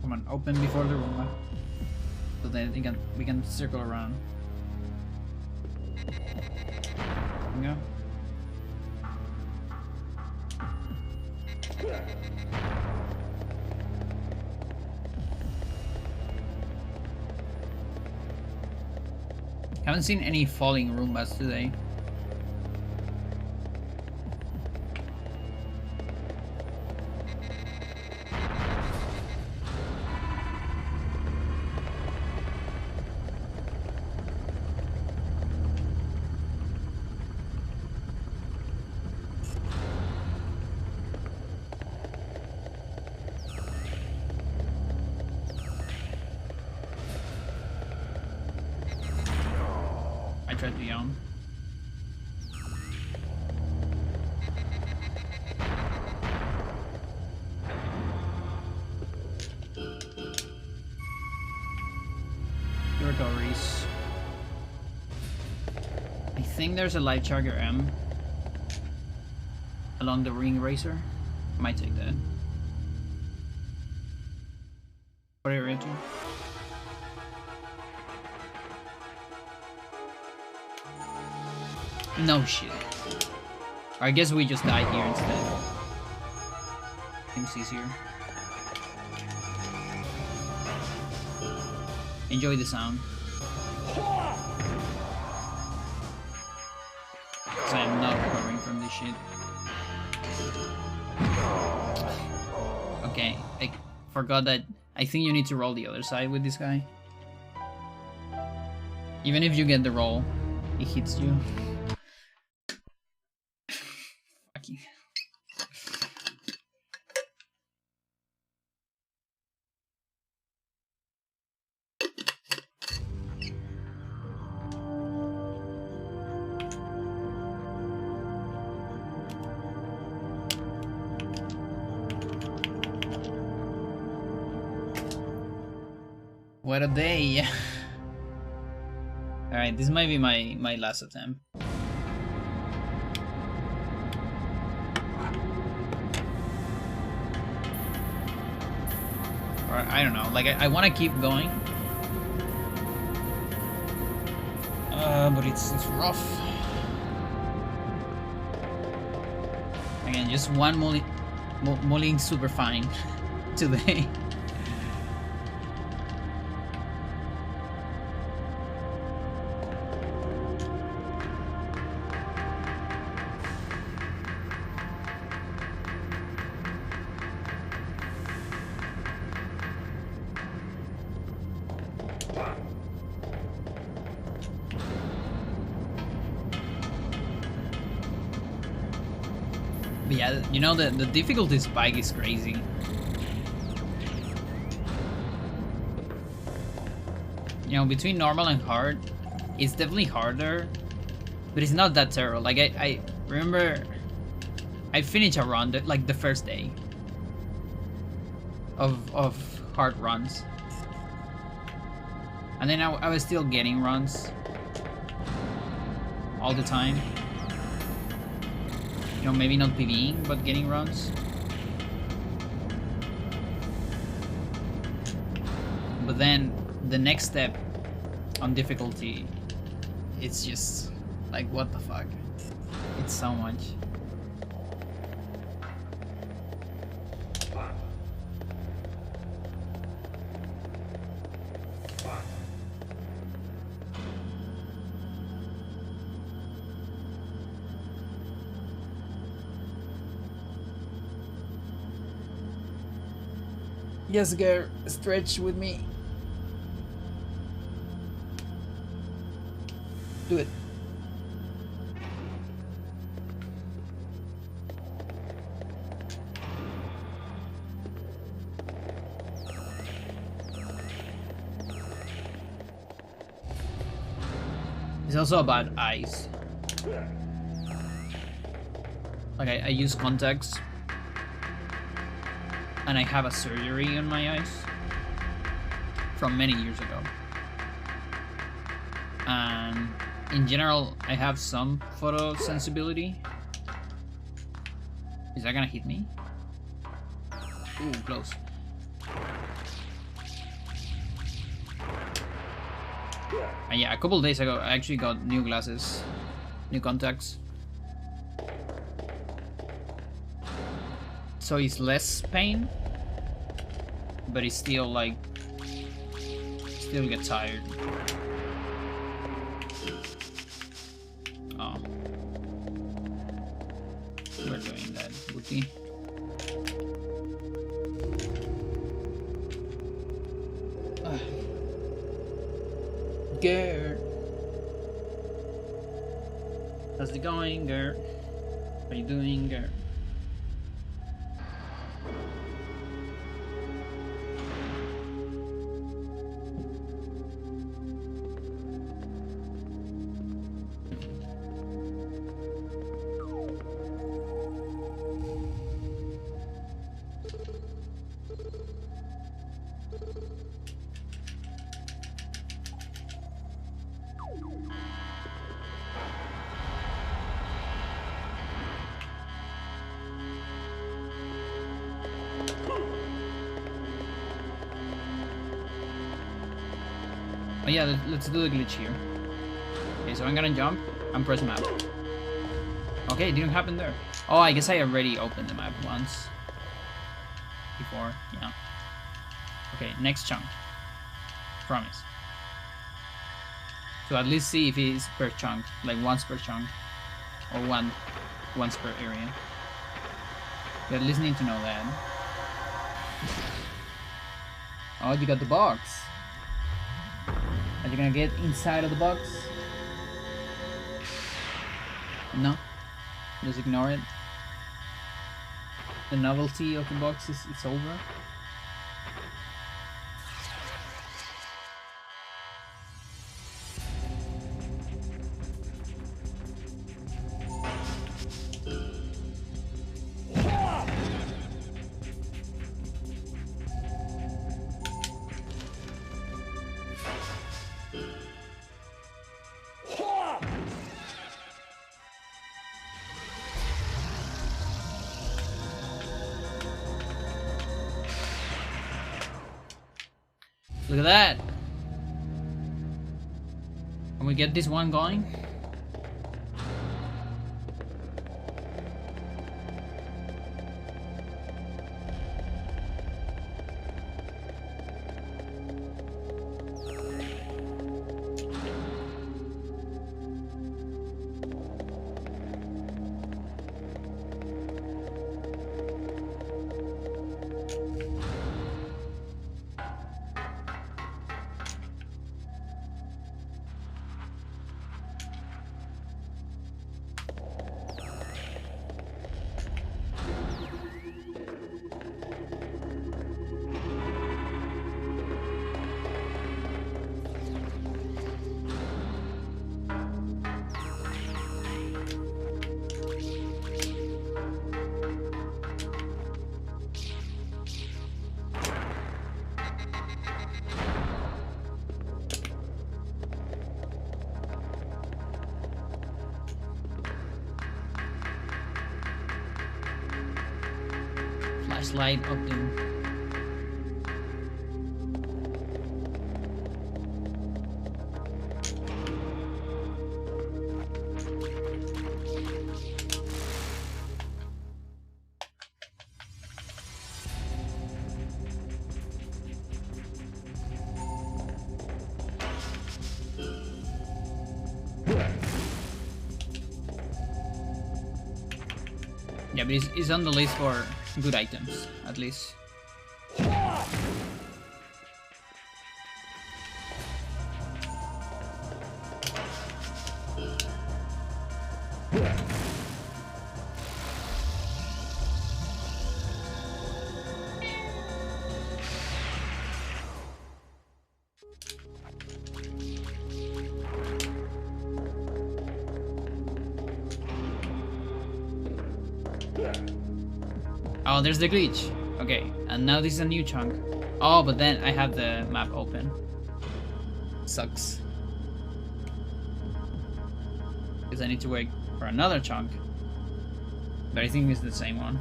Come on, open before the room, so then we can circle around. There we go. Haven't seen any falling Roombas today. I tried to yawn. Here we go, Reese. I think there's a life charger M along the ring racer. I might take that. What are you into? No shit. Or I guess we just die here instead. Seems easier. Enjoy the sound. Because I am not recovering from this shit. Okay, I forgot that. I think you need to roll the other side with this guy. Even if you get the roll, it hits you. Fuck you. What a day! Alright, this might be my last attempt. Or I don't know, like I want to keep going. But it's rough. Again, just one mulling super fine today. But yeah, you know, the difficulty spike is crazy. You know, between normal and hard, it's definitely harder, but it's not that terrible. Like, I remember I finished a run, like, the first day of hard runs. And then I was still getting runs all the time. You know, maybe not PvEing, but getting runs. But then the next step on difficulty, it's just like, what the fuck? It's so much. Yes, girl, stretch with me. Do it. It's also about eyes. Like, I use contacts. And I have a surgery on my eyes from many years ago. And in general, I have some photosensibility. Is that gonna hit me? Ooh, close. And yeah, a couple days ago, I actually got new glasses, new contacts. So it's less pain, but it's still like, still get tired. Oh, we're doing that, booty. Girl, how's it going, girl? How are you doing, girl? Oh yeah, let's do the glitch here. Okay, so I'm gonna jump and press map. Okay, it didn't happen there. Oh, I guess I already opened the map once. Before, yeah. Okay, next chunk. Promise. So at least see if it's per chunk, like once per chunk. Or once per area. You at least need to know that. Oh, you got the box. Are you gonna get inside of the box? No? Just ignore it. The novelty of the box is over. Look at that! Can we get this one going? Slide of Doom. Yeah, but it's on the list for good items, at least. Oh, there's the glitch. Okay, and now this is a new chunk. Oh, but then I have the map open. Sucks. Because I need to wait for another chunk. But I think it's the same one.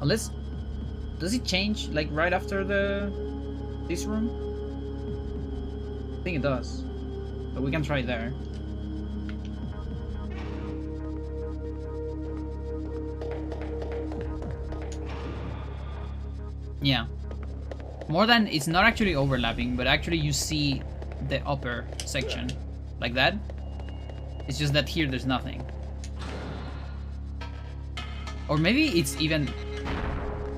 Unless... Does it change, like, right after this room? I think it does. But we can try there. Yeah. More than, it's not actually overlapping, but actually you see the upper section. Like that. It's just that here there's nothing. Or maybe it's even...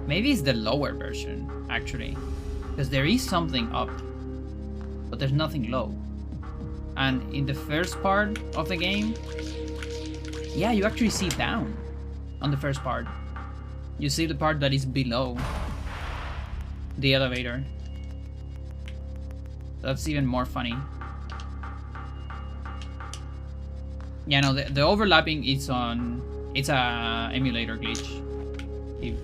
Maybe it's the lower version, actually. Because there is something up, but there's nothing low. And in the first part of the game, yeah, you actually see down on the first part. You see the part that is below the elevator. That's even more funny. Yeah, no, the overlapping is on... It's a emulator glitch. If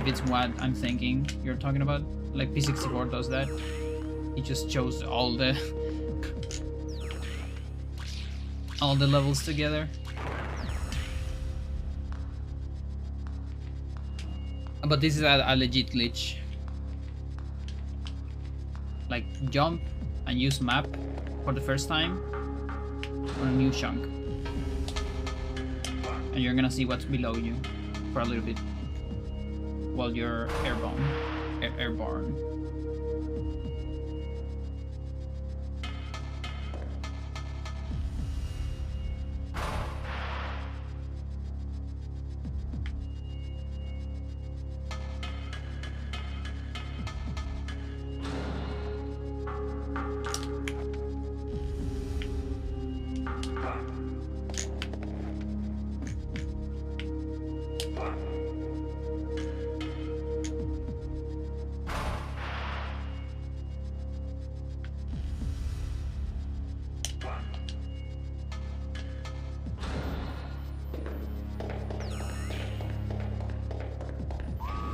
it's what I'm thinking you're talking about. Like P64 does that. It just shows all the levels together. But this is a legit glitch. Like jump and use map for the first time on a new chunk. And you're gonna see what's below you for a little bit while you're airborne.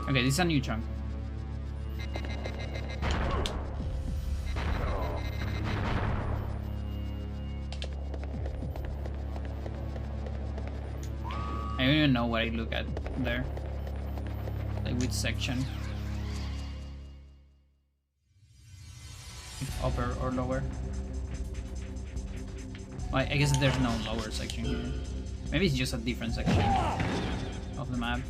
Okay, this is a new chunk. I don't even know what I look at there. Like which section. If upper or lower. Well, I guess there's no lower section here. Maybe it's just a different section of the map.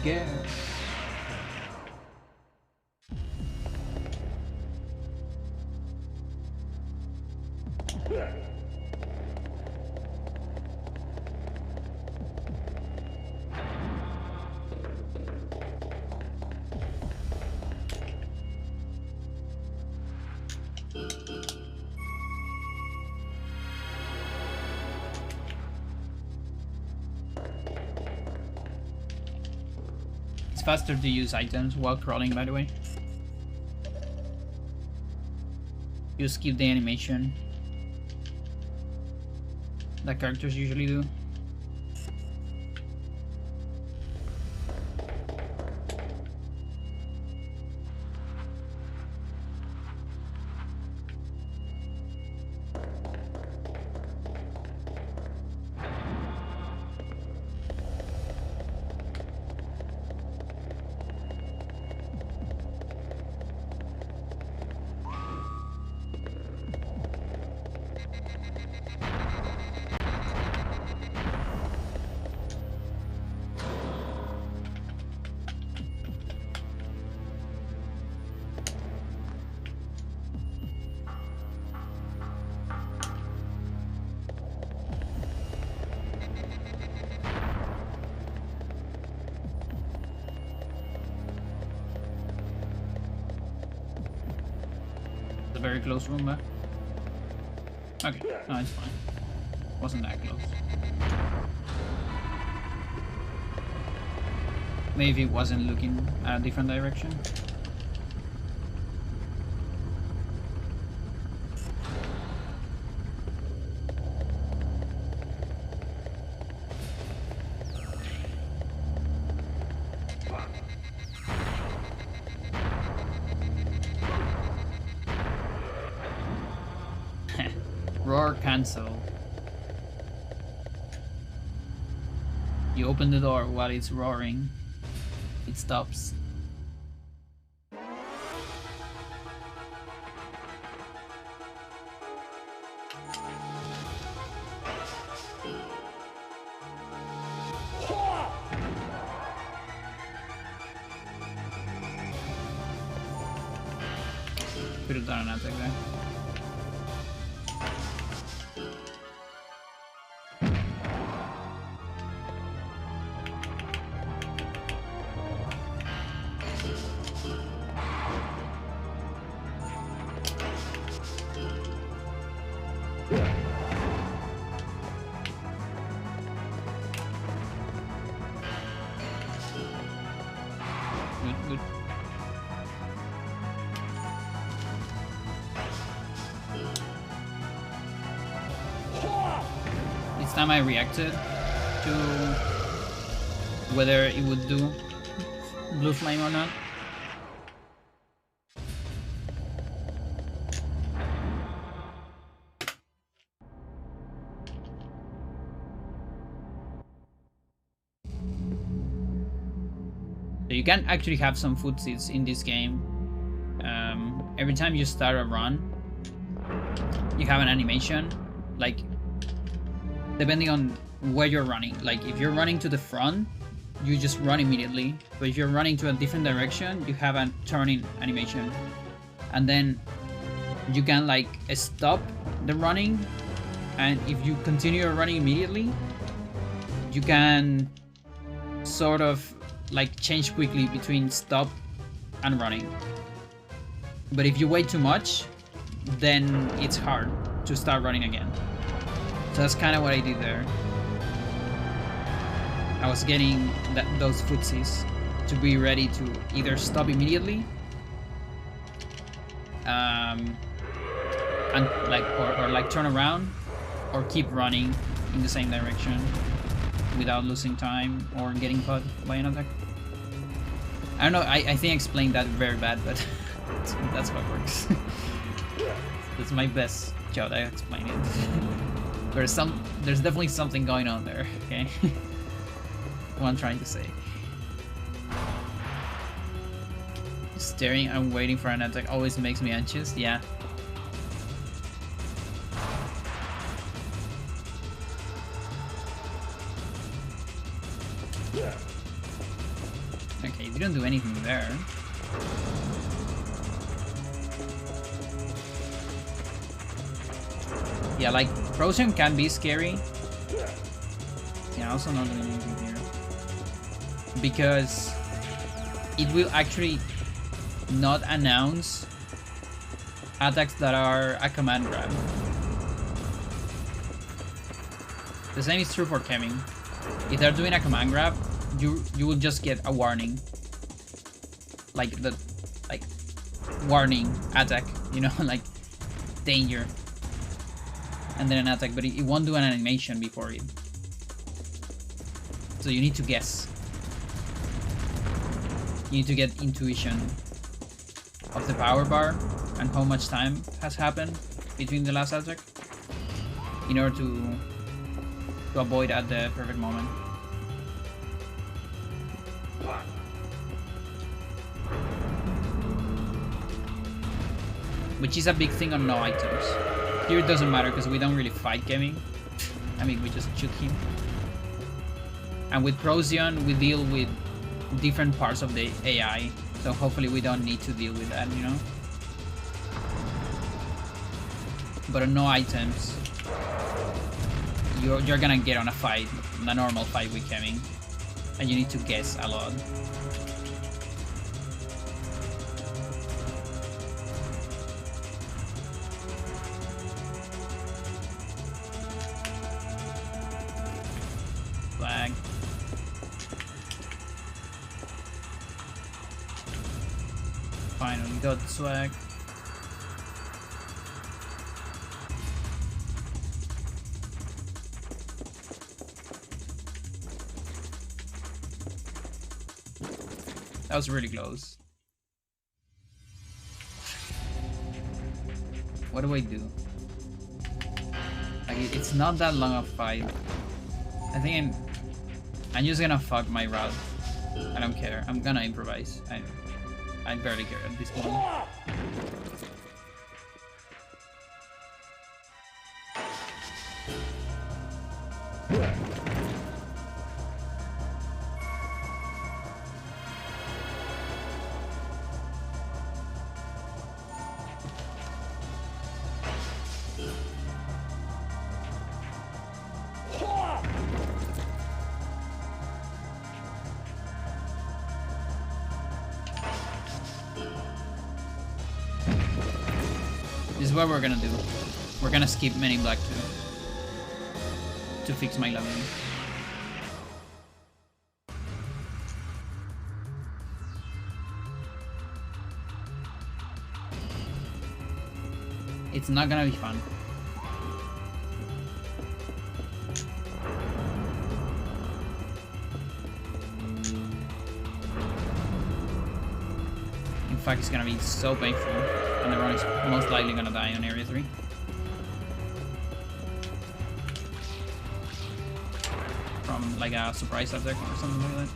Go. Faster to use items while crawling, by the way. You skip the animation that characters usually do. The very close Roomba. Okay, no, it's fine. Wasn't that close. Maybe it wasn't looking at a different direction. Roar cancel. You open the door while it's roaring. It stops. Could have done an attack there. Good. This time I reacted to whether it would do blue flame or not. So you can actually have some food seeds in this game. Every time you start a run, you have an animation, like depending on where you're running. Like if you're running to the front, you just run immediately. But if you're running to a different direction, you have a turning animation. And then you can like stop the running, and if you continue running immediately, you can sort of like change quickly between stop and running. But if you wait too much, then it's hard to start running again. So that's kind of what I did there. I was getting those footsies to be ready to either stop immediately, and like or like turn around, or keep running in the same direction without losing time or getting caught by an attack. I don't know, I think I explained that very bad, but that's how it works. That's my best job, I explained it. There's definitely something going on there, okay? What I'm trying to say. Staring and waiting for an attack always makes me anxious, yeah. Okay, we don't do anything there. Yeah, like, Frozen can be scary. Yeah, also not doing anything here. Because it will actually not announce attacks that are a command grab. The same is true for Kevin. If they're doing a command grab, you will just get a warning. Like warning attack, you know, like danger. And then an attack, but it won't do an animation before it. So you need to guess. You need to get intuition of the power bar and how much time has happened between the last attack in order to avoid at the perfect moment. Which is a big thing on no items. Here it doesn't matter because we don't really fight Kevin. I mean, we just shoot him. And with Procyon, we deal with different parts of the AI. So hopefully we don't need to deal with that, you know? But on no items, you're gonna get on a fight, a normal fight with Kevin. And you need to guess a lot. We got swag. That was really close. What do I do? Like, it's not that long of a fight. I think I'm just gonna fuck my route. I don't care. I'm gonna improvise. I barely care at this point. This is what we're gonna do. We're gonna skip Men in Black 2 to fix my leveling. It's not gonna be fun. In fact, it's gonna be so painful, and everyone is most likely gonna die on Area 3. From like a surprise attack or something like that.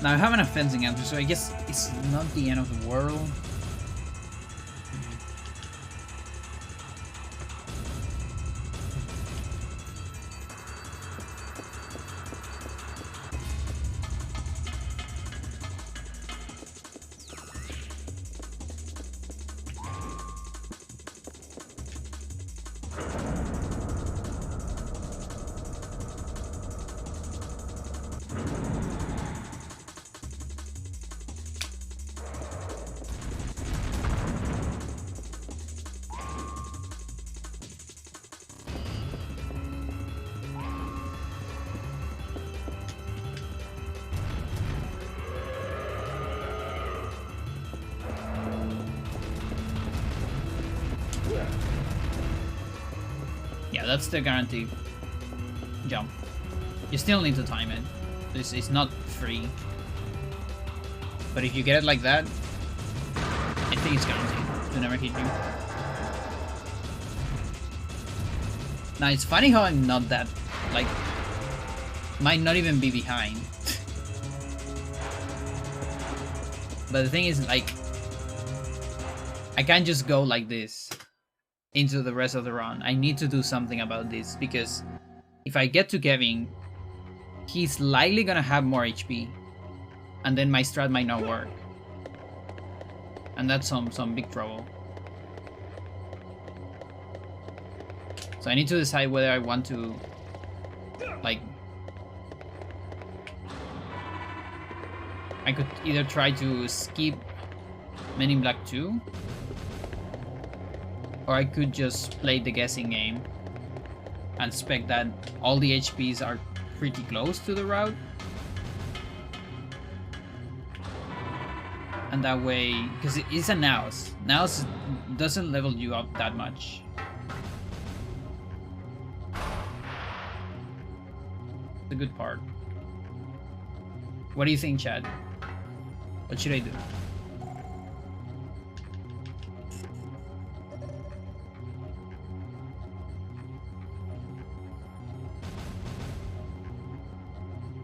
Now I have an fencing answer, so I guess it's not the end of the world. Yeah, that's the guaranteed jump. You still need to time it. It's not free. But if you get it like that, I think it's guaranteed to never hit you. Now it's funny how I'm not that, like, might not even be behind. But the thing is, like, I can't just go like this into the rest of the run. I need to do something about this, because if I get to Kevin, he's likely gonna have more HP, and then my strat might not work, and that's some big trouble. So I need to decide whether I want to, like, I could either try to skip Men in Black 2, or I could just play the guessing game and expect that all the HPs are pretty close to the route. And that way, because it's a Naus. Naus doesn't level you up that much. The good part. What do you think, Chad? What should I do?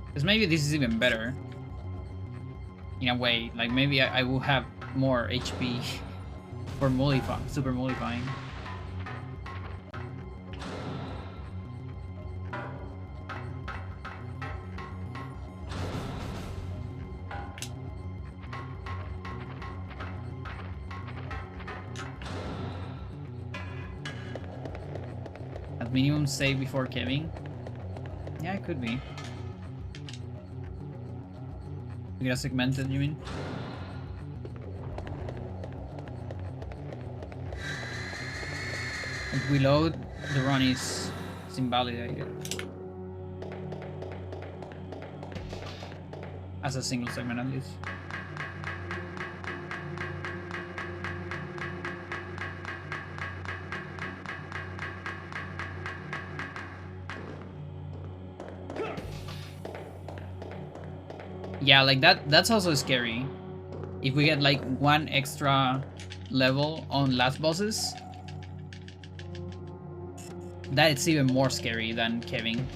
Because maybe this is even better. In a way, like maybe I will have more HP for super mollifying. At minimum save before Kevin? Yeah, it could be. You get segmented, you mean? If we load, the run is invalidated. As a single segment at least. Yeah, like that's also scary. If we get like one extra level on last bosses, that's even more scary than Kevin.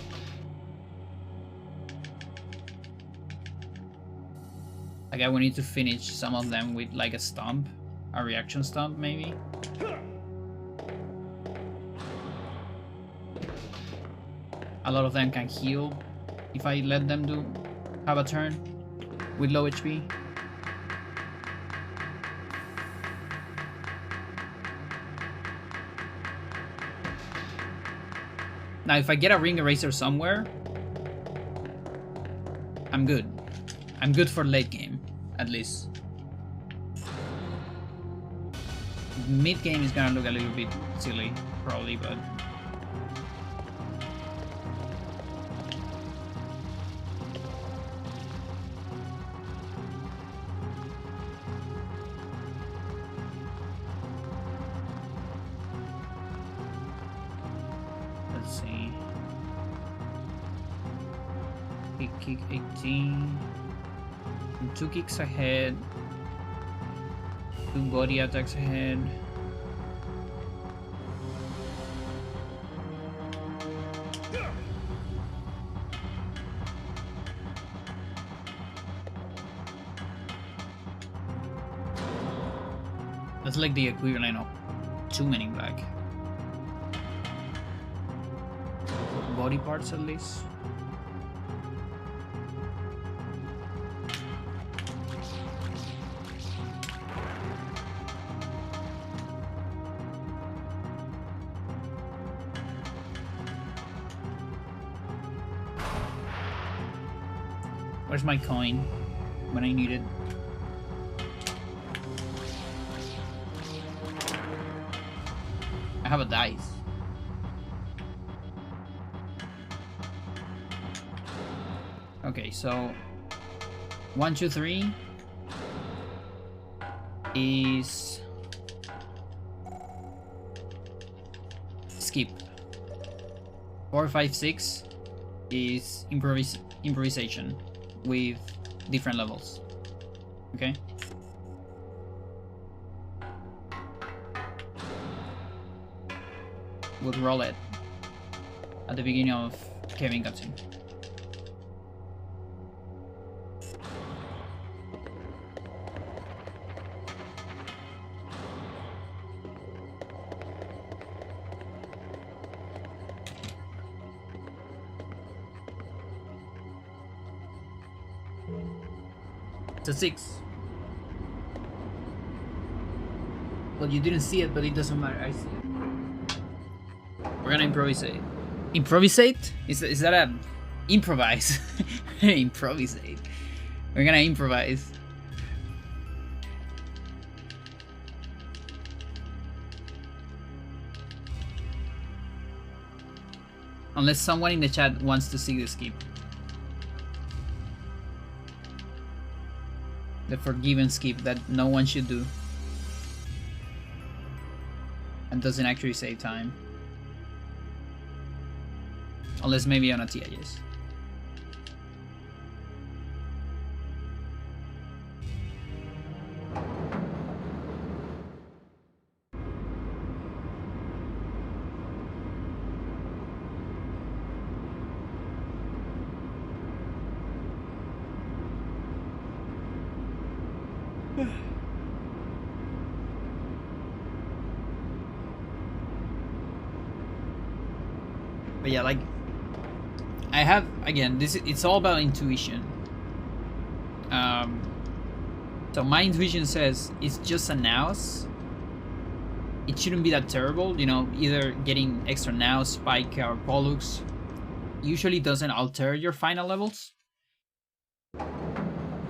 Like we need to finish some of them with like a stomp, a reaction stomp maybe. A lot of them can heal if I let them have a turn with low HP. Now if I get a ring eraser somewhere, I'm good. I'm good for late game, at least. Mid game is gonna look a little bit silly, probably, but... Let's see. Kick 18. And 2 kicks ahead. 2 body attacks ahead. That's like the equivalent of 2 Men in Black. Body parts at least. Where's my coin when I need it? I have a dice. Okay, so 1, 2, 3 is skip. 4, 5, 6 is improvisation with different levels. Okay. We'll roll it at the beginning of Kevin cutscene. It's a 6. Well, you didn't see it, but it doesn't matter. I see it. We're gonna improvisate. Improvisate? Is that a improvise? Improvisate. We're gonna improvise. Unless someone in the chat wants to see the skip. The forgiven skip that no one should do. And doesn't actually save time. Unless maybe on a TIS. But yeah, like I have again. It's all about intuition. So my intuition says it's just a naus. It shouldn't be that terrible, you know. Either getting extra naus, spike, or pollux usually doesn't alter your final levels.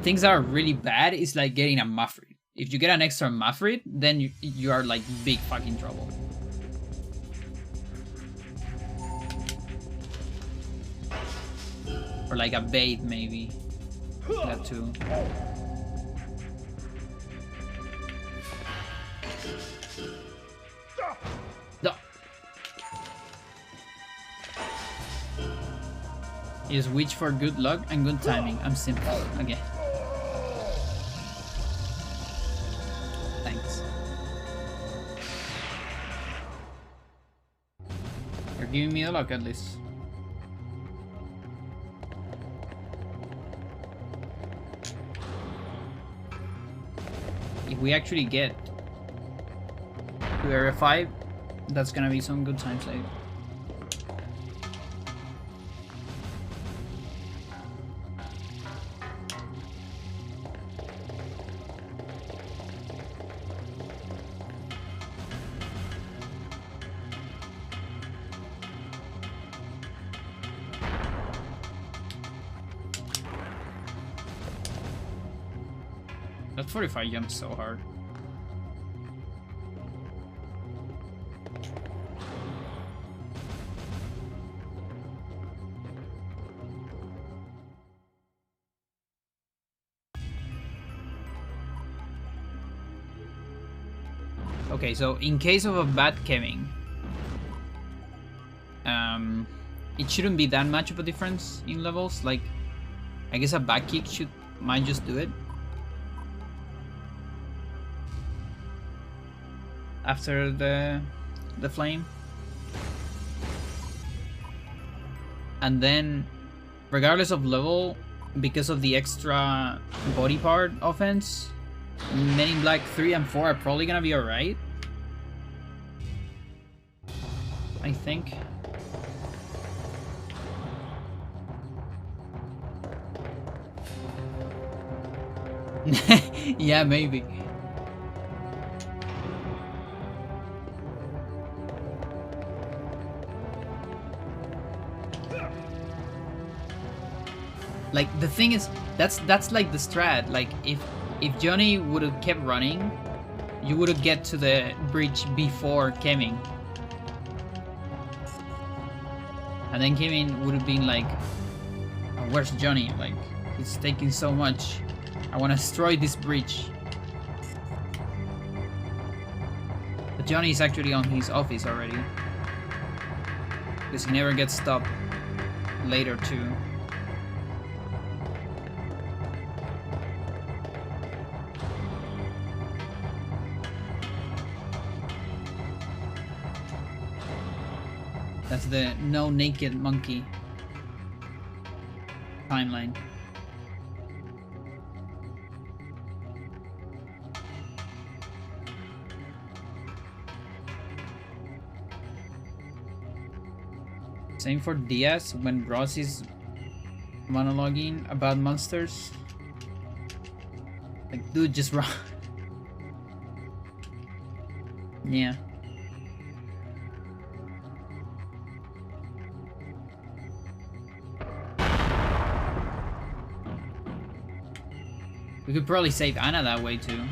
things that are really bad is like getting a Muffrit. If you get an extra Muffrit, then you are like big fucking trouble. Or like a bait, maybe. That too. No. Use Witch for good luck and good timing. I'm simple. Okay. Thanks. You're giving me a luck at least. If we actually get to Area 5, that's gonna be some good times later. That 45 jumps so hard. Okay, so in case of a bad Kevin, it shouldn't be that much of a difference in levels. Like, I guess a back kick might just do it. After the flame. And then, regardless of level, because of the extra body part offense, Men in Black 3 and 4 are probably gonna be alright. I think. Yeah, maybe. Like, the thing is, that's like the strat. Like, if Johnny would have kept running, you would have get to the bridge before Kevin. And then Kevin would have been like, oh, where's Johnny? Like, he's taking so much. I want to destroy this bridge. But Johnny is actually on his office already. Because he never gets stopped later too. That's the no naked monkey timeline. Same for Diaz when Ross is monologuing about monsters. Like, dude, just run. Yeah. We could probably save Anna that way too.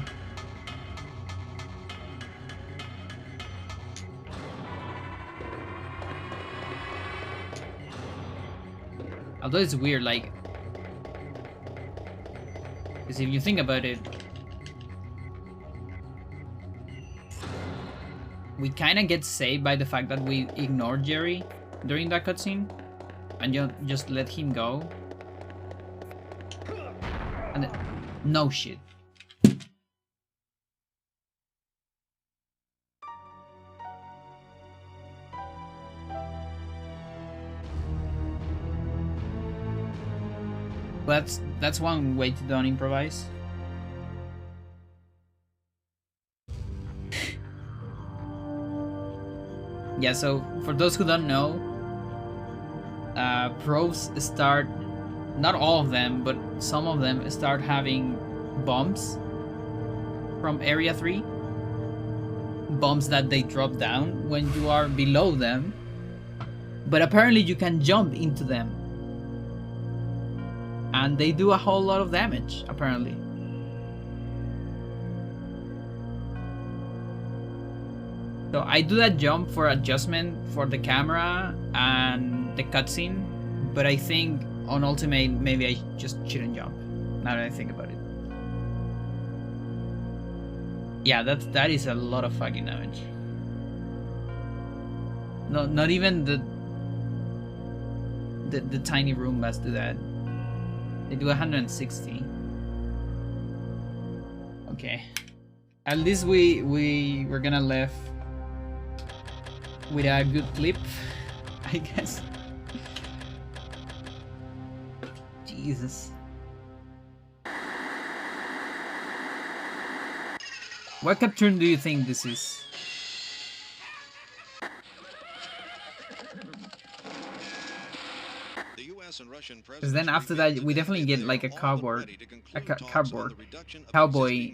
Although it's weird, like, because if you think about it, we kind of get saved by the fact that we ignored Jerry during that cutscene and just let him go. And no shit. That's one way to don't improvise. Yeah, so for those who don't know, probes start, not all of them, but some of them start having bombs from Area 3. Bombs that they drop down when you are below them. But apparently you can jump into them. and they do a whole lot of damage, apparently. So I do that jump for adjustment for the camera and the cutscene, but I think on Ultimate maybe I just shouldn't jump, now that I think about it. Yeah, that is a lot of fucking damage. No, not even the tiny Roombas do that. They do 160. Okay. At least we're gonna left with a good clip, I guess. Jesus. What cartoon do you think this is? Because then after that, we definitely get like a cardboard cowboy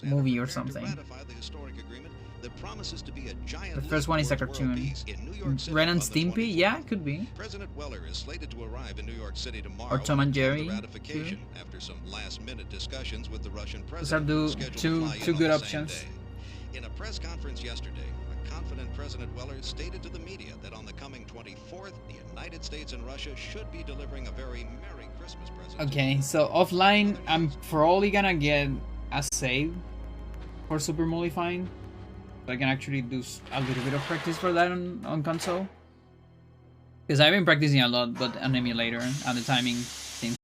movie or something. The first one is a cartoon. Ren and Stimpy? Yeah, it could be. Or Tom and Jerry, too. Those are two good options. In a press conference yesterday, a confident President Weller stated to the media that on the coming 24th, the United States and Russia should be delivering a very Merry Christmas present. Okay, so offline, I'm probably gonna get a save for Super Mollifying. So I can actually do a little bit of practice for that on console. Because I've been practicing a lot, but on emulator, and the timing